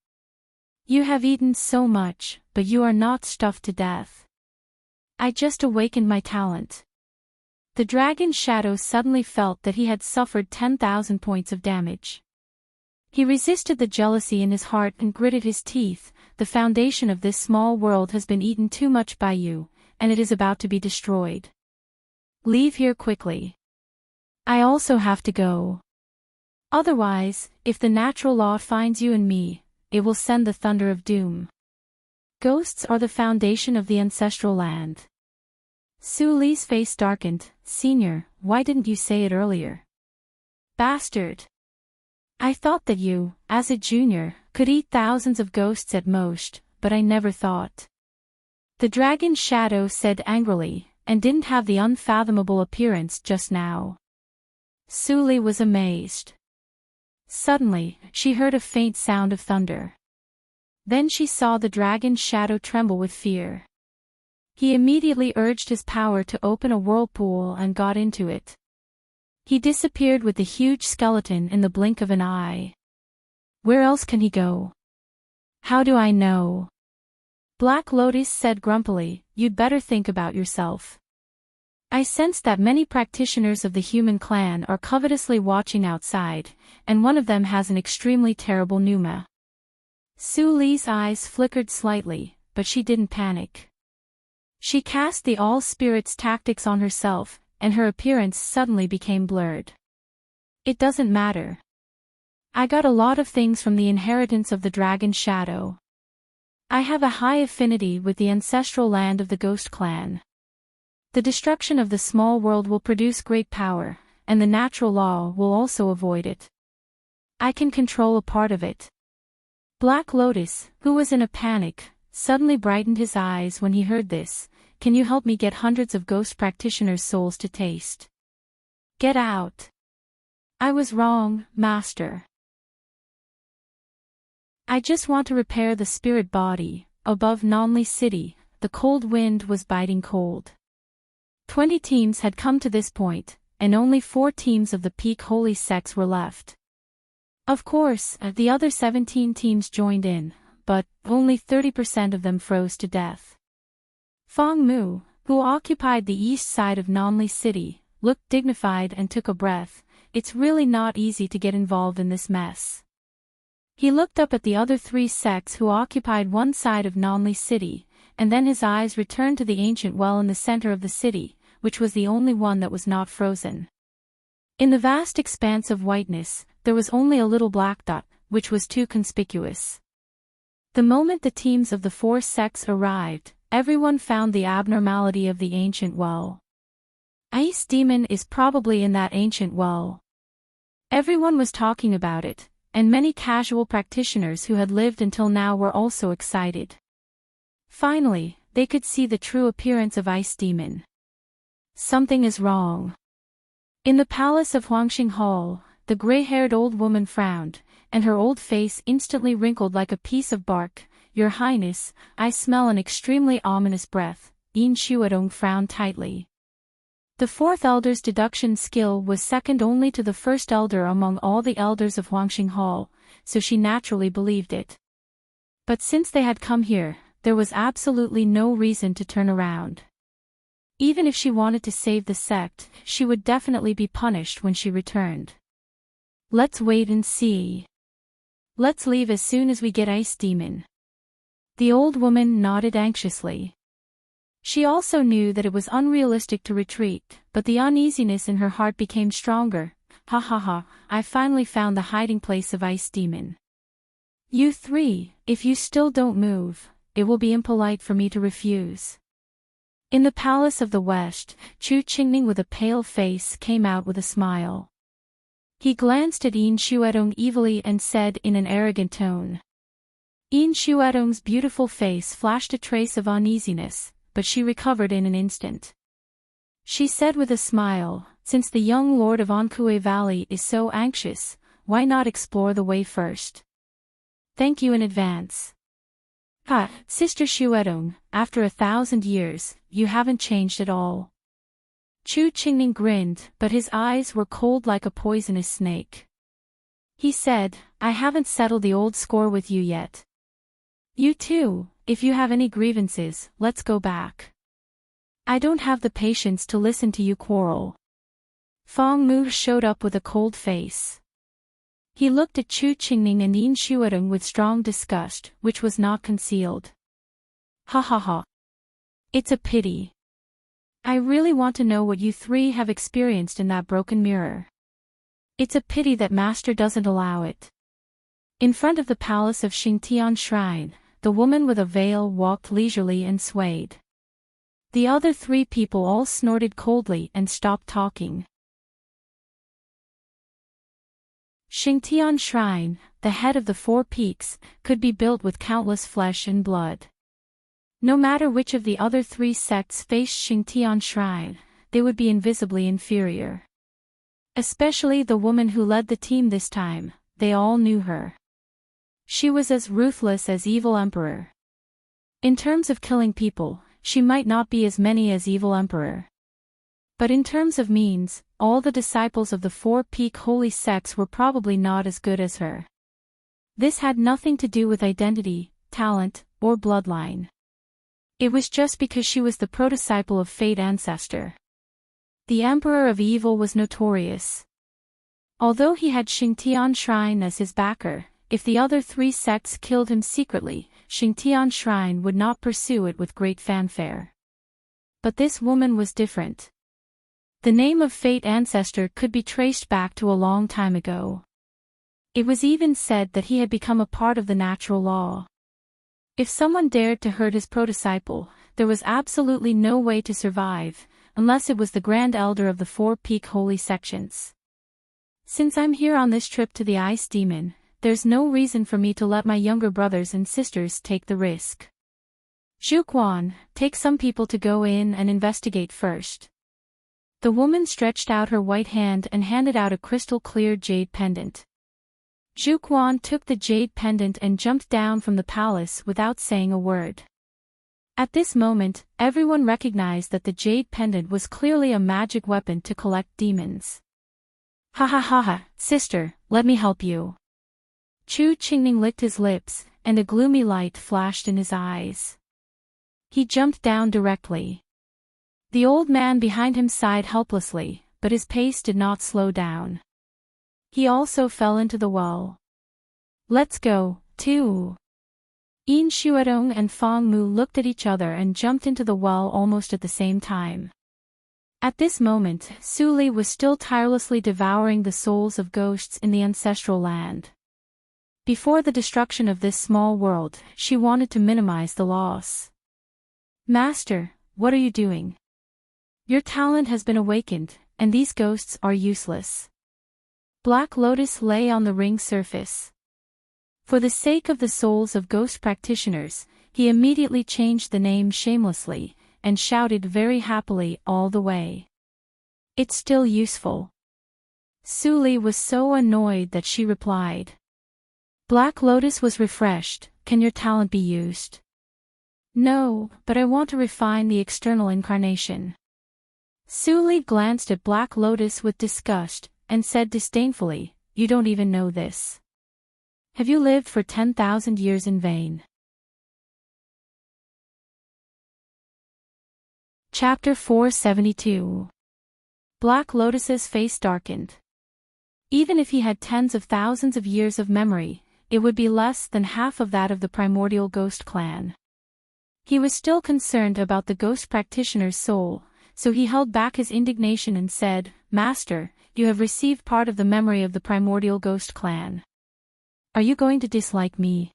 You have eaten so much, but you are not stuffed to death. I just awakened my talent. The dragon shadow suddenly felt that he had suffered 10,000 points of damage. He resisted the jealousy in his heart and gritted his teeth. The foundation of this small world has been eaten too much by you, and it is about to be destroyed. Leave here quickly. I also have to go. Otherwise, if the natural law finds you and me, it will send the thunder of doom. Ghosts are the foundation of the ancestral land. Suli's face darkened. Senior, why didn't you say it earlier? Bastard. I thought that you, as a junior, could eat thousands of ghosts at most, but I never thought. The dragon shadow said angrily, and didn't have the unfathomable appearance just now. Suli was amazed. Suddenly, she heard a faint sound of thunder. Then she saw the dragon shadow tremble with fear. He immediately urged his power to open a whirlpool and got into it. He disappeared with the huge skeleton in the blink of an eye. Where else can he go? How do I know? Black Lotus said grumpily, you'd better think about yourself. I sense that many practitioners of the human clan are covetously watching outside, and one of them has an extremely terrible pneuma. Suli's eyes flickered slightly, but she didn't panic. She cast the all spirits tactics on herself, and her appearance suddenly became blurred. It doesn't matter. I got a lot of things from the inheritance of the dragon shadow. I have a high affinity with the ancestral land of the ghost clan. The destruction of the small world will produce great power, and the natural law will also avoid it. I can control a part of it. Black Lotus, who was in a panic, suddenly brightened his eyes when he heard this. Can you help me get hundreds of ghost practitioners' souls to taste? Get out. I was wrong, Master. I just want to repair the spirit body. Above Nonly City, the cold wind was biting cold. 20 teams had come to this point, and only 4 teams of the peak holy sects were left. Of course, the other 17 teams joined in, but only 30% of them froze to death. Fong Mu, who occupied the east side of Nonly City, looked dignified and took a breath. It's really not easy to get involved in this mess. He looked up at the other 3 sects who occupied one side of Nonly City, and then his eyes returned to the ancient well in the center of the city, which was the only one that was not frozen. In the vast expanse of whiteness, there was only a little black dot, which was too conspicuous. The moment the teams of the 4 sects arrived, everyone found the abnormality of the ancient well. Ice Demon is probably in that ancient well. Everyone was talking about it, and many casual practitioners who had lived until now were also excited. Finally, they could see the true appearance of Ice Demon. Something is wrong. In the palace of Huangxing Hall, the gray-haired old woman frowned, and her old face instantly wrinkled like a piece of bark. Your Highness, I smell an extremely ominous breath. Yin Shuadong frowned tightly. The 4th elder's deduction skill was second only to the 1st elder among all the elders of Huangxing Hall, so she naturally believed it. But since they had come here, there was absolutely no reason to turn around. Even if she wanted to save the sect, she would definitely be punished when she returned. Let's wait and see. Let's leave as soon as we get Ice Demon. The old woman nodded anxiously. She also knew that it was unrealistic to retreat, but the uneasiness in her heart became stronger. Ha ha ha, I finally found the hiding place of Ice Demon. You 3, if you still don't move, it will be impolite for me to refuse. In the palace of the west, Chu Qingning with a pale face came out with a smile. He glanced at Yin Shuadong evilly and said in an arrogant tone. Yin Shuadong's beautiful face flashed a trace of uneasiness, but she recovered in an instant. She said with a smile, since the young lord of Ankue Valley is so anxious, why not explore the way first? Thank you in advance. Ha, Sister Shuadong, after 1,000 years, you haven't changed at all. Chu Qingning grinned, but his eyes were cold like a poisonous snake. He said, I haven't settled the old score with you yet. You too, if you have any grievances, let's go back. I don't have the patience to listen to you quarrel. Fong Mu showed up with a cold face. He looked at Chu Qingning and Yin Shuadong with strong disgust, which was not concealed. Ha ha ha. It's a pity. I really want to know what you 3 have experienced in that broken mirror. It's a pity that Master doesn't allow it. In front of the palace of Xingtian Shrine, the woman with a veil walked leisurely and swayed. The other 3 people all snorted coldly and stopped talking. Xingtian Shrine, the head of the 4 peaks, could be built with countless flesh and blood. No matter which of the other 3 sects faced Xingtian Shrine, they would be invisibly inferior. Especially the woman who led the team this time, they all knew her. She was as ruthless as Evil Emperor. In terms of killing people, she might not be as many as Evil Emperor. But in terms of means, all the disciples of the 4 peak holy sects were probably not as good as her. This had nothing to do with identity, talent, or bloodline. It was just because she was the protodisciple of Fate Ancestor. The Emperor of Evil was notorious. Although he had Xingtian Shrine as his backer, if the other 3 sects killed him secretly, Xingtian Shrine would not pursue it with great fanfare. But this woman was different. The name of Fate Ancestor could be traced back to a long time ago. It was even said that he had become a part of the natural law. If someone dared to hurt his protodisciple, there was absolutely no way to survive, unless it was the Grand Elder of the 4 peak holy sections. Since I'm here on this trip to the Ice Demon, there's no reason for me to let my younger brothers and sisters take the risk. Zhuquan, take some people to go in and investigate first. The woman stretched out her white hand and handed out a crystal-clear jade pendant. Juquan took the jade pendant and jumped down from the palace without saying a word. At this moment, everyone recognized that the jade pendant was clearly a magic weapon to collect demons. Ha ha ha ha, sister, let me help you. Chu Qingning licked his lips, and a gloomy light flashed in his eyes. He jumped down directly. The old man behind him sighed helplessly, but his pace did not slow down. He also fell into the well. Let's go, too. Yin Xuedong and Fong Mu looked at each other and jumped into the well almost at the same time. At this moment, Su Li was still tirelessly devouring the souls of ghosts in the ancestral land. Before the destruction of this small world, she wanted to minimize the loss. Master, what are you doing? Your talent has been awakened, and these ghosts are useless. Black Lotus lay on the ring's surface. For the sake of the souls of ghost practitioners, he immediately changed the name shamelessly, and shouted very happily all the way. It's still useful. Su Li was so annoyed that she replied. Black Lotus was refreshed, can your talent be used? No, but I want to refine the external incarnation. Su Li glanced at Black Lotus with disgust, and said disdainfully, you don't even know this. Have you lived for 10,000 years in vain? Chapter 472. Black Lotus's face darkened. Even if he had tens of thousands of years of memory, it would be less than half of that of the primordial ghost clan. He was still concerned about the ghost practitioner's soul, so he held back his indignation and said, Master, you have received part of the memory of the primordial ghost clan. Are you going to dislike me?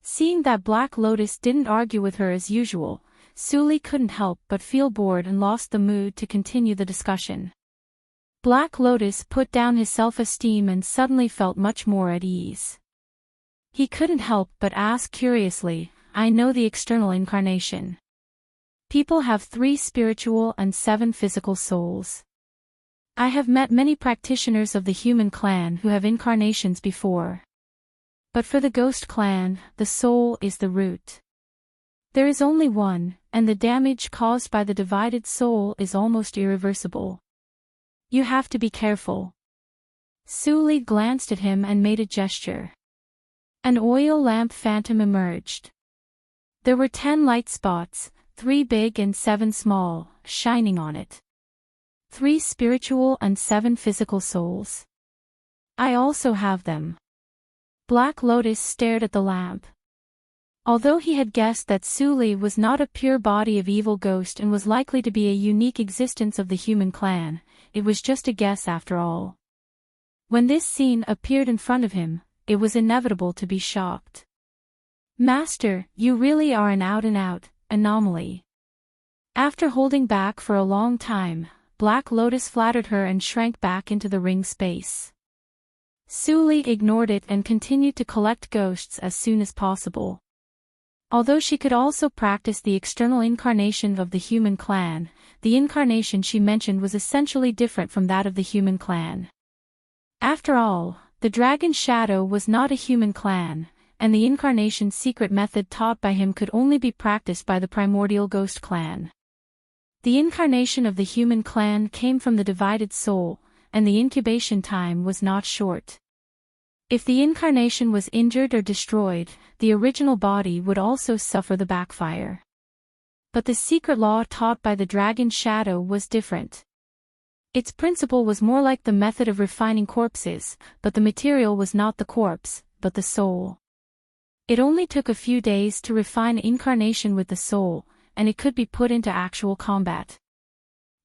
Seeing that Black Lotus didn't argue with her as usual, Su Li couldn't help but feel bored and lost the mood to continue the discussion. Black Lotus put down his self-esteem and suddenly felt much more at ease. He couldn't help but ask curiously, I know the external incarnation. People have 3 spiritual and 7 physical souls. I have met many practitioners of the human clan who have incarnations before. But for the ghost clan, the soul is the root. There is only one, and the damage caused by the divided soul is almost irreversible. You have to be careful. Su Li glanced at him and made a gesture. An oil lamp phantom emerged. There were 10 light spots, 3 big and 7 small, shining on it. 3 spiritual and 7 physical souls. I also have them. Black Lotus stared at the lamp. Although he had guessed that Su Li was not a pure body of evil ghost and was likely to be a unique existence of the human clan, it was just a guess after all. When this scene appeared in front of him, it was inevitable to be shocked. Master, you really are an out-and-out anomaly. After holding back for a long time, Black Lotus flattered her and shrank back into the ring space. Su Li ignored it and continued to collect ghosts as soon as possible. Although she could also practice the external incarnation of the human clan, the incarnation she mentioned was essentially different from that of the human clan. After all, the dragon shadow was not a human clan, and the incarnation secret method taught by him could only be practiced by the primordial ghost clan. The incarnation of the human clan came from the divided soul, and the incubation time was not short. If the incarnation was injured or destroyed, the original body would also suffer the backfire. But the secret law taught by the dragon shadow was different. Its principle was more like the method of refining corpses, but the material was not the corpse, but the soul. It only took a few days to refine incarnation with the soul, and it could be put into actual combat.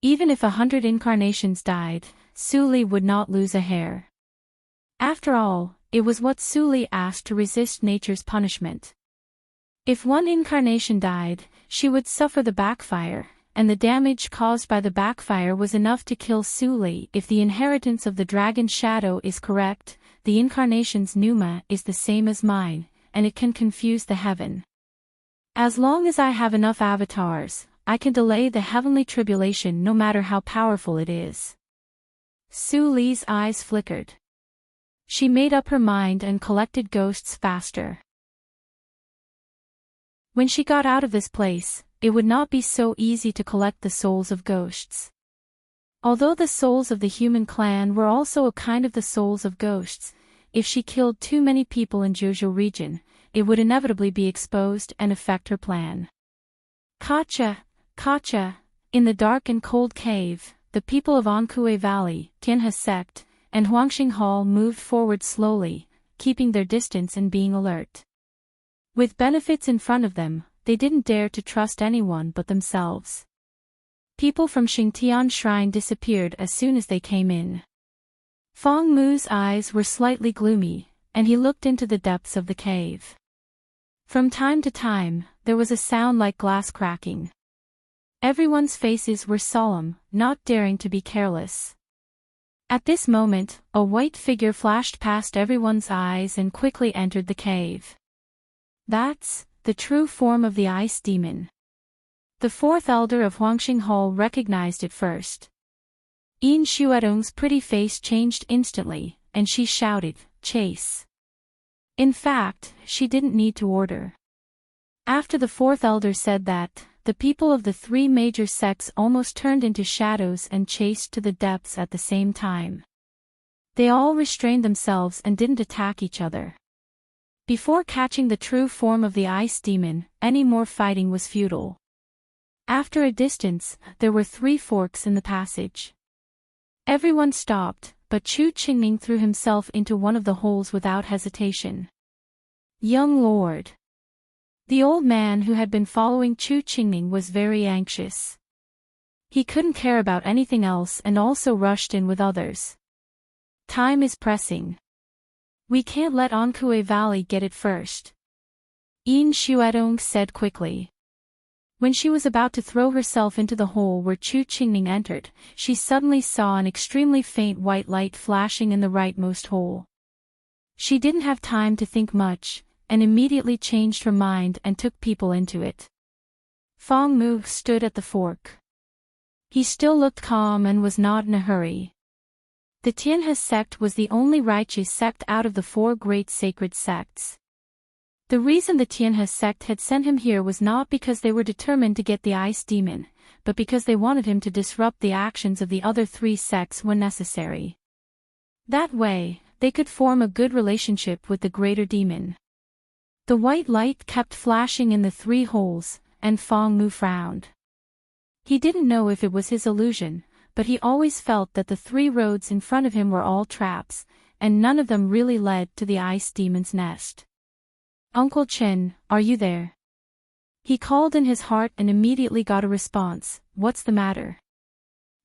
Even if 100 incarnations died, Su Li would not lose a hair. After all, it was what Su Li asked to resist nature's punishment. If one incarnation died, she would suffer the backfire, and the damage caused by the backfire was enough to kill Su Li. If the inheritance of the dragon shadow is correct, the incarnation's pneuma is the same as mine, and it can confuse the heaven. As long as I have enough avatars, I can delay the heavenly tribulation no matter how powerful it is. Su Li's eyes flickered. She made up her mind and collected ghosts faster. When she got out of this place, it would not be so easy to collect the souls of ghosts. Although the souls of the human clan were also a kind of the souls of ghosts, if she killed too many people in Jojo region, it would inevitably be exposed and affect her plan. Kacha, in the dark and cold cave, the people of Ankue Valley, Tianhe sect, and Huangxing Hall moved forward slowly, keeping their distance and being alert. With benefits in front of them, they didn't dare to trust anyone but themselves. People from Xingtian Shrine disappeared as soon as they came in. Feng Mu's eyes were slightly gloomy, and he looked into the depths of the cave. From time to time, there was a sound like glass cracking. Everyone's faces were solemn, not daring to be careless. At this moment, a white figure flashed past everyone's eyes and quickly entered the cave. That's the true form of the ice demon. The fourth elder of Huangxing Hall recognized it first. Yin Xuedong's pretty face changed instantly, and she shouted, "Chase!" In fact, she didn't need to order. After the fourth elder said that, the people of the three major sects almost turned into shadows and chased to the depths at the same time. They all restrained themselves and didn't attack each other. Before catching the true form of the ice demon, any more fighting was futile. After a distance, there were 3 forks in the passage. Everyone stopped, but Chu Qingning threw himself into one of the holes without hesitation. Young lord. The old man who had been following Chu Qingning was very anxious. He couldn't care about anything else and also rushed in with others. Time is pressing. We can't let Ankue Valley get it first. Yin Xuedong said quickly. When she was about to throw herself into the hole where Chu Qingning entered, she suddenly saw an extremely faint white light flashing in the rightmost hole. She didn't have time to think much, and immediately changed her mind and took people into it. Feng Mu stood at the fork. He still looked calm and was not in a hurry. The Tianhe sect was the only righteous sect out of the 4 great sacred sects. The reason the Tianhe sect had sent him here was not because they were determined to get the ice demon, but because they wanted him to disrupt the actions of the other 3 sects when necessary. That way, they could form a good relationship with the greater demon. The white light kept flashing in the 3 holes, and Feng Mu frowned. He didn't know if it was his illusion, but he always felt that the 3 roads in front of him were all traps, and none of them really led to the ice demon's nest. Uncle Chen, are you there? He called in his heart and immediately got a response. What's the matter?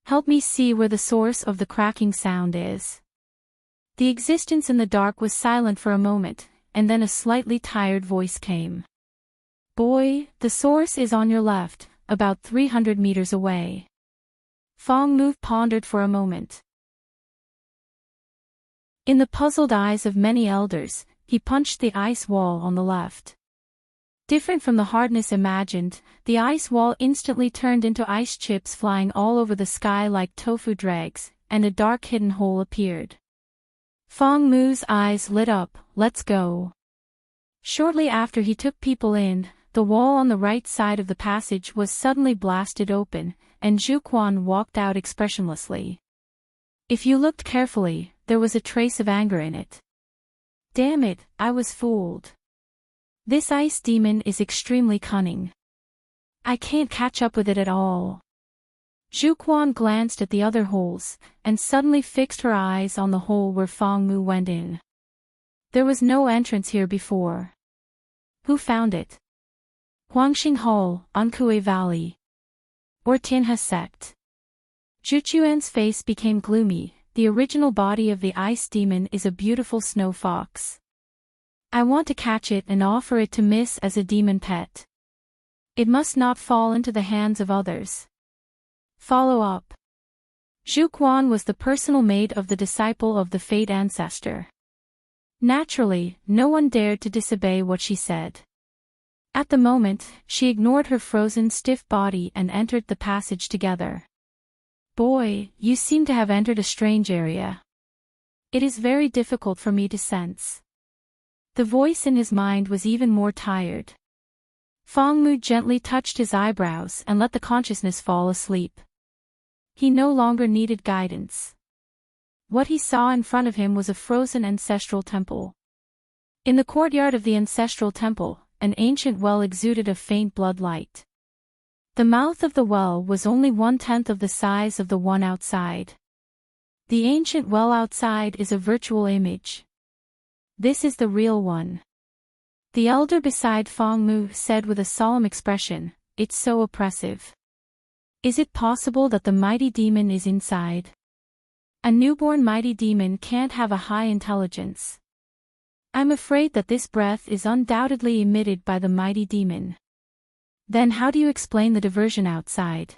Help me see where the source of the cracking sound is. The existence in the dark was silent for a moment, and then a slightly tired voice came. Boy, the source is on your left, about 300 meters away. Feng Mu pondered for a moment. In the puzzled eyes of many elders, he punched the ice wall on the left. Different from the hardness imagined, the ice wall instantly turned into ice chips flying all over the sky like tofu dregs, and a dark hidden hole appeared. Feng Mu's eyes lit up. Let's go. Shortly after he took people in, the wall on the right side of the passage was suddenly blasted open, and Zhu Quan walked out expressionlessly. If you looked carefully, there was a trace of anger in it. Damn it, I was fooled. This ice demon is extremely cunning. I can't catch up with it at all. Zhu Quan glanced at the other holes, and suddenly fixed her eyes on the hole where Feng Mu went in. There was no entrance here before. Who found it? Huangxing Hall, Ankue Valley. Or Tianhe sect. Zhu Chuan's face became gloomy. The original body of the ice demon is a beautiful snow fox. I want to catch it and offer it to Miss as a demon pet. It must not fall into the hands of others. Follow up. Zhu Quan was the personal maid of the disciple of the Fate Ancestor. Naturally, no one dared to disobey what she said. At the moment, she ignored her frozen stiff body and entered the passage together. Boy, you seem to have entered a strange area. It is very difficult for me to sense. The voice in his mind was even more tired. Feng Mu gently touched his eyebrows and let the consciousness fall asleep. He no longer needed guidance. What he saw in front of him was a frozen ancestral temple. In the courtyard of the ancestral temple, an ancient well exuded a faint blood light. The mouth of the well was only 1/10 of the size of the one outside. The ancient well outside is a virtual image. This is the real one. The elder beside Feng Mu said with a solemn expression, "It's so oppressive. Is it possible that the mighty demon is inside? A newborn mighty demon can't have a high intelligence. I'm afraid that this breath is undoubtedly emitted by the mighty demon. Then how do you explain the diversion outside?"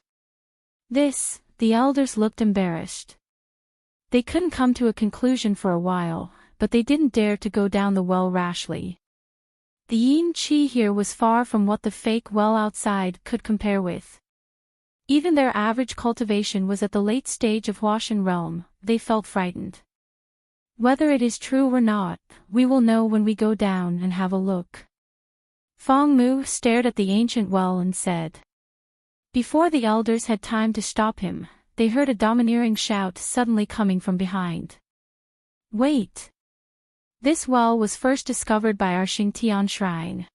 The elders looked embarrassed. They couldn't come to a conclusion for a while, but they didn't dare to go down the well rashly. The yin qi here was far from what the fake well outside could compare with. Even their average cultivation was at the late stage of Huashan realm. They felt frightened. Whether it is true or not, we will know when we go down and have a look. Feng Mu stared at the ancient well and said. Before the elders had time to stop him, they heard a domineering shout suddenly coming from behind. "Wait! This well was first discovered by our Xingtian shrine.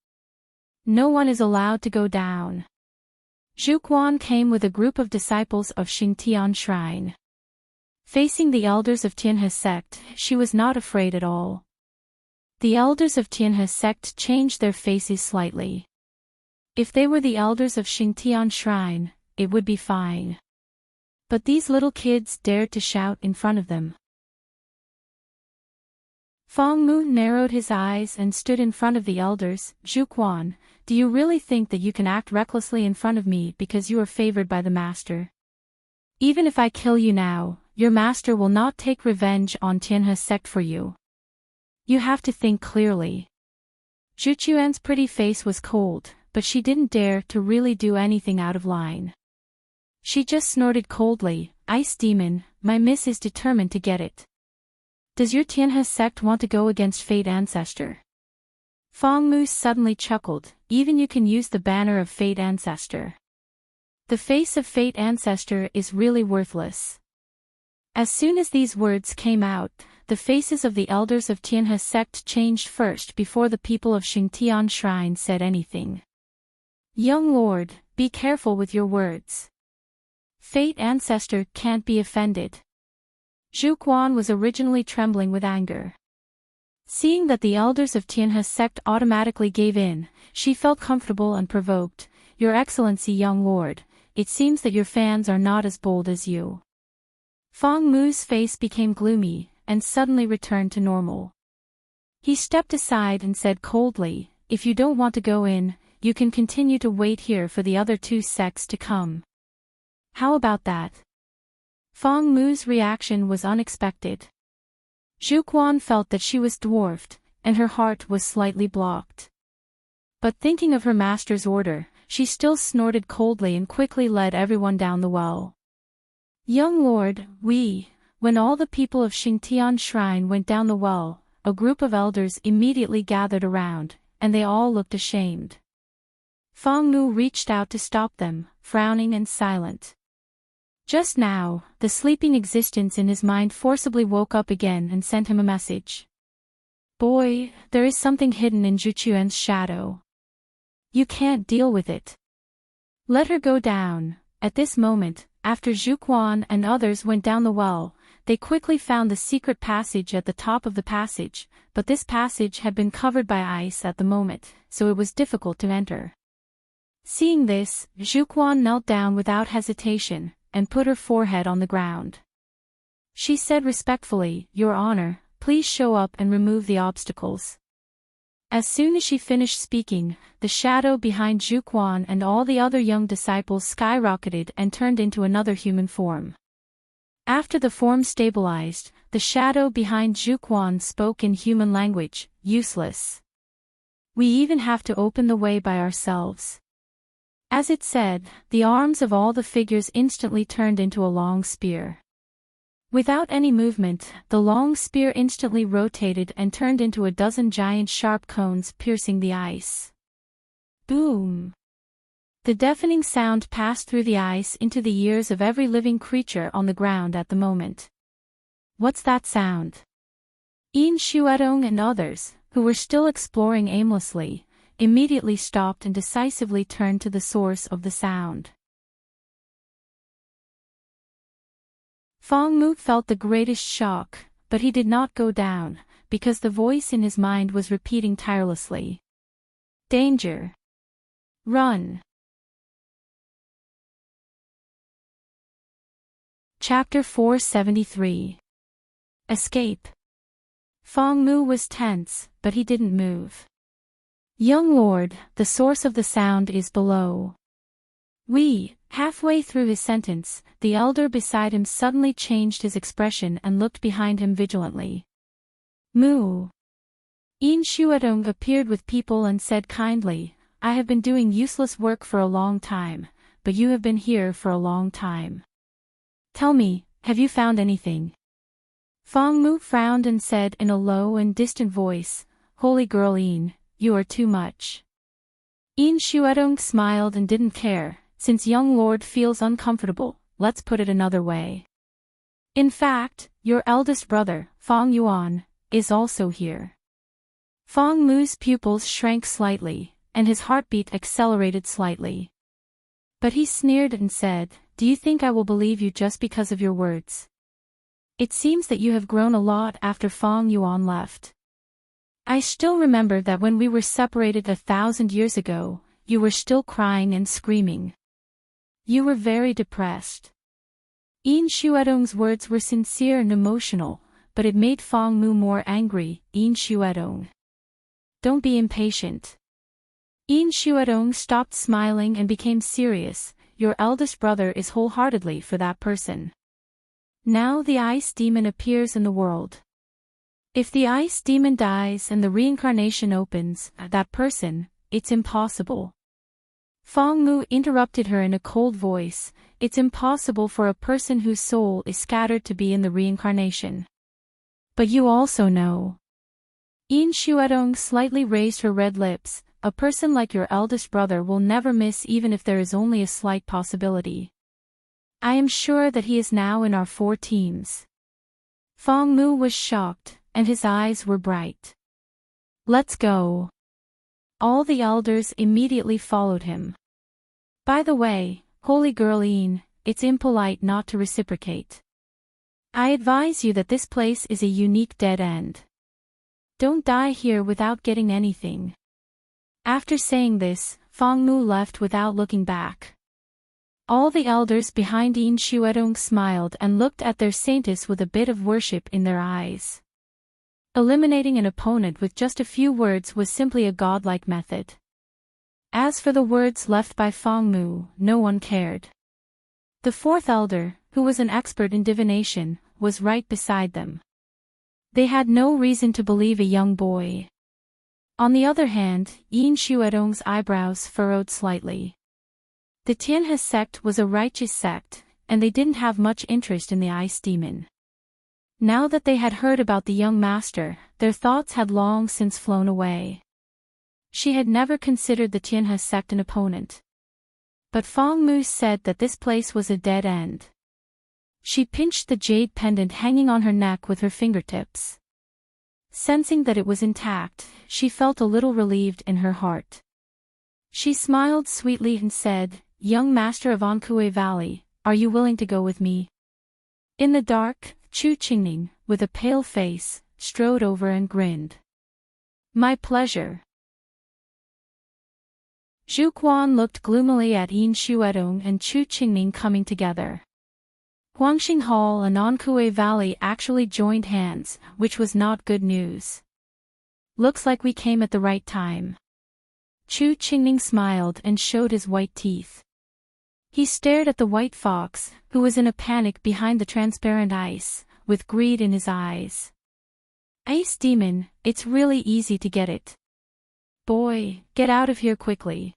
No one is allowed to go down." Zhuquan came with a group of disciples of Xingtian shrine. Facing the elders of Tianhe's sect, she was not afraid at all. The elders of Tianhe's sect changed their faces slightly. If they were the elders of Xingtian shrine, it would be fine. But these little kids dared to shout in front of them. Feng Mu narrowed his eyes and stood in front of the elders. "Zhuquan, do you really think that you can act recklessly in front of me because you are favored by the master? Even if I kill you now, your master will not take revenge on Tianhe's sect for you. You have to think clearly." Zhu Chuan's pretty face was cold, but she didn't dare to really do anything out of line. She just snorted coldly, "Ice demon, my miss is determined to get it. Does your Tianhe sect want to go against Fate Ancestor?" Feng Mu suddenly chuckled, "Even you can use the banner of Fate Ancestor. The face of Fate Ancestor is really worthless." As soon as these words came out, the faces of the elders of Tianhe's sect changed first before the people of Xingtian Shrine said anything. "Young lord, be careful with your words. Fate Ancestor can't be offended." Zhuquan was originally trembling with anger. Seeing that the elders of Tianhe's sect automatically gave in, she felt comfortable and provoked. "Your Excellency, young lord, it seems that your fans are not as bold as you." Feng Mu's face became gloomy, and suddenly returned to normal. He stepped aside and said coldly, "If you don't want to go in, you can continue to wait here for the other two sects to come. How about that?" Feng Mu's reaction was unexpected. Zhuquan felt that she was dwarfed, and her heart was slightly blocked. But thinking of her master's order, she still snorted coldly and quickly led everyone down the well. "Young lord, When all the people of Xingtian Shrine went down the well, a group of elders immediately gathered around, and they all looked ashamed. Feng Mu reached out to stop them, frowning and silent. Just now, the sleeping existence in his mind forcibly woke up again and sent him a message. "Boy, there is something hidden in Zhuchuan's shadow. You can't deal with it. Let her go down." At this moment, after Zhuquan and others went down the well, they quickly found the secret passage at the top of the passage, but this passage had been covered by ice at the moment, so it was difficult to enter. Seeing this, Zhuquan knelt down without hesitation, and put her forehead on the ground. She said respectfully, "Your Honor, please show up and remove the obstacles." As soon as she finished speaking, the shadow behind Zhuquan and all the other young disciples skyrocketed and turned into another human form. After the form stabilized, the shadow behind Zhuquan spoke in human language, "Useless. We even have to open the way by ourselves." As it said, the arms of all the figures instantly turned into a long spear. Without any movement, the long spear instantly rotated and turned into a dozen giant sharp cones piercing the ice. Boom! The deafening sound passed through the ice into the ears of every living creature on the ground at the moment. What's that sound? Enchanting and others, who were still exploring aimlessly, immediately stopped and decisively turned to the source of the sound. Fong Mu felt the greatest shock, but he did not go down, because the voice in his mind was repeating tirelessly. Danger! Run! Chapter 473. Escape. Fong Mu was tense, but he didn't move. Young lord, the source of the sound is below. Halfway through his sentence, the elder beside him suddenly changed his expression and looked behind him vigilantly. Mu. Enchanting appeared with people and said kindly, I have been doing useless work for a long time, but you have been here for a long time. Tell me, have you found anything? Fong Mu frowned and said in a low and distant voice, Holy girl En, you are too much. Enchanting smiled and didn't care. Since young lord feels uncomfortable, let's put it another way. In fact, your eldest brother, Fong Yuan, is also here. Fong Mu's pupils shrank slightly, and his heartbeat accelerated slightly. But he sneered and said, Do you think I will believe you just because of your words? It seems that you have grown a lot after Fong Yuan left. I still remember that when we were separated 1,000 years ago, you were still crying and screaming. You were very depressed. Enchanting's words were sincere and emotional, but it made Fong Mu more angry. Enchanting. Don't be impatient. Enchanting stopped smiling and became serious. Your eldest brother is wholeheartedly for that person. Now the ice demon appears in the world. If the ice demon dies and the reincarnation opens, that person, it's impossible. Fong Mu interrupted her in a cold voice, It's impossible for a person whose soul is scattered to be in the reincarnation. But you also know. Enchanting slightly raised her red lips, a person like your eldest brother will never miss even if there is only a slight possibility. I am sure that he is now in our 4 teams. Fong Mu was shocked, and his eyes were bright. Let's go. All the elders immediately followed him. By the way, holy girl En, it's impolite not to reciprocate. I advise you that this place is a unique dead end. Don't die here without getting anything. After saying this, Fong Mu left without looking back. All the elders behind Enchanting smiled and looked at their saintess with a bit of worship in their eyes. Eliminating an opponent with just a few words was simply a godlike method. As for the words left by Fong Mu, no one cared. The 4th elder, who was an expert in divination, was right beside them. They had no reason to believe a young boy. On the other hand, Enchanting's eyebrows furrowed slightly. The Tianhe sect was a righteous sect, and they didn't have much interest in the ice demon. Now that they had heard about the young master, their thoughts had long since flown away. She had never considered the Tianhe sect an opponent. But Fong Mu said that this place was a dead end. She pinched the jade pendant hanging on her neck with her fingertips. Sensing that it was intact, she felt a little relieved in her heart. She smiled sweetly and said, Young master of Ankue Valley, are you willing to go with me? In the dark, Chu Qingning, with a pale face, strode over and grinned. My pleasure. Zhu Quan looked gloomily at Enchanting and Chu Qingning coming together. Huangxing Hall and Ankue Valley actually joined hands, which was not good news. Looks like we came at the right time. Chu Qingning smiled and showed his white teeth. He stared at the white fox, who was in a panic behind the transparent ice, with greed in his eyes. Ice demon, it's really easy to get it. Boy, get out of here quickly.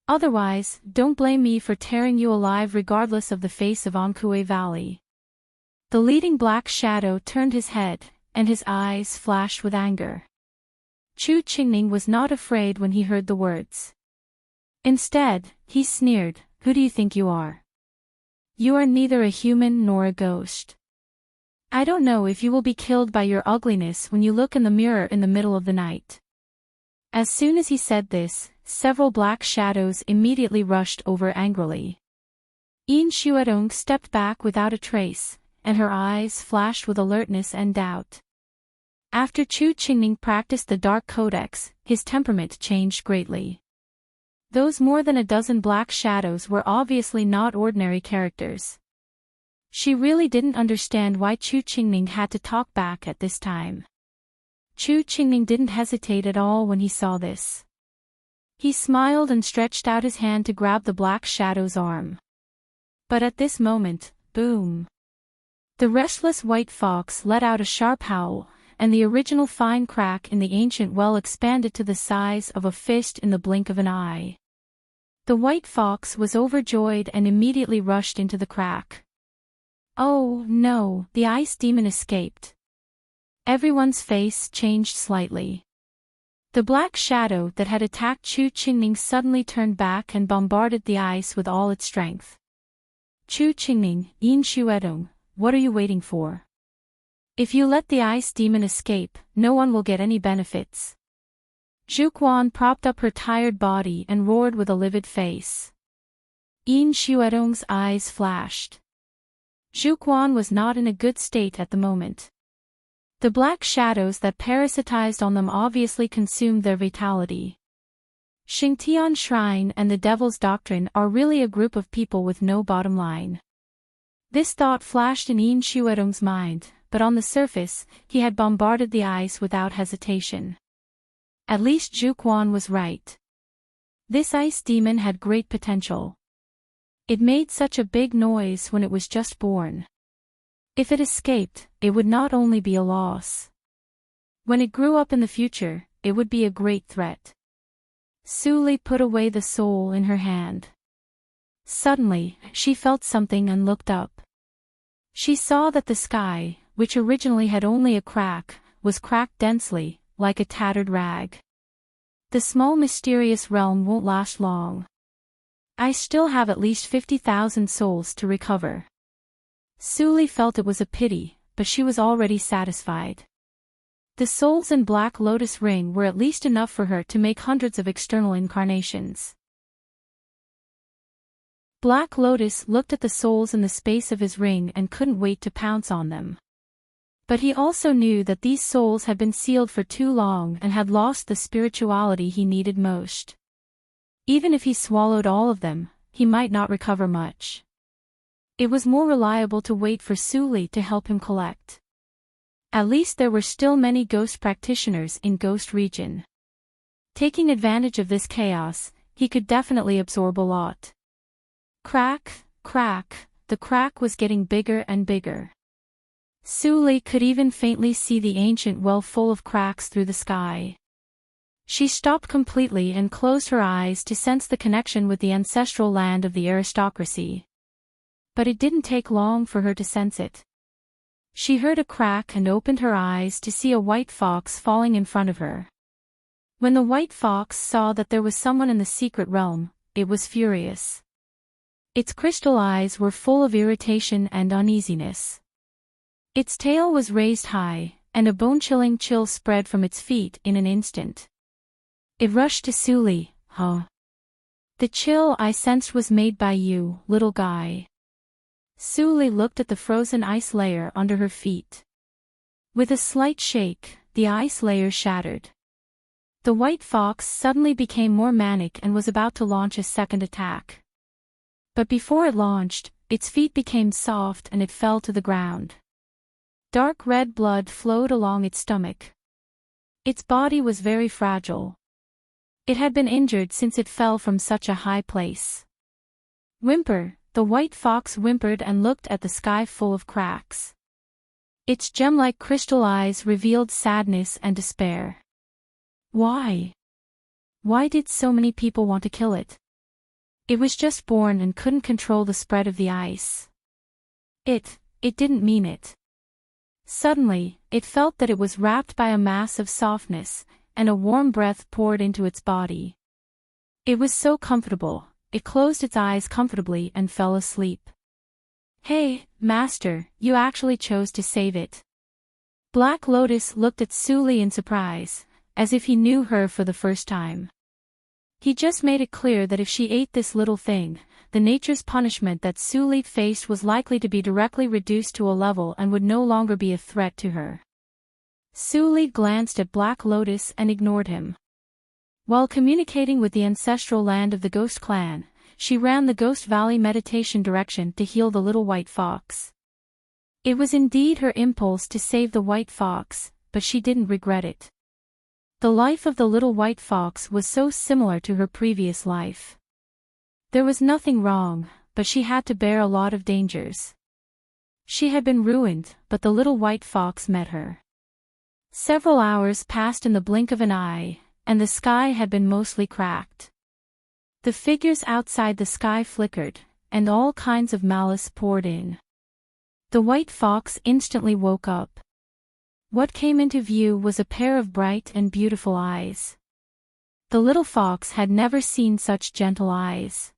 Otherwise, don't blame me for tearing you alive regardless of the face of Ankue Valley. The leading black shadow turned his head, and his eyes flashed with anger. Chu Qingning was not afraid when he heard the words. Instead, he sneered, "Who do you think you are? You are neither a human nor a ghost. I don't know if you will be killed by your ugliness when you look in the mirror in the middle of the night." As soon as he said this, several black shadows immediately rushed over angrily. Yin Xuedong stepped back without a trace, and her eyes flashed with alertness and doubt. After Chu Qingning practiced the Dark Codex, his temperament changed greatly. Those more than a dozen black shadows were obviously not ordinary characters. She really didn't understand why Chu Qingning had to talk back at this time. Chu Qingning didn't hesitate at all when he saw this. He smiled and stretched out his hand to grab the black shadow's arm. But at this moment, boom! The restless white fox let out a sharp howl, and the original fine crack in the ancient well expanded to the size of a fist in the blink of an eye. The white fox was overjoyed and immediately rushed into the crack. Oh, no, the ice demon escaped. Everyone's face changed slightly. The black shadow that had attacked Chu Qingning suddenly turned back and bombarded the ice with all its strength. Chu Qingning, Yin Xuedong, what are you waiting for? If you let the ice demon escape, no one will get any benefits. Zhuquan propped up her tired body and roared with a livid face. Yin Xuedong's eyes flashed. Zhuquan was not in a good state at the moment. The black shadows that parasitized on them obviously consumed their vitality. Xingtian Shrine and the Devil's Doctrine are really a group of people with no bottom line. This thought flashed in Yin Xuedong's mind, but on the surface, he had bombarded the ice without hesitation. At least Zhuquan was right. This ice demon had great potential. It made such a big noise when it was just born. If it escaped, it would not only be a loss. When it grew up in the future, it would be a great threat. Su Li put away the soul in her hand. Suddenly, she felt something and looked up. She saw that the sky, which originally had only a crack, was cracked densely, like a tattered rag. The small mysterious realm won't last long. I still have at least 50,000 souls to recover. Su Li felt it was a pity, but she was already satisfied. The souls in Black Lotus Ring were at least enough for her to make hundreds of external incarnations. Black Lotus looked at the souls in the space of his ring and couldn't wait to pounce on them. But he also knew that these souls had been sealed for too long and had lost the spirituality he needed most. Even if he swallowed all of them, he might not recover much. It was more reliable to wait for Su Li to help him collect. At least there were still many ghost practitioners in Ghost Region. Taking advantage of this chaos, he could definitely absorb a lot. Crack, crack, the crack was getting bigger and bigger. Su Li could even faintly see the ancient well full of cracks through the sky. She stopped completely and closed her eyes to sense the connection with the ancestral land of the aristocracy. But it didn't take long for her to sense it. She heard a crack and opened her eyes to see a white fox falling in front of her. When the white fox saw that there was someone in the secret realm, it was furious. Its crystal eyes were full of irritation and uneasiness. Its tail was raised high, and a bone-chilling chill spread from its feet in an instant. It rushed to Su Li. Huh? The chill I sensed was made by you, little guy. Su Li looked at the frozen ice layer under her feet. With a slight shake, the ice layer shattered. The white fox suddenly became more manic and was about to launch a second attack. But before it launched, its feet became soft and it fell to the ground. Dark red blood flowed along its stomach. Its body was very fragile. It had been injured since it fell from such a high place. Whimper, the white fox whimpered and looked at the sky full of cracks. Its gem-like crystal eyes revealed sadness and despair. Why? Why did so many people want to kill it? It was just born and couldn't control the spread of the ice. It it didn't mean it. Suddenly, it felt that it was wrapped by a mass of softness, and a warm breath poured into its body. It was so comfortable, it closed its eyes comfortably and fell asleep. Hey, Master, you actually chose to save it. Black Lotus looked at Suli in surprise, as if he knew her for the first time. He just made it clear that if she ate this little thing, the nature's punishment that Suli faced was likely to be directly reduced to a level and would no longer be a threat to her. Suli glanced at Black Lotus and ignored him. While communicating with the ancestral land of the Ghost Clan, she ran the Ghost Valley meditation direction to heal the little white fox. It was indeed her impulse to save the white fox, but she didn't regret it. The life of the little white fox was so similar to her previous life. There was nothing wrong, but she had to bear a lot of dangers. She had been ruined, but the little white fox met her. Several hours passed in the blink of an eye, and the sky had been mostly cracked. The figures outside the sky flickered, and all kinds of malice poured in. The white fox instantly woke up. What came into view was a pair of bright and beautiful eyes. The little fox had never seen such gentle eyes.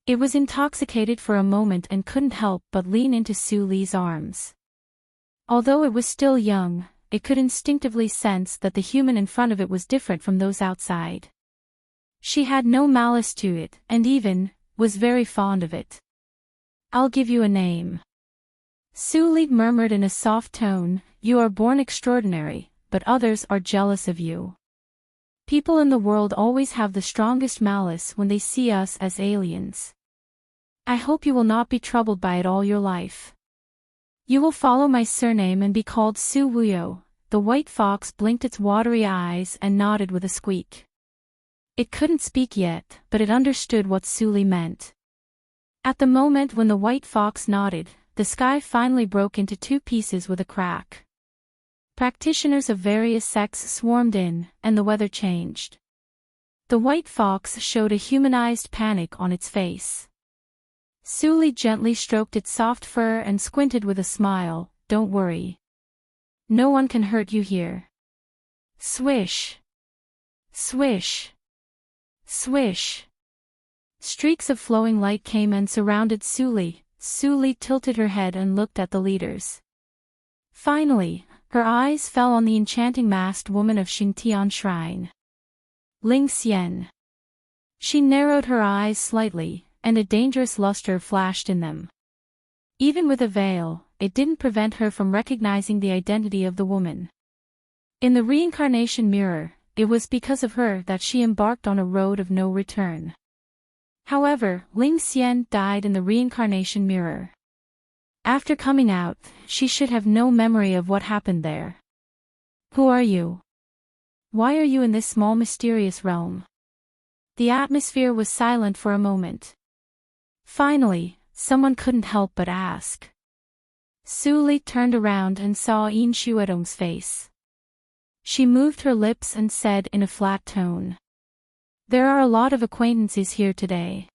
It was intoxicated for a moment and couldn't help but lean into Suli's arms. Although it was still young, it could instinctively sense that the human in front of it was different from those outside. She had no malice to it, and even, was very fond of it. "I'll give you a name." Suli murmured in a soft tone, "You are born extraordinary, but others are jealous of you. People in the world always have the strongest malice when they see us as aliens. I hope you will not be troubled by it all your life. You will follow my surname and be called Su Wuyo." The white fox blinked its watery eyes and nodded with a squeak. It couldn't speak yet, but it understood what Suli meant. At the moment when the white fox nodded, the sky finally broke into two pieces with a crack. Practitioners of various sects swarmed in, and the weather changed. The white fox showed a humanized panic on its face. Suli gently stroked its soft fur and squinted with a smile, "Don't worry. No one can hurt you here." Swish! Swish! Swish! Streaks of flowing light came and surrounded Suli. Suli tilted her head and looked at the leaders. Finally, her eyes fell on the enchanting masked woman of Xintian Shrine. Ling Xian. She narrowed her eyes slightly, and a dangerous luster flashed in them. Even with a veil, it didn't prevent her from recognizing the identity of the woman. In the reincarnation mirror, it was because of her that she embarked on a road of no return. However, Ling Xian died in the reincarnation mirror. After coming out, she should have no memory of what happened there. "Who are you? Why are you in this small mysterious realm?" The atmosphere was silent for a moment. Finally, someone couldn't help but ask. Suli turned around and saw Yin Shuedong's face. She moved her lips and said in a flat tone, "There are a lot of acquaintances here today."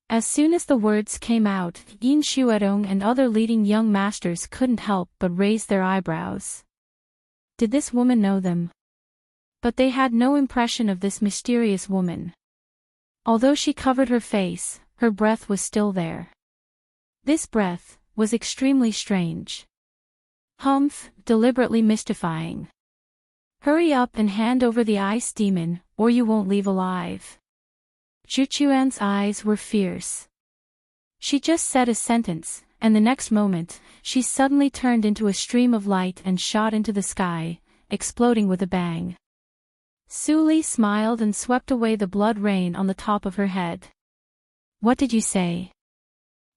As soon as the words came out, Yin Shuedong and other leading young masters couldn't help but raise their eyebrows. Did this woman know them? But they had no impression of this mysterious woman. Although she covered her face, her breath was still there. This breath was extremely strange. Humph, deliberately mystifying. "Hurry up and hand over the ice demon, or you won't leave alive." Zhuchuan's eyes were fierce. She just said a sentence, and the next moment, she suddenly turned into a stream of light and shot into the sky, exploding with a bang. Suli smiled and swept away the blood rain on the top of her head. "What did you say?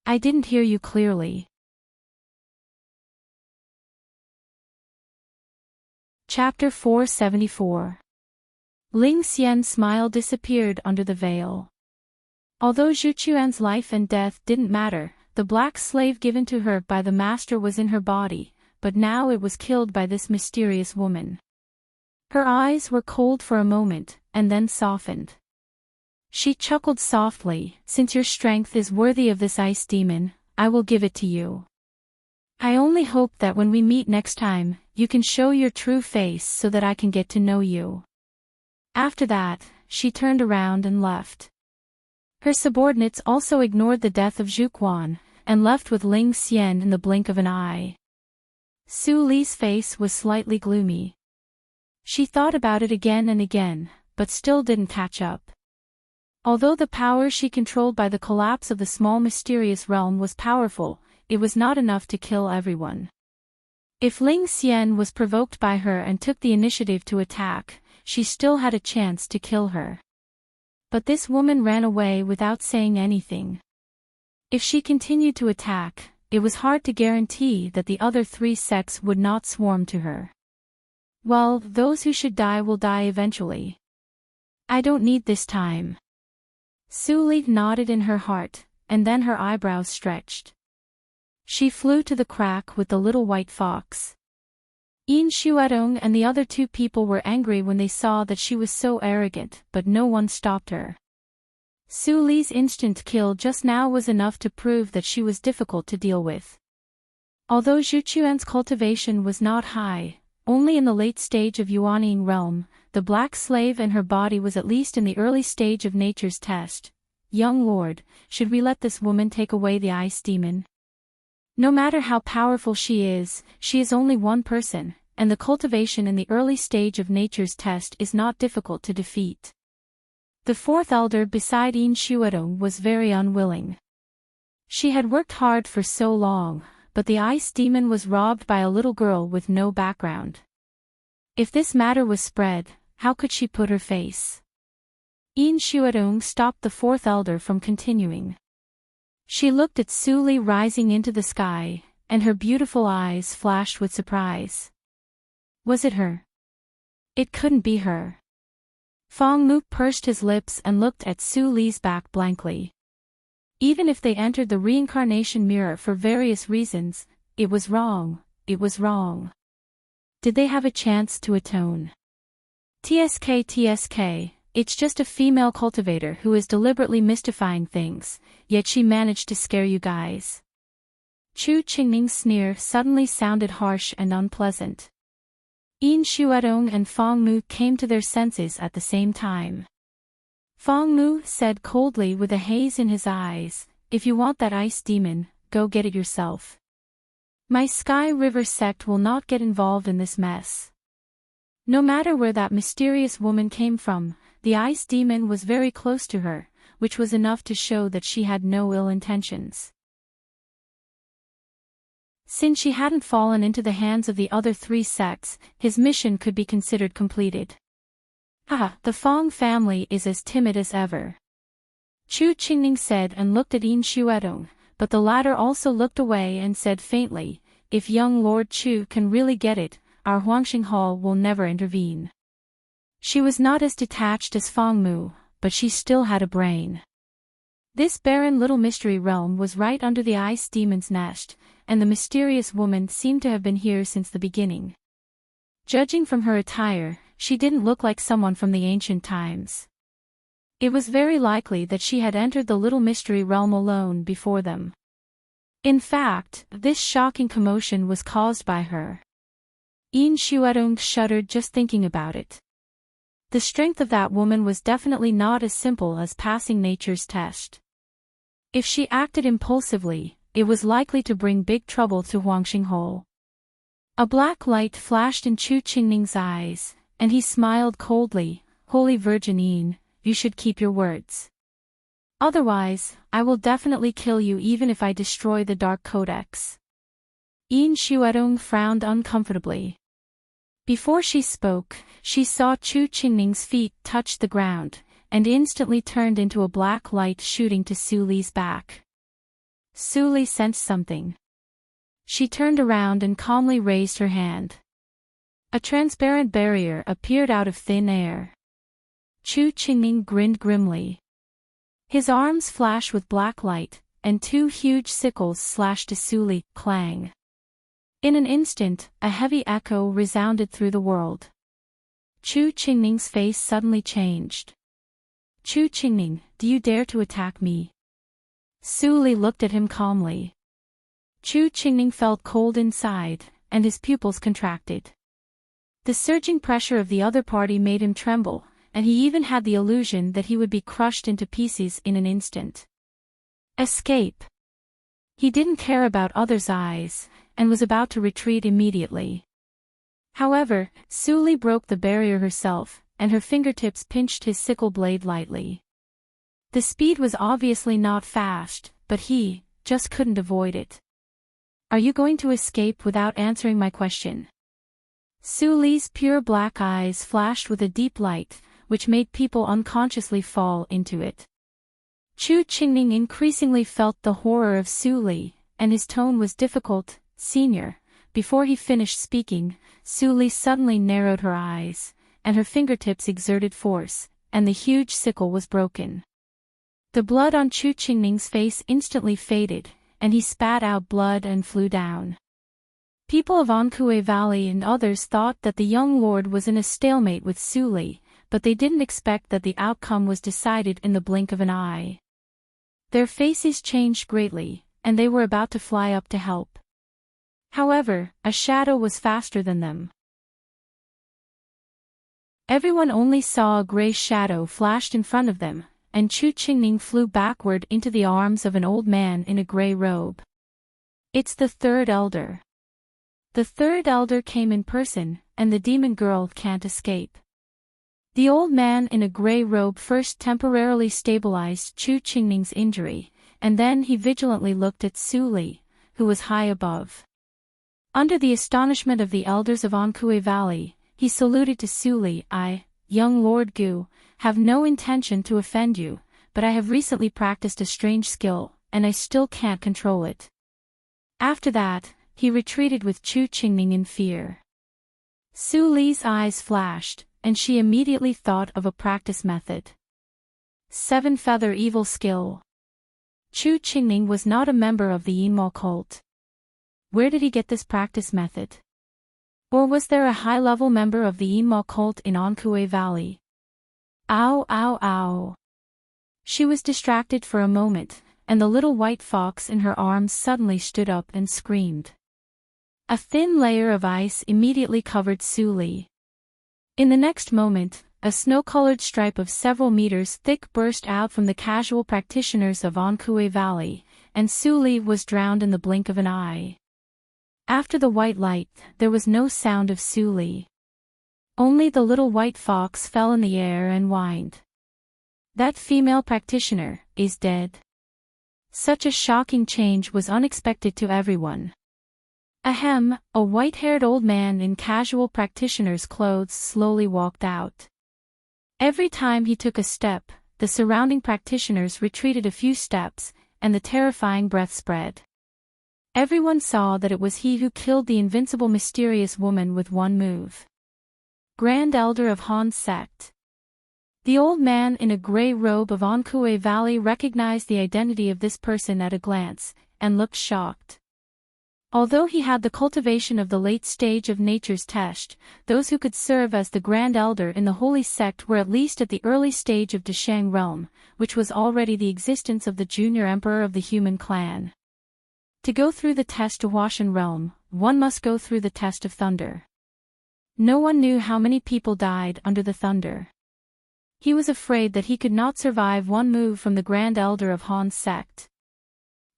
I didn't hear you clearly." Chapter 474. Ling Xian's smile disappeared under the veil. Although Zhuchuan's life and death didn't matter, the black slave given to her by the master was in her body, but now it was killed by this mysterious woman. Her eyes were cold for a moment, and then softened. She chuckled softly, "Since your strength is worthy of this ice demon, I will give it to you. I only hope that when we meet next time, you can show your true face so that I can get to know you." After that, she turned around and left. Her subordinates also ignored the death of Zhu Quan, and left with Ling Xian in the blink of an eye. Su Li's face was slightly gloomy. She thought about it again and again, but still didn't catch up. Although the power she controlled by the collapse of the small mysterious realm was powerful, it was not enough to kill everyone. If Ling Xian was provoked by her and took the initiative to attack, she still had a chance to kill her. But this woman ran away without saying anything. If she continued to attack, it was hard to guarantee that the other 3 sects would not swarm to her. Well, those who should die will die eventually. I don't need this time. Su Li nodded in her heart, and then her eyebrows stretched. She flew to the crack with the little white fox. Yin Xuedong and the other 2 people were angry when they saw that she was so arrogant, but no one stopped her. Su Li's instant kill just now was enough to prove that she was difficult to deal with. Although Zhu Quan's cultivation was not high, only in the late stage of Yuanying realm, the black slave and her body was at least in the early stage of nature's test. "Young lord, should we let this woman take away the ice demon? No matter how powerful she is only one person, and the cultivation in the early stage of nature's test is not difficult to defeat." The 4th elder beside Yin Xuedong was very unwilling. She had worked hard for so long, but the ice demon was robbed by a little girl with no background. If this matter was spread, how could she put her face? Yin Xuedong stopped the 4th elder from continuing. She looked at Su Li rising into the sky, and her beautiful eyes flashed with surprise. Was it her? It couldn't be her. Fong Mu pursed his lips and looked at Su Li's back blankly. Even if they entered the reincarnation mirror for various reasons, it was wrong, it was wrong. Did they have a chance to atone? TSK, it's just a female cultivator who is deliberately mystifying things, yet she managed to scare you guys. Chu Qingning's sneer suddenly sounded harsh and unpleasant. Yin Xuedong and Fong Mu came to their senses at the same time. Fong Mu said coldly with a haze in his eyes, "If you want that ice demon, go get it yourself. My Sky River sect will not get involved in this mess." No matter where that mysterious woman came from, the ice demon was very close to her, which was enough to show that she had no ill intentions. Since she hadn't fallen into the hands of the other 3 sects, his mission could be considered completed. The Fong family is as timid as ever. Chu Qingning said and looked at Yin Xuedong, but the latter also looked away and said faintly, "If young Lord Chu can really get it, our Huangxing Hall will never intervene." She was not as detached as Fong Mu, but she still had a brain. This barren little mystery realm was right under the ice demon's nest, and the mysterious woman seemed to have been here since the beginning. Judging from her attire, she didn't look like someone from the ancient times. It was very likely that she had entered the little mystery realm alone before them. In fact, this shocking commotion was caused by her. Yin Xuedong shuddered just thinking about it. The strength of that woman was definitely not as simple as passing nature's test. If she acted impulsively, it was likely to bring big trouble to Huangxing Hall. A black light flashed in Chu Qingning's eyes, and he smiled coldly. "Holy Virgin Yin, you should keep your words. Otherwise, I will definitely kill you even if I destroy the Dark Codex." Yin Xuedong frowned uncomfortably. Before she spoke, she saw Chu Qingning's feet touch the ground, and instantly turned into a black light shooting to Su Li's back. Su Li sensed something. She turned around and calmly raised her hand. A transparent barrier appeared out of thin air. Chu Qingning grinned grimly. His arms flashed with black light, and 2 huge sickles slashed to Su Li, clang. In an instant, a heavy echo resounded through the world. Chu Qingning's face suddenly changed. "Chu Qingning, do you dare to attack me?" Su Li looked at him calmly. Chu Qingning felt cold inside, and his pupils contracted. The surging pressure of the other party made him tremble, and he even had the illusion that he would be crushed into pieces in an instant. Escape! He didn't care about others' eyes, and was about to retreat immediately. However, Su Li broke the barrier herself, and her fingertips pinched his sickle blade lightly. The speed was obviously not fast, but he just couldn't avoid it. Are you going to escape without answering my question? Su Li's pure black eyes flashed with a deep light, which made people unconsciously fall into it. Chu Qingning increasingly felt the horror of Su Li, and his tone was difficult. Senior. Before he finished speaking, Su Li suddenly narrowed her eyes, and her fingertips exerted force, and the huge sickle was broken. The blood on Chu Qingning's face instantly faded, and he spat out blood and flew down. People of Ankuei Valley and others thought that the young lord was in a stalemate with Su Li, but they didn't expect that the outcome was decided in the blink of an eye. Their faces changed greatly, and they were about to fly up to help. However, a shadow was faster than them. Everyone only saw a gray shadow flashed in front of them, and Chu Qingning flew backward into the arms of an old man in a gray robe. It's the third elder. The third elder came in person, and the demon girl can't escape. The old man in a gray robe first temporarily stabilized Chu Qingning's injury, and then he vigilantly looked at Su Li, who was high above. Under the astonishment of the elders of Ankuei Valley, he saluted to Su Li. I, young Lord Gu, have no intention to offend you, but I have recently practiced a strange skill, and I still can't control it. After that, he retreated with Chu Qingning in fear. Su Li's eyes flashed, and she immediately thought of a practice method. 7-feather evil skill. Chu Qingning was not a member of the Yinmo cult. Where did he get this practice method? Or was there a high-level member of the Yinmo cult in Ankuei Valley? Ow, ow, ow. She was distracted for a moment, and the little white fox in her arms suddenly stood up and screamed. A thin layer of ice immediately covered Su Li. In the next moment, a snow-colored stripe of several meters thick burst out from the casual practitioners of Ankuei Valley, and Su Li was drowned in the blink of an eye. After the white light, there was no sound of Su Li. Only the little white fox fell in the air and whined. That female practitioner is dead. Such a shocking change was unexpected to everyone. Ahem, a white-haired old man in casual practitioner's clothes slowly walked out. Every time he took a step, the surrounding practitioners retreated a few steps, and the terrifying breath spread. Everyone saw that it was he who killed the invincible mysterious woman with one move. Grand Elder of Han's sect. The old man in a gray robe of Ankuei Valley recognized the identity of this person at a glance, and looked shocked. Although he had the cultivation of the late stage of nature's test, those who could serve as the Grand Elder in the holy sect were at least at the early stage of Deshang realm, which was already the existence of the junior emperor of the human clan. To go through the test to Washan realm, one must go through the test of thunder. No one knew how many people died under the thunder. He was afraid that he could not survive one move from the Grand Elder of Han's sect.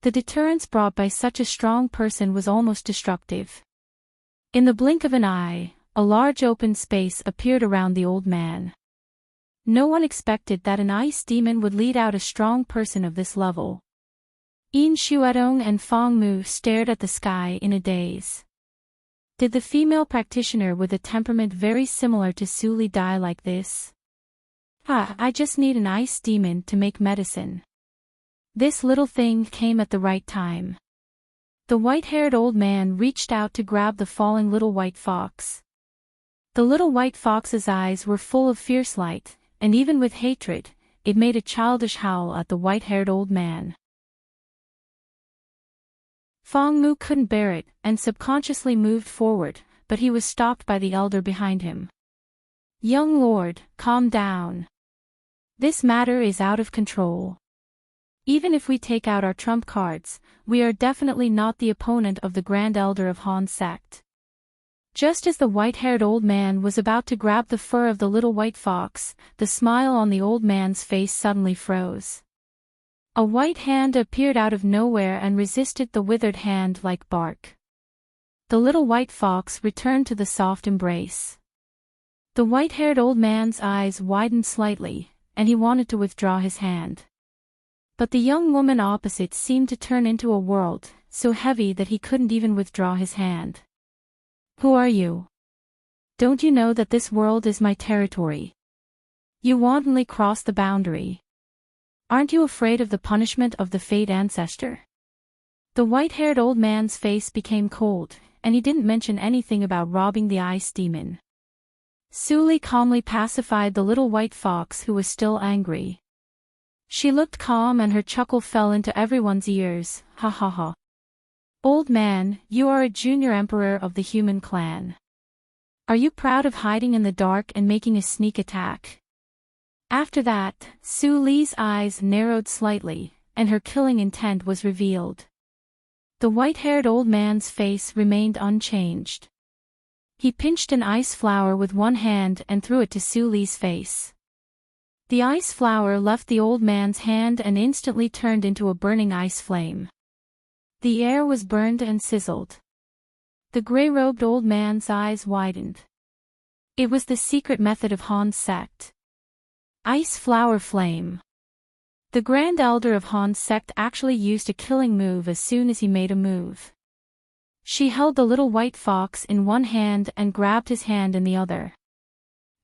The deterrence brought by such a strong person was almost destructive. In the blink of an eye, a large open space appeared around the old man. No one expected that an ice demon would lead out a strong person of this level. Yin Xuedong and Fong Mu stared at the sky in a daze. Did the female practitioner with a temperament very similar to Su Li die like this? I just need an ice demon to make medicine. This little thing came at the right time. The white-haired old man reached out to grab the falling little white fox. The little white fox's eyes were full of fierce light, and even with hatred, it made a childish howl at the white-haired old man. Fong Mu couldn't bear it, and subconsciously moved forward, but he was stopped by the elder behind him. Young lord, calm down. This matter is out of control. Even if we take out our trump cards, we are definitely not the opponent of the Grand Elder of Han sect. Just as the white-haired old man was about to grab the fur of the little white fox, the smile on the old man's face suddenly froze. A white hand appeared out of nowhere and resisted the withered hand like bark. The little white fox returned to the soft embrace. The white-haired old man's eyes widened slightly, and he wanted to withdraw his hand. But the young woman opposite seemed to turn into a world, so heavy that he couldn't even withdraw his hand. Who are you? Don't you know that this world is my territory? You wantonly crossed the boundary. Aren't you afraid of the punishment of the Fate Ancestor? The white-haired old man's face became cold, and he didn't mention anything about robbing the ice demon. Suli calmly pacified the little white fox who was still angry. She looked calm and her chuckle fell into everyone's ears, ha ha ha. Old man, you are a junior emperor of the human clan. Are you proud of hiding in the dark and making a sneak attack? After that, Su Li's eyes narrowed slightly, and her killing intent was revealed. The white-haired old man's face remained unchanged. He pinched an ice flower with one hand and threw it to Su Li's face. The ice flower left the old man's hand and instantly turned into a burning ice flame. The air was burned and sizzled. The gray-robed old man's eyes widened. It was the secret method of Han's sect. Ice flower flame. The Grand Elder of Han's sect actually used a killing move as soon as he made a move. She held the little white fox in one hand and grabbed his hand in the other.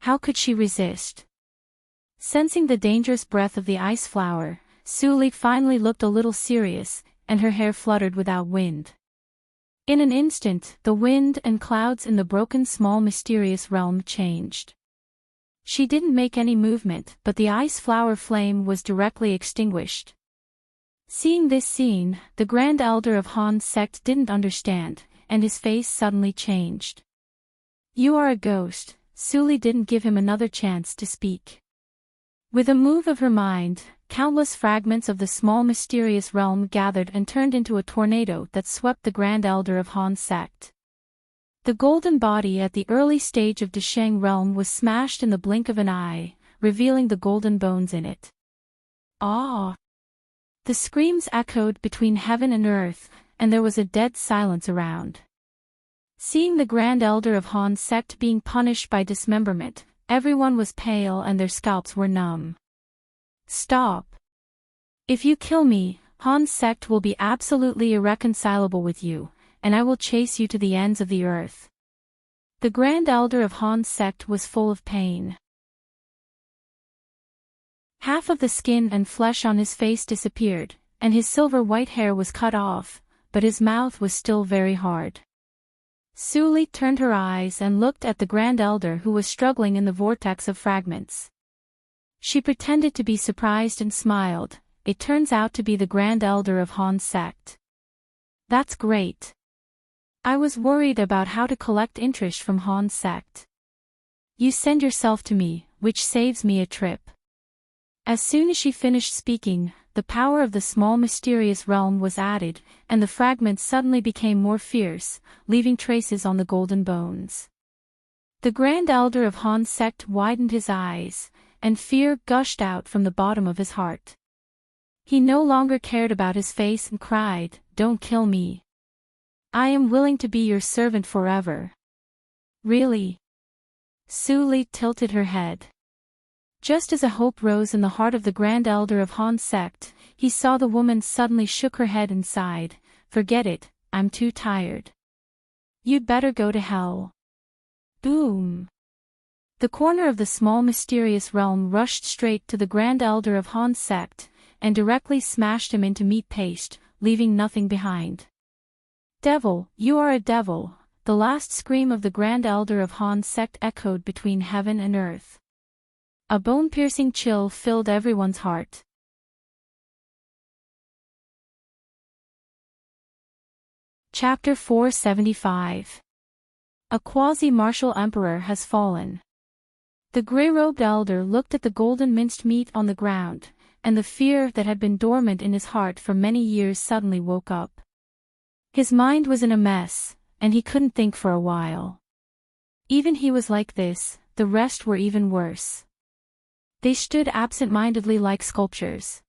How could she resist? Sensing the dangerous breath of the ice flower, Suli finally looked a little serious, and her hair fluttered without wind. In an instant, the wind and clouds in the broken small mysterious realm changed. She didn't make any movement, but the ice flower flame was directly extinguished. Seeing this scene, the Grand Elder of Han's sect didn't understand, and his face suddenly changed. You are a ghost. Suli didn't give him another chance to speak. With a move of her mind, countless fragments of the small mysterious realm gathered and turned into a tornado that swept the Grand Elder of Han's sect. The golden body at the early stage of Desheng realm was smashed in the blink of an eye, revealing the golden bones in it. Ah! The screams echoed between heaven and earth, and there was a dead silence around. Seeing the Grand Elder of Han's sect being punished by dismemberment, everyone was pale and their scalps were numb. Stop! If you kill me, Han's sect will be absolutely irreconcilable with you, and I will chase you to the ends of the earth. The Grand Elder of Han's sect was full of pain. Half of the skin and flesh on his face disappeared, and his silver white hair was cut off, but his mouth was still very hard. Suli turned her eyes and looked at the Grand Elder who was struggling in the vortex of fragments. She pretended to be surprised and smiled. It turns out to be the Grand Elder of Han's sect. That's great. I was worried about how to collect interest from Han's sect. You send yourself to me, which saves me a trip. As soon as she finished speaking, the power of the small mysterious realm was added, and the fragments suddenly became more fierce, leaving traces on the golden bones. The Grand Elder of Han's sect widened his eyes, and fear gushed out from the bottom of his heart. He no longer cared about his face and cried, "Don't kill me. I am willing to be your servant forever." Really? Suli tilted her head. Just as a hope rose in the heart of the Grand Elder of Han's sect, he saw the woman suddenly shook her head and sighed, "Forget it, I'm too tired. You'd better go to hell." Boom! The corner of the small mysterious realm rushed straight to the Grand Elder of Han's sect, and directly smashed him into meat paste, leaving nothing behind. "Devil, you are a devil!" The last scream of the Grand Elder of Han's sect echoed between heaven and earth. A bone-piercing chill filled everyone's heart. Chapter 475. A quasi-martial emperor has fallen. The grey-robed elder looked at the golden minced meat on the ground, and the fear that had been dormant in his heart for many years suddenly woke up. His mind was in a mess, and he couldn't think for a while. Even he was like this, the rest were even worse. They stood absent-mindedly like sculptures.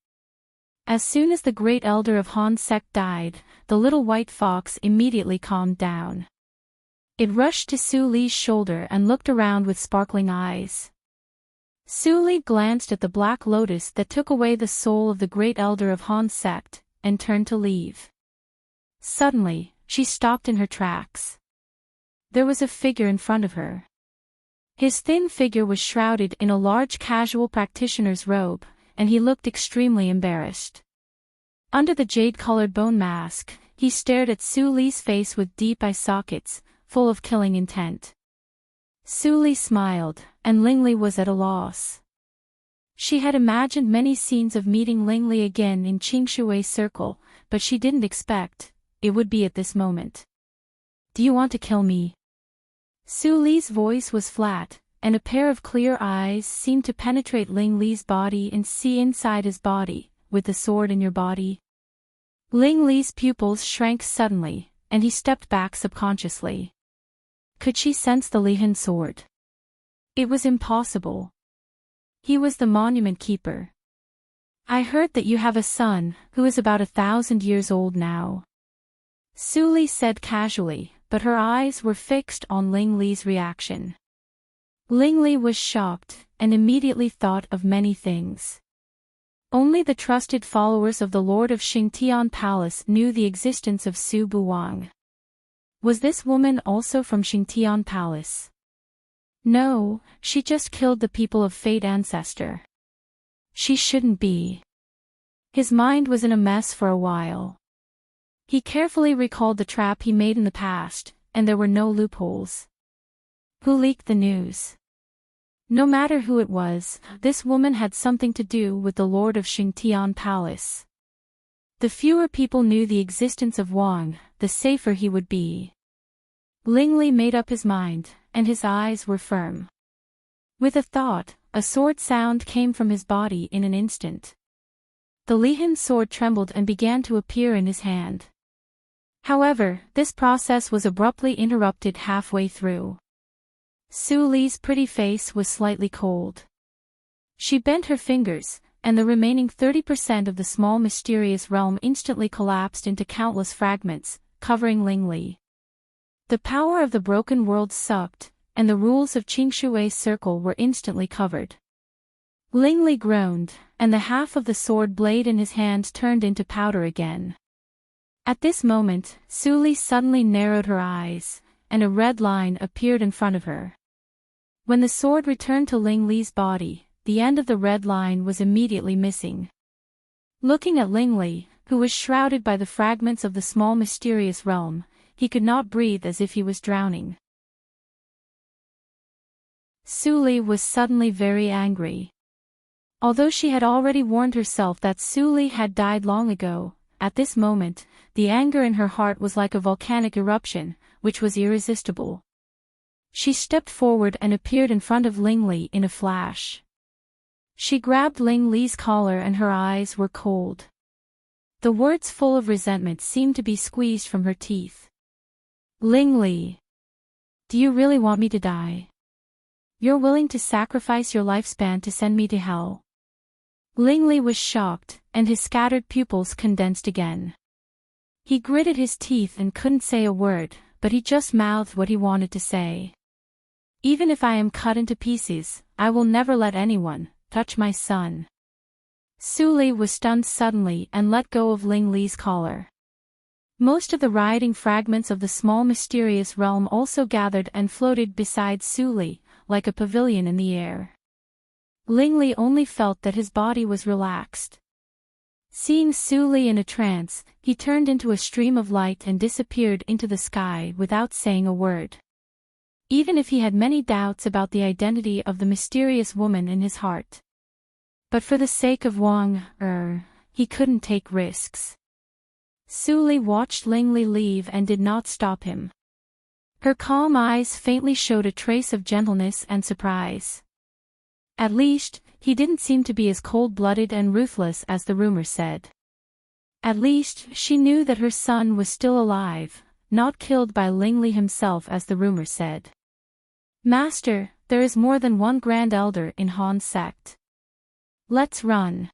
As soon as the great elder of Han sect died, the little white fox immediately calmed down. It rushed to Su Li's shoulder and looked around with sparkling eyes. Su Li glanced at the black lotus that took away the soul of the great elder of Han sect, and turned to leave. Suddenly, she stopped in her tracks. There was a figure in front of her. His thin figure was shrouded in a large casual practitioner's robe, and he looked extremely embarrassed. Under the jade-colored bone mask, he stared at Su Li's face with deep eye sockets, full of killing intent. Su Li smiled, and Lingli was at a loss. She had imagined many scenes of meeting Lingli again in Qingshui's circle, but she didn't expect it would be at this moment. "Do you want to kill me?" Su Li's voice was flat, and a pair of clear eyes seemed to penetrate Ling Li's body and see inside his body, "With the sword in your body?" Ling Li's pupils shrank suddenly, and he stepped back subconsciously. Could she sense the Lihan sword? It was impossible. He was the monument keeper. "I heard that you have a son, who is about 1,000 years old now," Su Li said casually, but her eyes were fixed on Ling Li's reaction. Ling Li was shocked, and immediately thought of many things. Only the trusted followers of the Lord of Xingtian Palace knew the existence of Su Buwang. Was this woman also from Xingtian Palace? No, she just killed the people of Fate Ancestor. She shouldn't be. His mind was in a mess for a while. He carefully recalled the trap he made in the past, and there were no loopholes. Who leaked the news? No matter who it was, this woman had something to do with the Lord of Xingtian Palace. The fewer people knew the existence of Wang, the safer he would be. Ling Li made up his mind, and his eyes were firm. With a thought, a sword sound came from his body in an instant. The Lihan sword trembled and began to appear in his hand. However, this process was abruptly interrupted halfway through. Su Li's pretty face was slightly cold. She bent her fingers, and the remaining 30% of the small mysterious realm instantly collapsed into countless fragments, covering Ling Li. The power of the broken world sucked, and the rules of Qingshui's circle were instantly covered. Ling Li groaned, and the half of the sword blade in his hand turned into powder again. At this moment, Su Li suddenly narrowed her eyes, and a red line appeared in front of her. When the sword returned to Ling Li's body, the end of the red line was immediately missing. Looking at Ling Li, who was shrouded by the fragments of the small mysterious realm, he could not breathe as if he was drowning. Su Li was suddenly very angry. Although she had already warned herself that Su Li had died long ago, at this moment, the anger in her heart was like a volcanic eruption, which was irresistible. She stepped forward and appeared in front of Ling Li in a flash. She grabbed Ling Li's collar and her eyes were cold. The words full of resentment seemed to be squeezed from her teeth. "Ling Li, do you really want me to die? You're willing to sacrifice your lifespan to send me to hell?" Ling Li was shocked, and his scattered pupils condensed again. He gritted his teeth and couldn't say a word, but he just mouthed what he wanted to say. "Even if I am cut into pieces, I will never let anyone touch my son." Su Li was stunned suddenly and let go of Ling Li's collar. Most of the rioting fragments of the small mysterious realm also gathered and floated beside Su Li, like a pavilion in the air. Ling Li only felt that his body was relaxed. Seeing Su Li in a trance, he turned into a stream of light and disappeared into the sky without saying a word. Even if he had many doubts about the identity of the mysterious woman in his heart. But for the sake of Wang, he couldn't take risks. Su Li watched Ling Li leave and did not stop him. Her calm eyes faintly showed a trace of gentleness and surprise. At least, he didn't seem to be as cold-blooded and ruthless as the rumor said. At least, she knew that her son was still alive, not killed by Lingli himself as the rumor said. Master, there is more than one Grand Elder in Han's sect. Let's run.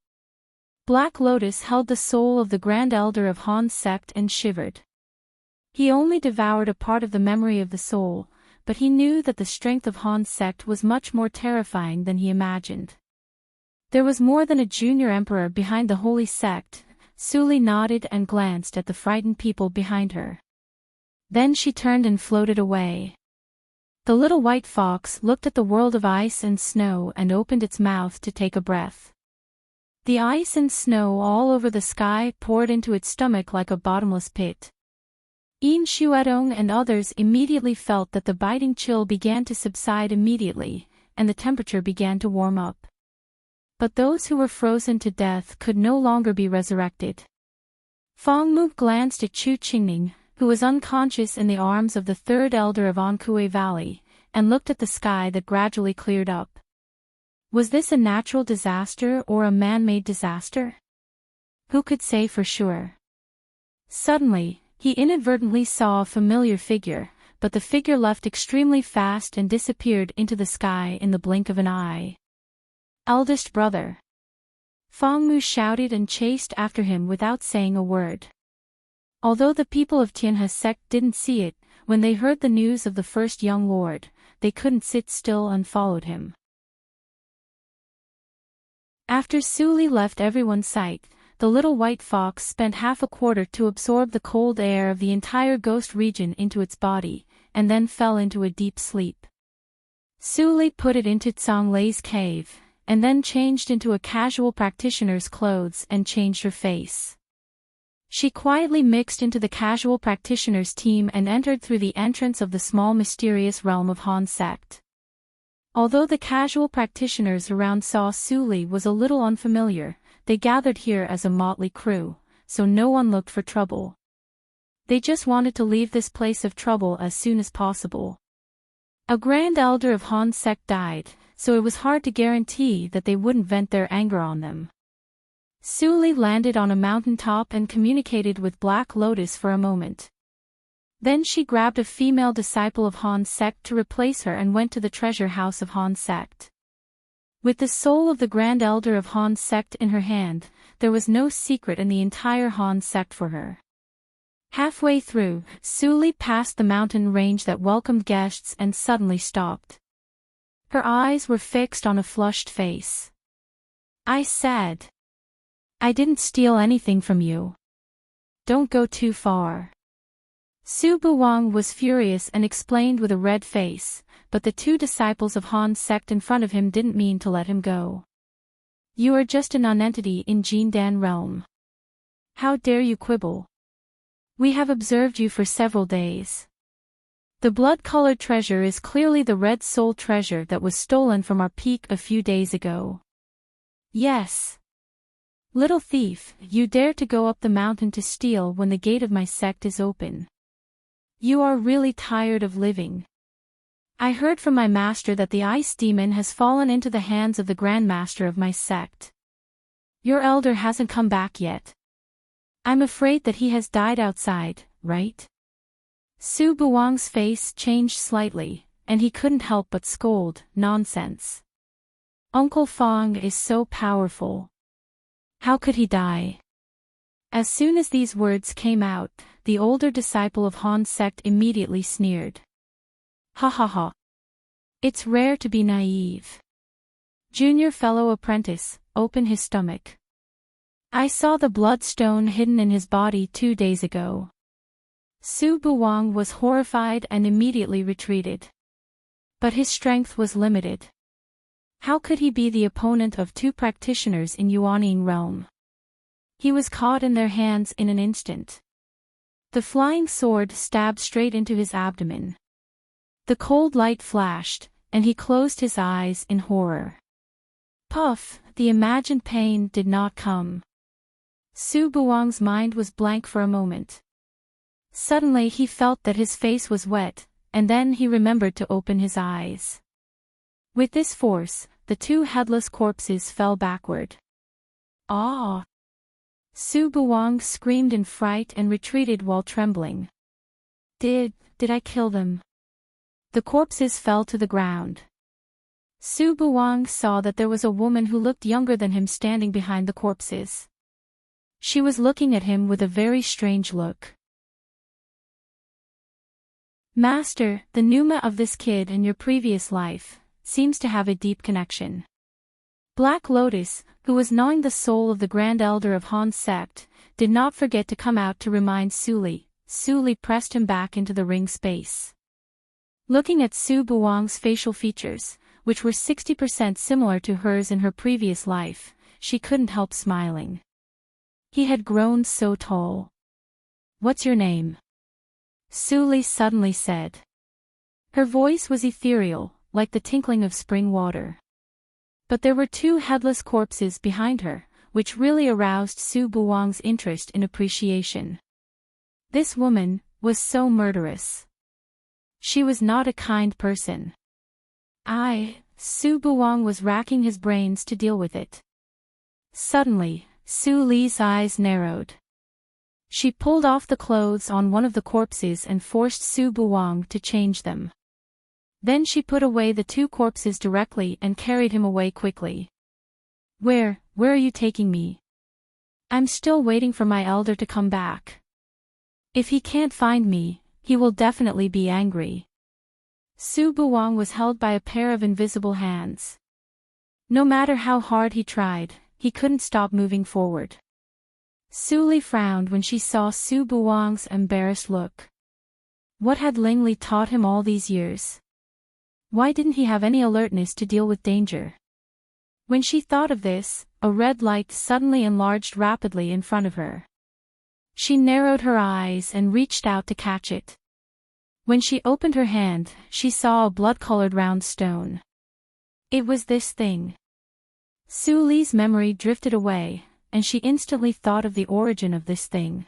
Black Lotus held the soul of the Grand Elder of Han's sect and shivered. He only devoured a part of the memory of the soul, but he knew that the strength of Han's sect was much more terrifying than he imagined. There was more than a junior emperor behind the holy sect. Suli nodded and glanced at the frightened people behind her. Then she turned and floated away. The little white fox looked at the world of ice and snow and opened its mouth to take a breath. The ice and snow all over the sky poured into its stomach like a bottomless pit. Yin Shuedong and others immediately felt that the biting chill began to subside immediately, and the temperature began to warm up. But those who were frozen to death could no longer be resurrected. Fong Mu glanced at Chu Qingning, who was unconscious in the arms of the third elder of Ankue Valley, and looked at the sky that gradually cleared up. Was this a natural disaster or a man-made disaster? Who could say for sure? Suddenly, he inadvertently saw a familiar figure, but the figure left extremely fast and disappeared into the sky in the blink of an eye. Eldest brother. Fong Mu shouted and chased after him without saying a word. Although the people of Tianhe's sect didn't see it, when they heard the news of the first young lord, they couldn't sit still and followed him. After Suli left everyone's sight, the little white fox spent half a quarter to absorb the cold air of the entire ghost region into its body, and then fell into a deep sleep. Suli put it into Tsang Lei's cave, and then changed into a casual practitioner's clothes and changed her face. She quietly mixed into the casual practitioner's team and entered through the entrance of the small mysterious realm of Han sect. Although the casual practitioners around saw Suli was a little unfamiliar, they gathered here as a motley crew, so no one looked for trouble. They just wanted to leave this place of trouble as soon as possible. A Grand Elder of Han sect died, so it was hard to guarantee that they wouldn't vent their anger on them. Suli landed on a mountaintop and communicated with Black Lotus for a moment. Then she grabbed a female disciple of Han's sect to replace her and went to the treasure house of Han's sect. With the soul of the Grand Elder of Han's sect in her hand, there was no secret in the entire Han sect for her. Halfway through, Suli passed the mountain range that welcomed guests and suddenly stopped. Her eyes were fixed on a flushed face. I said. I didn't steal anything from you. Don't go too far. Su Buwang was furious and explained with a red face, but the two disciples of Han's sect in front of him didn't mean to let him go. You are just a nonentity in Jindan realm. How dare you quibble? We have observed you for several days. The blood-colored treasure is clearly the red soul treasure that was stolen from our peak a few days ago. Yes. Little thief, you dare to go up the mountain to steal when the gate of my sect is open. You are really tired of living. I heard from my master that the ice demon has fallen into the hands of the Grand Master of my sect. Your elder hasn't come back yet. I'm afraid that he has died outside, right? Su Buwang's face changed slightly, and he couldn't help but scold, nonsense. Uncle Fong is so powerful. How could he die? As soon as these words came out, the older disciple of Han's sect immediately sneered. Ha ha ha. It's rare to be naive. Junior fellow apprentice, open his stomach. I saw the bloodstone hidden in his body 2 days ago. Su Buwang was horrified and immediately retreated. But his strength was limited. How could he be the opponent of 2 practitioners in Yuanying realm? He was caught in their hands in an instant. The flying sword stabbed straight into his abdomen. The cold light flashed, and he closed his eyes in horror. Puff, the imagined pain did not come. Su Buwang's mind was blank for a moment. Suddenly he felt that his face was wet, and then he remembered to open his eyes. With this force, the two headless corpses fell backward. Ah! Su Buwang screamed in fright and retreated while trembling. Did I kill them? The corpses fell to the ground. Su Buwang saw that there was a woman who looked younger than him standing behind the corpses. She was looking at him with a very strange look. Master, the pneuma of this kid in your previous life seems to have a deep connection. Black Lotus, who was gnawing the soul of the Grand Elder of Han's sect, did not forget to come out to remind Su Li. Su Li pressed him back into the ring space. Looking at Su Buwang's facial features, which were 60% similar to hers in her previous life, she couldn't help smiling. He had grown so tall. What's your name? Su Li suddenly said. Her voice was ethereal, like the tinkling of spring water. But there were two headless corpses behind her, which really aroused Su Buwang's interest in appreciation. This woman was so murderous. She was not a kind person. Su Buwang was racking his brains to deal with it. Suddenly, Su Li's eyes narrowed. She pulled off the clothes on one of the corpses and forced Su Buwang to change them. Then she put away the two corpses directly and carried him away quickly. Where are you taking me? I'm still waiting for my elder to come back. If he can't find me, he will definitely be angry. Su Buwang was held by a pair of invisible hands. No matter how hard he tried, he couldn't stop moving forward. Su Li frowned when she saw Su Buwang's embarrassed look. What had Ling Li taught him all these years? Why didn't he have any alertness to deal with danger? When she thought of this, a red light suddenly enlarged rapidly in front of her. She narrowed her eyes and reached out to catch it. When she opened her hand, she saw a blood-colored round stone. It was this thing. Su Li's memory drifted away, and she instantly thought of the origin of this thing.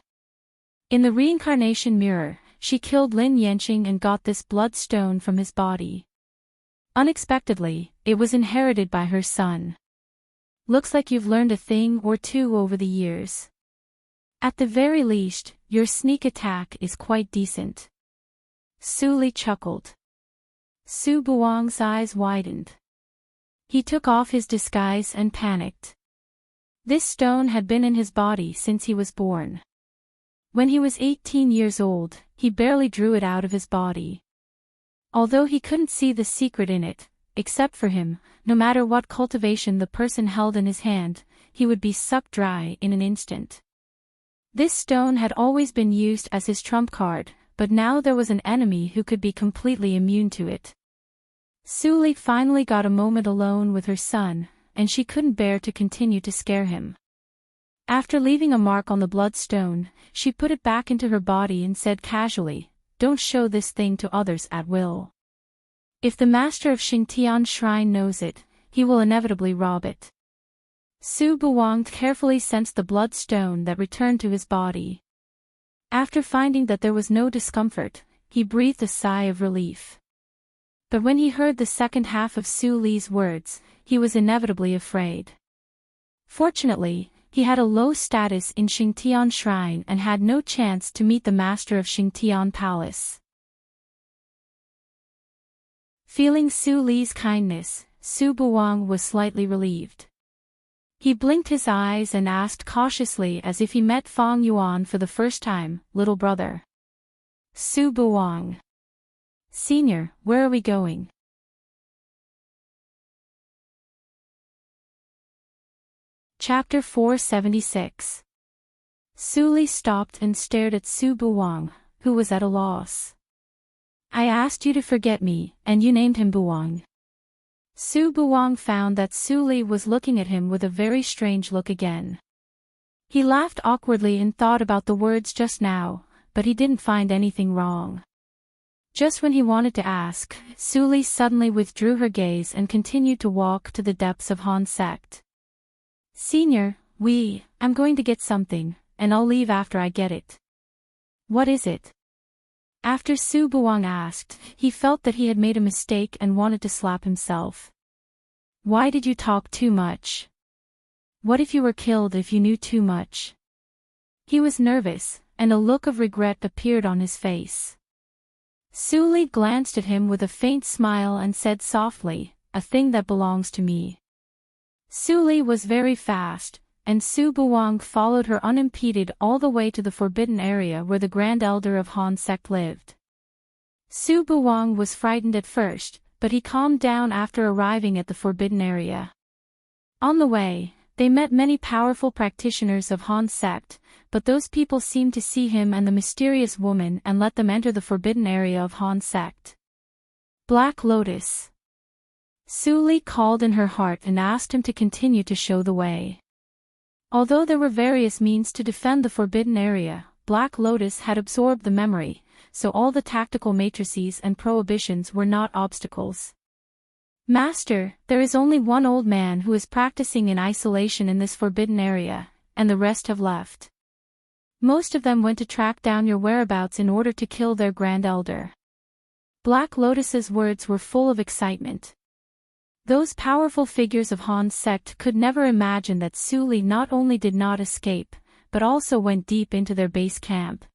In the reincarnation mirror, she killed Lin Yanqing and got this bloodstone from his body. Unexpectedly, it was inherited by her son. Looks like you've learned a thing or two over the years. At the very least, your sneak attack is quite decent. Su Li chuckled. Su Buwang's eyes widened. He took off his disguise and panicked. This stone had been in his body since he was born. When he was 18 years old, he barely drew it out of his body. Although he couldn't see the secret in it, except for him, no matter what cultivation the person held in his hand, he would be sucked dry in an instant. This stone had always been used as his trump card, but now there was an enemy who could be completely immune to it. Su Li finally got a moment alone with her son, and she couldn't bear to continue to scare him. After leaving a mark on the bloodstone, she put it back into her body and said casually, "Don't show this thing to others at will. If the master of Xingtian Shrine knows it, he will inevitably rob it." Su Buwang carefully sensed the bloodstone that returned to his body. After finding that there was no discomfort, he breathed a sigh of relief. But when he heard the second half of Su Li's words, he was inevitably afraid. Fortunately, he had a low status in Xingtian Shrine and had no chance to meet the master of Xingtian Palace. Feeling Su Li's kindness, Su Buwang was slightly relieved. He blinked his eyes and asked cautiously as if he met Fang Yuan for the first time, "Little brother." Su Buwang. "Senior, where are we going?" Chapter 476. Su Li stopped and stared at Su Buwang, who was at a loss. "I asked you to forget me, and you named him Buwang." Su Buwang found that Su Li was looking at him with a very strange look again. He laughed awkwardly and thought about the words just now, but he didn't find anything wrong. Just when he wanted to ask, Su Li suddenly withdrew her gaze and continued to walk to the depths of Han sect. "Senior, I'm going to get something, and I'll leave after I get it." "What is it?" After Su Buwang asked, he felt that he had made a mistake and wanted to slap himself. Why did you talk too much? What if you were killed if you knew too much? He was nervous, and a look of regret appeared on his face. Suli glanced at him with a faint smile and said softly, "A thing that belongs to me." Suli was very fast, and Su Buwang followed her unimpeded all the way to the forbidden area where the Grand Elder of Han sect lived. Su Buwang was frightened at first, but he calmed down after arriving at the forbidden area. On the way, they met many powerful practitioners of Han sect, but those people seemed to see him and the mysterious woman and let them enter the forbidden area of Han sect. Black Lotus. Suli called in her heart and asked him to continue to show the way. Although there were various means to defend the forbidden area, Black Lotus had absorbed the memory, so all the tactical matrices and prohibitions were not obstacles. "Master, there is only one old man who is practicing in isolation in this forbidden area, and the rest have left. Most of them went to track down your whereabouts in order to kill their Grand Elder." Black Lotus's words were full of excitement. Those powerful figures of Han's sect could never imagine that Suli not only did not escape, but also went deep into their base camp.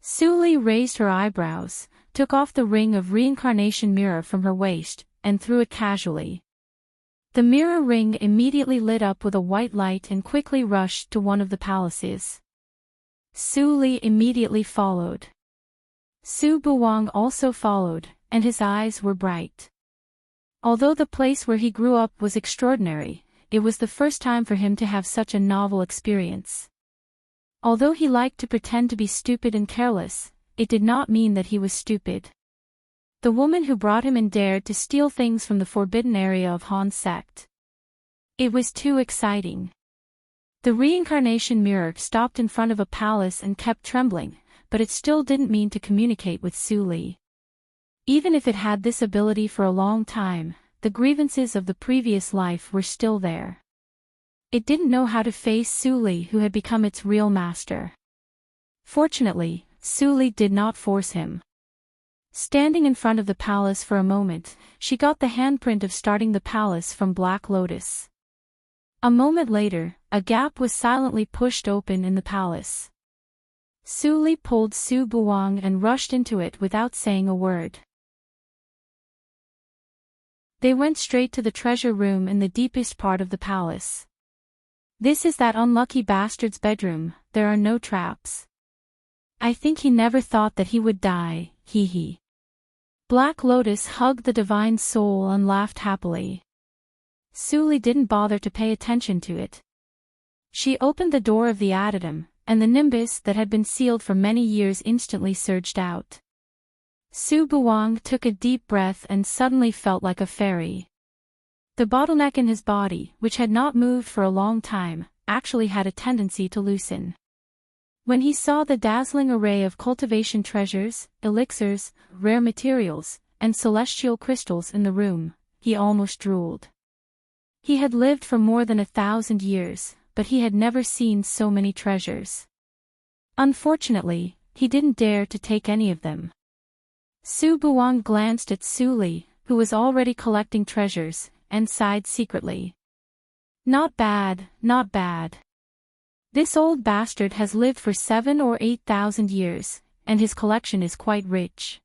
Suli raised her eyebrows, took off the ring of reincarnation mirror from her waist, and threw it casually. The mirror ring immediately lit up with a white light and quickly rushed to one of the palaces. Suli immediately followed. Su Buwang also followed, and his eyes were bright. Although the place where he grew up was extraordinary, it was the first time for him to have such a novel experience. Although he liked to pretend to be stupid and careless, it did not mean that he was stupid. The woman who brought him in dared to steal things from the forbidden area of Han's sect. It was too exciting. The reincarnation mirror stopped in front of a palace and kept trembling, but it still didn't mean to communicate with Suli. Even if it had this ability for a long time, the grievances of the previous life were still there. It didn't know how to face Suli, who had become its real master. Fortunately, Suli did not force him. Standing in front of the palace for a moment, she got the handprint of starting the palace from Black Lotus. A moment later, a gap was silently pushed open in the palace. Suli pulled Su Buwang and rushed into it without saying a word. They went straight to the treasure room in the deepest part of the palace. "This is that unlucky bastard's bedroom, there are no traps. I think he never thought that he would die, hee hee." Black Lotus hugged the divine soul and laughed happily. Suli didn't bother to pay attention to it. She opened the door of the adytum, and the nimbus that had been sealed for many years instantly surged out. Su Buwang took a deep breath and suddenly felt like a fairy. The bottleneck in his body, which had not moved for a long time, actually had a tendency to loosen. When he saw the dazzling array of cultivation treasures, elixirs, rare materials, and celestial crystals in the room, he almost drooled. He had lived for more than 1,000 years, but he had never seen so many treasures. Unfortunately, he didn't dare to take any of them. Su Buwang glanced at Suli, who was already collecting treasures, and sighed secretly. "Not bad, not bad. This old bastard has lived for 7,000 or 8,000 years, and his collection is quite rich.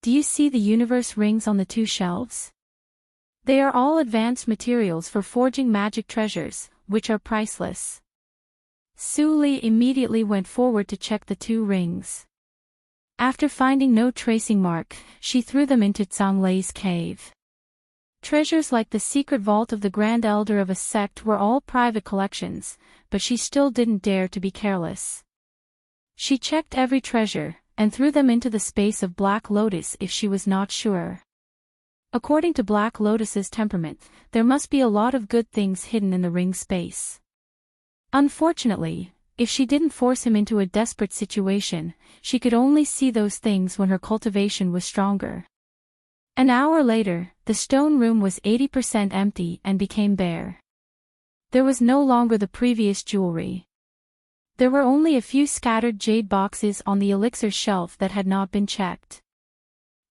Do you see the universe rings on the 2 shelves? They are all advanced materials for forging magic treasures, which are priceless." Suli immediately went forward to check the 2 rings. After finding no tracing mark, she threw them into Zhanglei's cave. Treasures like the secret vault of the Grand Elder of a sect were all private collections, but she still didn't dare to be careless. She checked every treasure, and threw them into the space of Black Lotus if she was not sure. According to Black Lotus's temperament, there must be a lot of good things hidden in the ring space. Unfortunately, if she didn't force him into a desperate situation, she could only see those things when her cultivation was stronger. An hour later, the stone room was 80% empty and became bare. There was no longer the previous jewelry. There were only a few scattered jade boxes on the elixir shelf that had not been checked.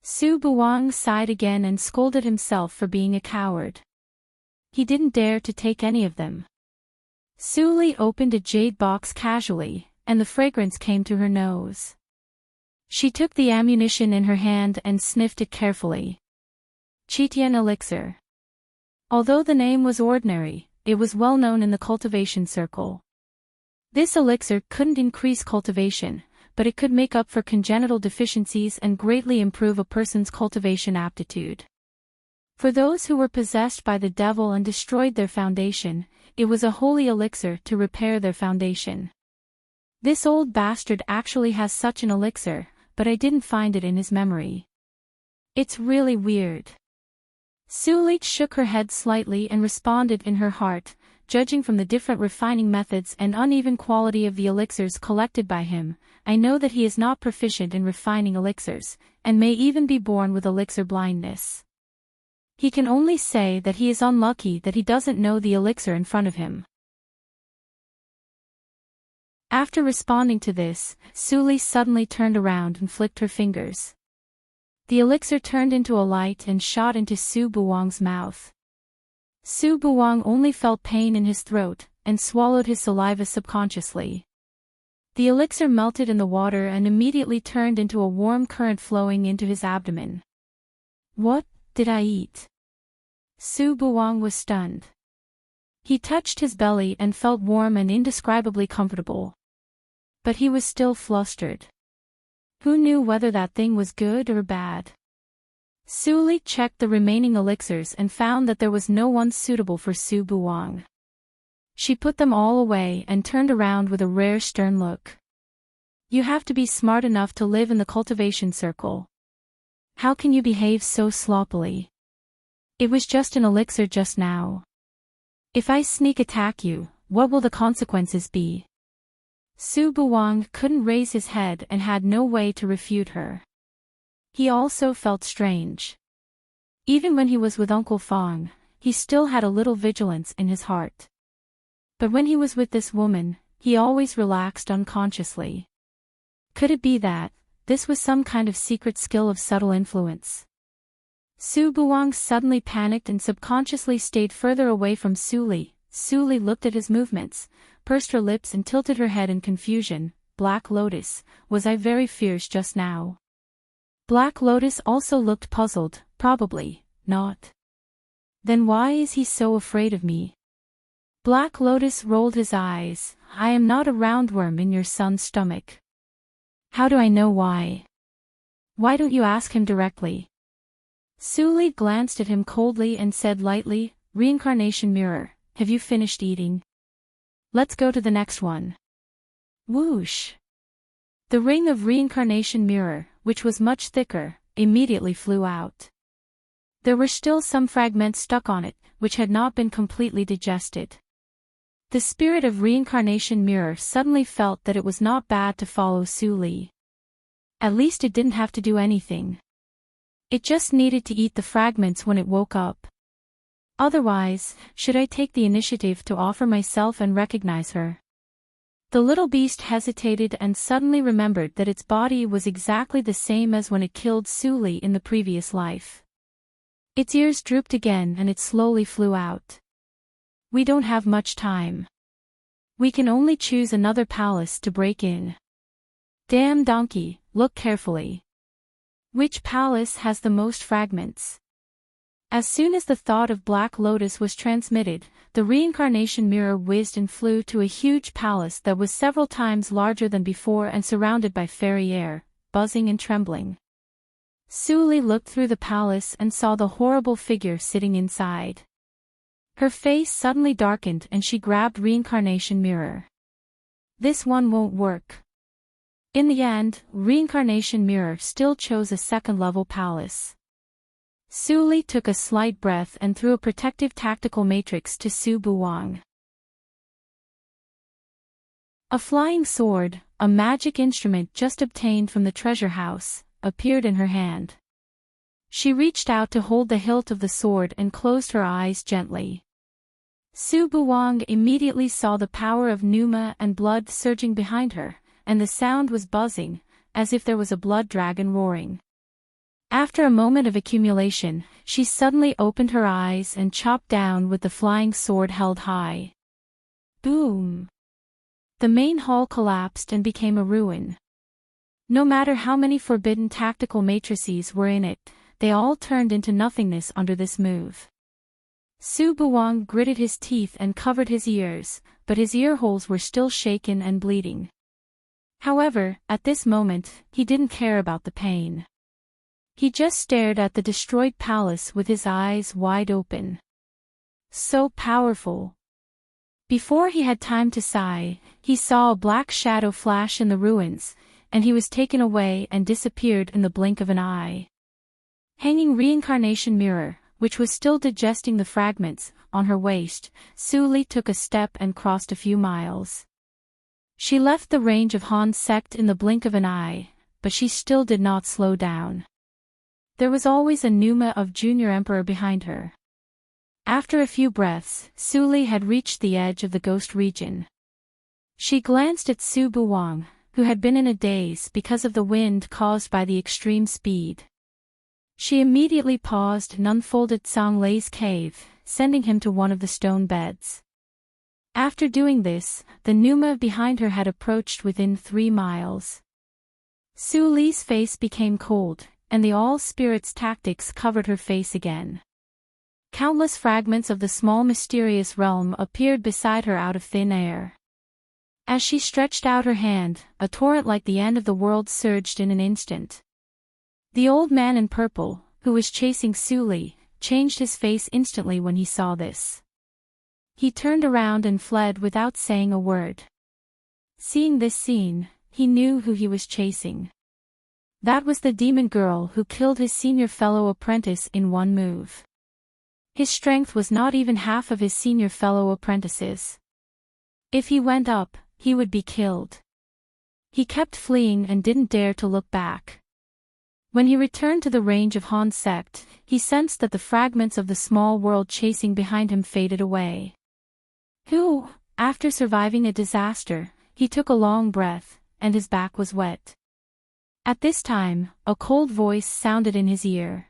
Su Buwang sighed again and scolded himself for being a coward. He didn't dare to take any of them. Suli opened a jade box casually, and the fragrance came to her nose. She took the ammunition in her hand and sniffed it carefully. Chitian elixir. Although the name was ordinary, it was well known in the cultivation circle. This elixir couldn't increase cultivation, but it could make up for congenital deficiencies and greatly improve a person's cultivation aptitude. For those who were possessed by the devil and destroyed their foundation, it was a holy elixir to repair their foundation. This old bastard actually has such an elixir, but I didn't find it in his memory. It's really weird. Sulit shook her head slightly and responded in her heart, judging from the different refining methods and uneven quality of the elixirs collected by him, I know that he is not proficient in refining elixirs, and may even be born with elixir blindness. He can only say that he is unlucky that he doesn't know the elixir in front of him. After responding to this, Suli suddenly turned around and flicked her fingers. The elixir turned into a light and shot into Su Buwang's mouth. Su Buwang only felt pain in his throat, and swallowed his saliva subconsciously. The elixir melted in the water and immediately turned into a warm current flowing into his abdomen. What did I eat? Su Buwang was stunned. He touched his belly and felt warm and indescribably comfortable. But he was still flustered. Who knew whether that thing was good or bad? Suli checked the remaining elixirs and found that there was no one suitable for Su Buwang. She put them all away and turned around with a rare stern look. You have to be smart enough to live in the cultivation circle. How can you behave so sloppily? It was just an elixir just now. If I sneak attack you, what will the consequences be? Su Buwang couldn't raise his head and had no way to refute her. He also felt strange. Even when he was with Uncle Fong, he still had a little vigilance in his heart. But when he was with this woman, he always relaxed unconsciously. Could it be that this was some kind of secret skill of subtle influence? Su Buwang suddenly panicked and subconsciously stayed further away from Suli. Suli looked at his movements, pursed her lips and tilted her head in confusion. Black Lotus, was I very fierce just now? Black Lotus also looked puzzled. Probably not. Then why is he so afraid of me? Black Lotus rolled his eyes. I am not a roundworm in your son's stomach. How do I know why? Why don't you ask him directly? Suli glanced at him coldly and said lightly, Reincarnation mirror, have you finished eating? Let's go to the next one. Whoosh! The ring of reincarnation mirror, which was much thicker, immediately flew out. There were still some fragments stuck on it, which had not been completely digested. The spirit of reincarnation mirror suddenly felt that it was not bad to follow Suli. At least it didn't have to do anything. It just needed to eat the fragments when it woke up. Otherwise, should I take the initiative to offer myself and recognize her? The little beast hesitated and suddenly remembered that its body was exactly the same as when it killed Suli in the previous life. Its ears drooped again and it slowly flew out. We don't have much time. We can only choose another palace to break in. Damn donkey, look carefully. Which palace has the most fragments? As soon as the thought of Black Lotus was transmitted, the reincarnation mirror whizzed and flew to a huge palace that was several times larger than before and surrounded by fairy air, buzzing and trembling. Suli looked through the palace and saw the horrible figure sitting inside. Her face suddenly darkened and she grabbed reincarnation mirror. This one won't work. In the end, reincarnation mirror still chose a second-level palace. Suli took a slight breath and threw a protective tactical matrix to Su Buwang. A flying sword, a magic instrument just obtained from the treasure house, appeared in her hand. She reached out to hold the hilt of the sword and closed her eyes gently. Su Buwang immediately saw the power of Numa and blood surging behind her, and the sound was buzzing, as if there was a blood dragon roaring. After a moment of accumulation, she suddenly opened her eyes and chopped down with the flying sword held high. Boom! The main hall collapsed and became a ruin. No matter how many forbidden tactical matrices were in it, they all turned into nothingness under this move. Su Buwang gritted his teeth and covered his ears, but his ear holes were still shaken and bleeding. However, at this moment, he didn't care about the pain. He just stared at the destroyed palace with his eyes wide open. So powerful. Before he had time to sigh, he saw a black shadow flash in the ruins, and he was taken away and disappeared in the blink of an eye. Hanging reincarnation mirror, which was still digesting the fragments, on her waist, Su Li took a step and crossed a few miles. She left the range of Han's sect in the blink of an eye, but she still did not slow down. There was always a Numa of Junior Emperor behind her. After a few breaths, Su Li had reached the edge of the ghost region. She glanced at Su Buwang, who had been in a daze because of the wind caused by the extreme speed. She immediately paused and unfolded Tsang Lei's cave, sending him to one of the stone beds. After doing this, the Numa behind her had approached within 3 miles. Su Li's face became cold, and the all-spirits tactics covered her face again. Countless fragments of the small mysterious realm appeared beside her out of thin air. As she stretched out her hand, a torrent like the end of the world surged in an instant. The old man in purple, who was chasing Su Li, changed his face instantly when he saw this. He turned around and fled without saying a word. Seeing this scene, he knew who he was chasing. That was the demon girl who killed his senior fellow apprentice in one move. His strength was not even half of his senior fellow apprentice's. If he went up, he would be killed. He kept fleeing and didn't dare to look back. When he returned to the range of Han's sect, he sensed that the fragments of the small world chasing behind him faded away. After surviving a disaster, he took a long breath, and his back was wet. At this time, a cold voice sounded in his ear.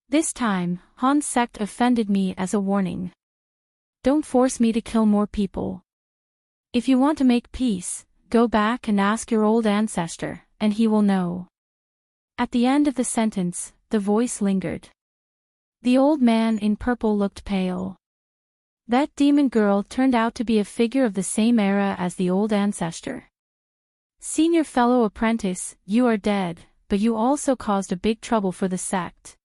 This time, Han's sect offended me as a warning. Don't force me to kill more people. If you want to make peace, go back and ask your old ancestor, and he will know. At the end of the sentence, the voice lingered. The old man in purple looked pale. That demon girl turned out to be a figure of the same era as the old ancestor. Senior fellow apprentice, you are dead, but you also caused a big trouble for the sect.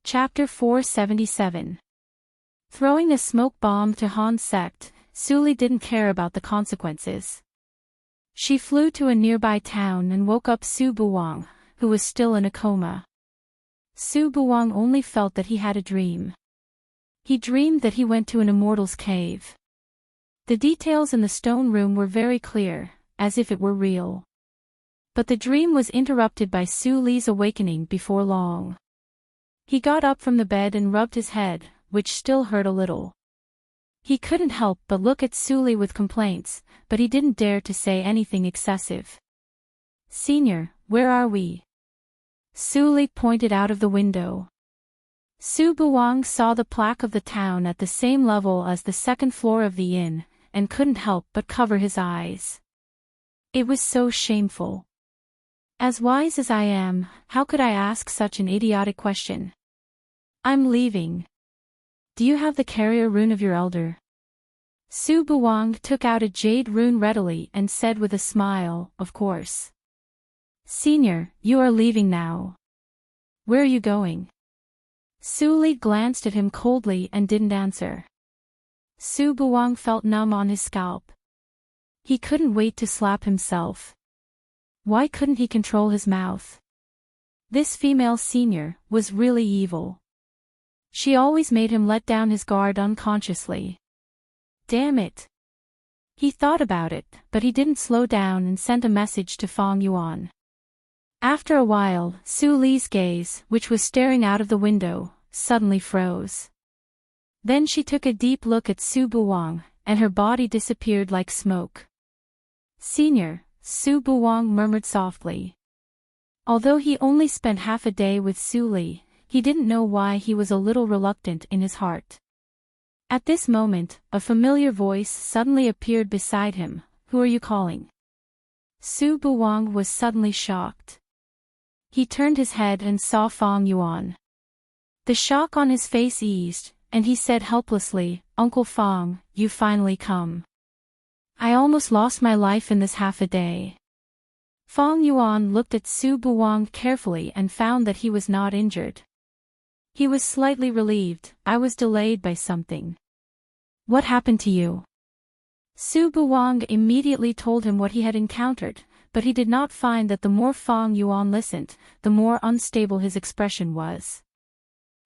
Chapter 477. Throwing a smoke bomb to Han's sect, Su Li didn't care about the consequences. She flew to a nearby town and woke up Su Buwang, who was still in a coma. Su Buwang only felt that he had a dream. He dreamed that he went to an immortal's cave. The details in the stone room were very clear, as if it were real. But the dream was interrupted by Su Li's awakening before long. He got up from the bed and rubbed his head, which still hurt a little. He couldn't help but look at Su Li with complaints, but he didn't dare to say anything excessive. Senior, where are we? Su Li pointed out of the window. Su Buwang saw the plaque of the town at the same level as the second floor of the inn, and couldn't help but cover his eyes. It was so shameful. As wise as I am, how could I ask such an idiotic question? I'm leaving. Do you have the carrier rune of your elder? Su Buwang took out a jade rune readily and said with a smile, of course. Senior, you are leaving now. Where are you going? Su Li glanced at him coldly and didn't answer. Su Buwang felt numb on his scalp. He couldn't wait to slap himself. Why couldn't he control his mouth? This female senior was really evil. She always made him let down his guard unconsciously. Damn it. He thought about it, but he didn't slow down and sent a message to Fang Yuan. After a while, Su Li's gaze, which was staring out of the window, suddenly froze. Then she took a deep look at Su Buwang, and her body disappeared like smoke. Senior, Su Buwang murmured softly. Although he only spent half a day with Su Li, he didn't know why he was a little reluctant in his heart. At this moment, a familiar voice suddenly appeared beside him. "Who are you calling?" Su Buwang was suddenly shocked. He turned his head and saw Fang Yuan. The shock on his face eased, and he said helplessly, "Uncle Fang, you finally come. I almost lost my life in this half a day." Fang Yuan looked at Su Buwang carefully and found that he was not injured. He was slightly relieved. "I was delayed by something." "What happened to you?" Su Buwang immediately told him what he had encountered, but he did not find that the more Fang Yuan listened, the more unstable his expression was.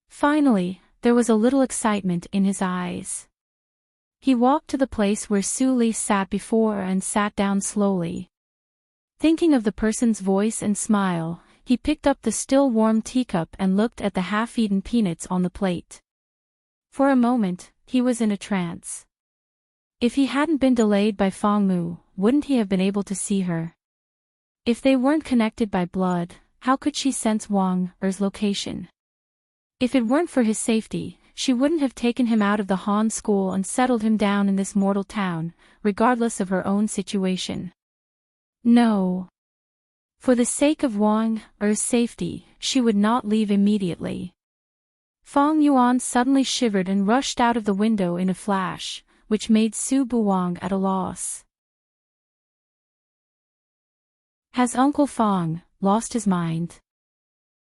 Finally, there was a little excitement in his eyes. He walked to the place where Su Li sat before and sat down slowly. Thinking of the person's voice and smile, he picked up the still warm teacup and looked at the half-eaten peanuts on the plate. For a moment, he was in a trance. If he hadn't been delayed by Fang Mu, wouldn't he have been able to see her? If they weren't connected by blood, how could she sense Wang Er's location? If it weren't for his safety, she wouldn't have taken him out of the Han school and settled him down in this mortal town, regardless of her own situation. No. For the sake of Wang Er's safety, she would not leave immediately. Fang Yuan suddenly shivered and rushed out of the window in a flash, which made Su Buwang at a loss. Has Uncle Fang lost his mind?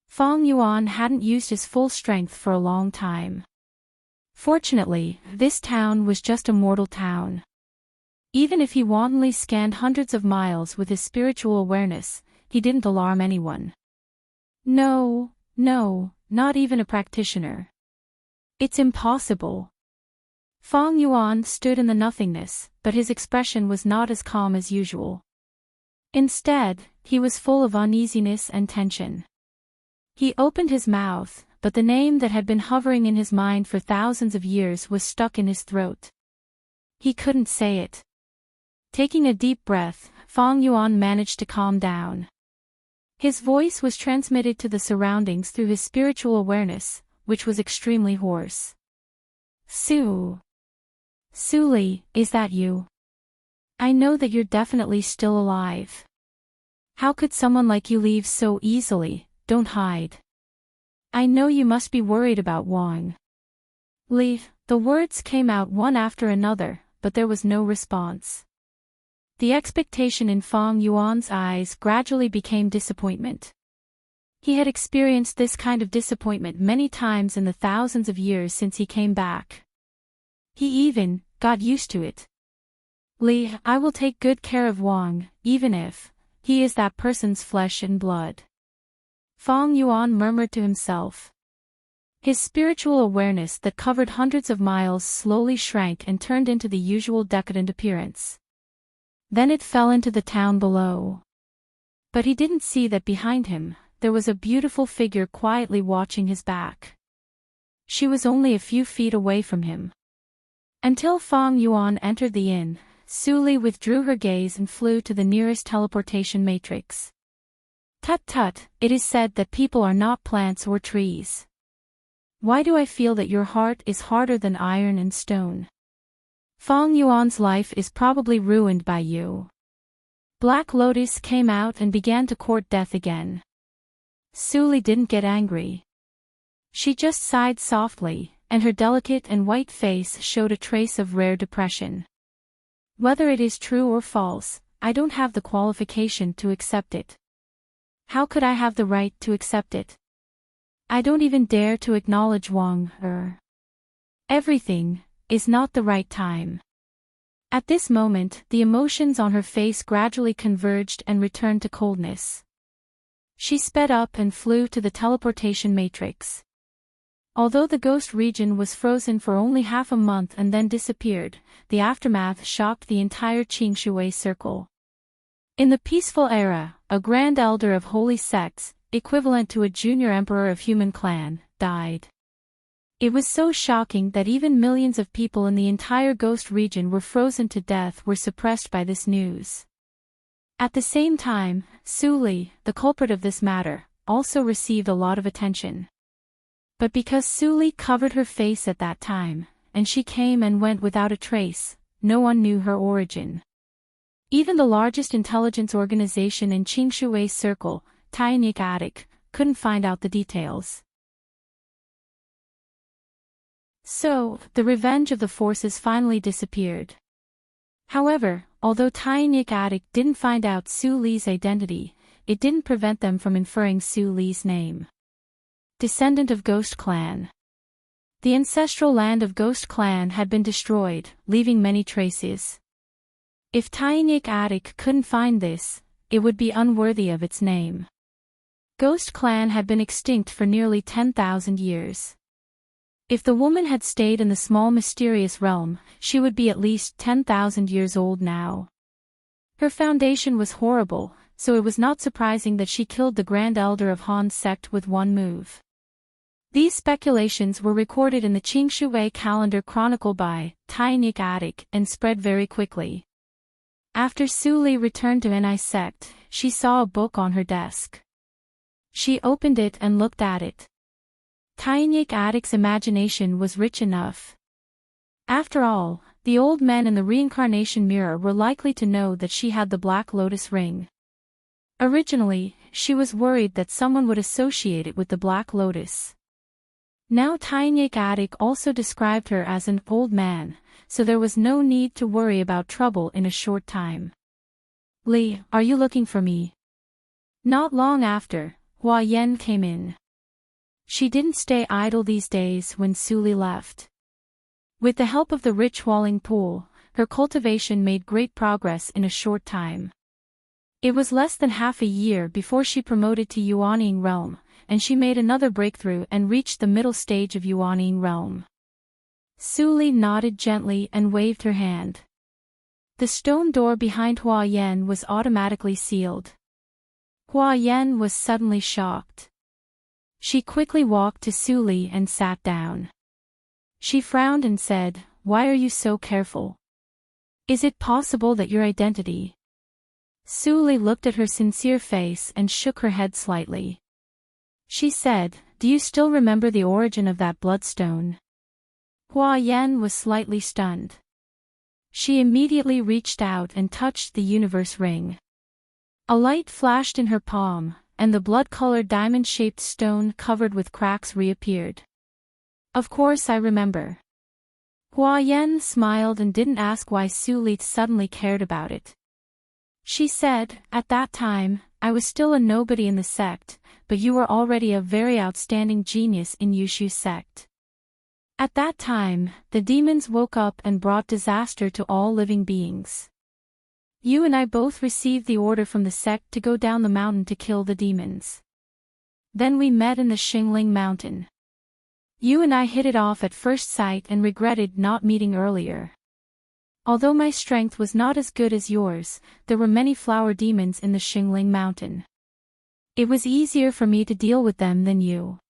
Fang Yuan hadn't used his full strength for a long time. Fortunately, this town was just a mortal town. Even if he wantonly scanned hundreds of miles with his spiritual awareness, he didn't alarm anyone. No, not even a practitioner. It's impossible. Fang Yuan stood in the nothingness, but his expression was not as calm as usual. Instead, he was full of uneasiness and tension. He opened his mouth, but the name that had been hovering in his mind for thousands of years was stuck in his throat. He couldn't say it. Taking a deep breath, Fang Yuan managed to calm down. His voice was transmitted to the surroundings through his spiritual awareness, which was extremely hoarse. Su Li, is that you? I know that you're definitely still alive. How could someone like you leave so easily? Don't hide. I know you must be worried about Wang. Leave. The words came out one after another, but there was no response. The expectation in Fang Yuan's eyes gradually became disappointment. He had experienced this kind of disappointment many times in the thousands of years since he came back. He even got used to it. Li, I will take good care of Wang, even if he is that person's flesh and blood. Fang Yuan murmured to himself. His spiritual awareness that covered hundreds of miles slowly shrank and turned into the usual decadent appearance. Then it fell into the town below. But he didn't see that behind him, there was a beautiful figure quietly watching his back. She was only a few feet away from him. Until Fang Yuan entered the inn, Su Li withdrew her gaze and flew to the nearest teleportation matrix. Tut tut, it is said that people are not plants or trees. Why do I feel that your heart is harder than iron and stone? Fang Yuan's life is probably ruined by you. Black Lotus came out and began to court death again. Su Li didn't get angry. She just sighed softly, and her delicate and white face showed a trace of rare depression. Whether it is true or false, I don't have the qualification to accept it. How could I have the right to accept it? I don't even dare to acknowledge Wang Er. Everything is not the right time. At this moment, the emotions on her face gradually converged and returned to coldness. She sped up and flew to the teleportation matrix. Although the ghost region was frozen for only half a month and then disappeared, the aftermath shocked the entire Qingshui circle. In the peaceful era, a grand elder of holy sects, equivalent to a junior emperor of human clan, died. It was so shocking that even millions of people in the entire ghost region were frozen to death were suppressed by this news. At the same time, Suli, the culprit of this matter, also received a lot of attention. But because Suli covered her face at that time, and she came and went without a trace, no one knew her origin. Even the largest intelligence organization in Qingshui's circle, Enchanting, couldn't find out the details. So, the revenge of the forces finally disappeared. However, although Enchanting didn't find out Su Li's identity, it didn't prevent them from inferring Su Li's name. Descendant of Ghost Clan. The ancestral land of Ghost Clan had been destroyed, leaving many traces. If Enchanting couldn't find this, it would be unworthy of its name. Ghost Clan had been extinct for nearly 10,000 years. If the woman had stayed in the small mysterious realm, she would be at least 10,000 years old now. Her foundation was horrible, so it was not surprising that she killed the Grand Elder of Han's sect with one move. These speculations were recorded in the Qingshui calendar chronicle by Enchanting and spread very quickly. After Su Li returned to Ni sect, she saw a book on her desk. She opened it and looked at it. Enchanting's imagination was rich enough. After all, the old men in the reincarnation mirror were likely to know that she had the Black Lotus ring. Originally, she was worried that someone would associate it with the Black Lotus. Now Enchanting also described her as an old man, so there was no need to worry about trouble in a short time. Li, are you looking for me? Not long after, Hua Yan came in. She didn't stay idle these days when Su Li left. With the help of the rich Hualing pool, her cultivation made great progress in a short time. It was less than half a year before she promoted to Yuaning realm, and she made another breakthrough and reached the middle stage of Yuaning realm. Su Li nodded gently and waved her hand. The stone door behind Hua Yan was automatically sealed. Hua Yan was suddenly shocked. She quickly walked to Su Li and sat down. She frowned and said, "Why are you so careful? Is it possible that your identity?" Su Li looked at her sincere face and shook her head slightly. She said, "Do you still remember the origin of that bloodstone?" Hua Yan was slightly stunned. She immediately reached out and touched the universe ring. A light flashed in her palm, and the blood-colored diamond-shaped stone covered with cracks reappeared. "Of course I remember." Hua Yan smiled and didn't ask why Su Li suddenly cared about it. She said, "At that time, I was still a nobody in the sect, but you were already a very outstanding genius in Yushu's sect. At that time, the demons woke up and brought disaster to all living beings. You and I both received the order from the sect to go down the mountain to kill the demons. Then we met in the Xingling Mountain. You and I hit it off at first sight and regretted not meeting earlier. Although my strength was not as good as yours, there were many flower demons in the Xingling Mountain. It was easier for me to deal with them than you.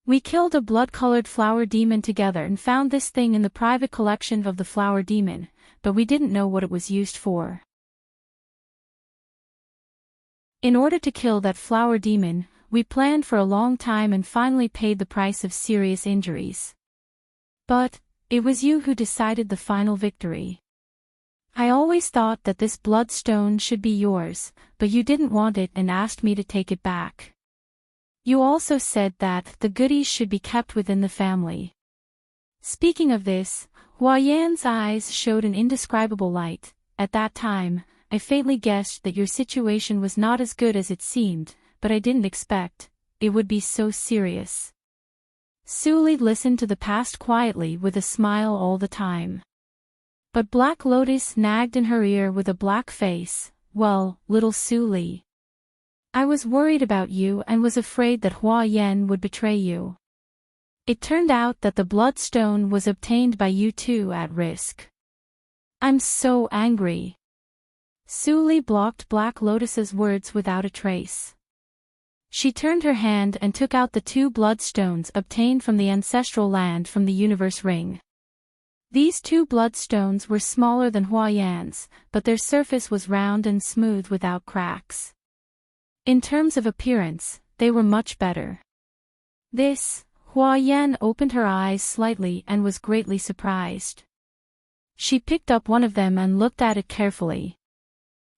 We killed a blood-colored flower demon together and found this thing in the private collection of the flower demon, but we didn't know what it was used for. In order to kill that flower demon, we planned for a long time and finally paid the price of serious injuries. But, it was you who decided the final victory. I always thought that this bloodstone should be yours, but you didn't want it and asked me to take it back. You also said that the goodies should be kept within the family." Speaking of this, Hua Yan's eyes showed an indescribable light. "At that time, I faintly guessed that your situation was not as good as it seemed, but I didn't expect it would be so serious." Su Li listened to the past quietly with a smile all the time. But Black Lotus nagged in her ear with a black face. "Well, little Su Li, I was worried about you and was afraid that Hua Yan would betray you. It turned out that the bloodstone was obtained by you too at risk. I'm so angry." Su Li blocked Black Lotus's words without a trace. She turned her hand and took out the 2 bloodstones obtained from the ancestral land from the universe ring. These two bloodstones were smaller than Huayan's, but their surface was round and smooth without cracks. In terms of appearance, they were much better. Huayan opened her eyes slightly and was greatly surprised. She picked up one of them and looked at it carefully.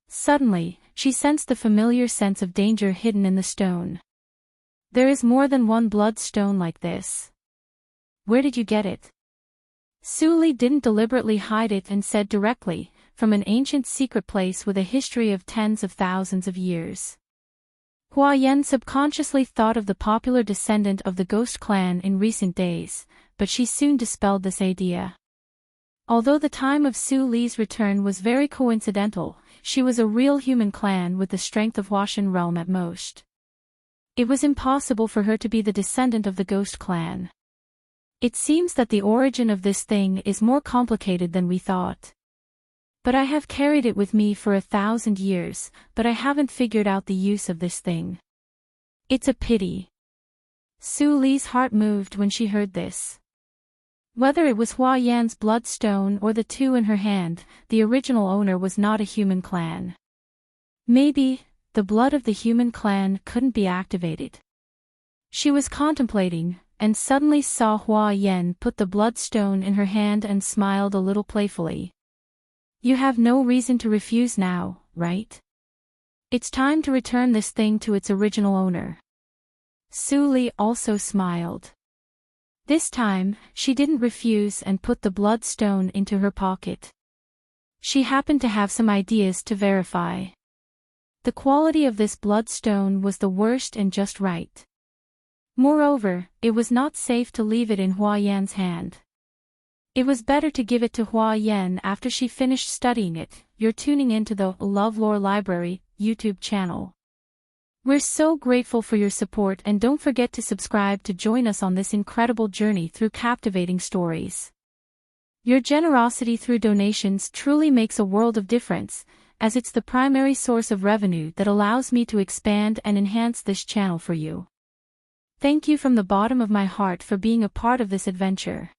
Suddenly, she sensed the familiar sense of danger hidden in the stone. There is more than one bloodstone like this. Where did you get it? Suli didn't deliberately hide it and said directly, from an ancient secret place with a history of tens of thousands of years. Huayan subconsciously thought of the popular descendant of the ghost clan in recent days, but she soon dispelled this idea. Although the time of Su Li's return was very coincidental, she was a real human clan with the strength of Huashan realm at most. It was impossible for her to be the descendant of the ghost clan. It seems that the origin of this thing is more complicated than we thought. But I have carried it with me for 1,000 years, but I haven't figured out the use of this thing. It's a pity. Su Li's heart moved when she heard this. Whether it was Huayan's bloodstone or the two in her hand, the original owner was not a human clan. Maybe, the blood of the human clan couldn't be activated. She was contemplating, and suddenly saw Huayan put the bloodstone in her hand and smiled a little playfully. You have no reason to refuse now, right? It's time to return this thing to its original owner. Su Li also smiled. This time, she didn't refuse and put the bloodstone into her pocket. She happened to have some ideas to verify. The quality of this bloodstone was the worst and just right. Moreover, it was not safe to leave it in Huayan's hand. It was better to give it to Huayan after she finished studying it. You're tuning into the LoveLore Library YouTube channel. We're so grateful for your support, and don't forget to subscribe to join us on this incredible journey through captivating stories. Your generosity through donations truly makes a world of difference, as it's the primary source of revenue that allows me to expand and enhance this channel for you. Thank you from the bottom of my heart for being a part of this adventure.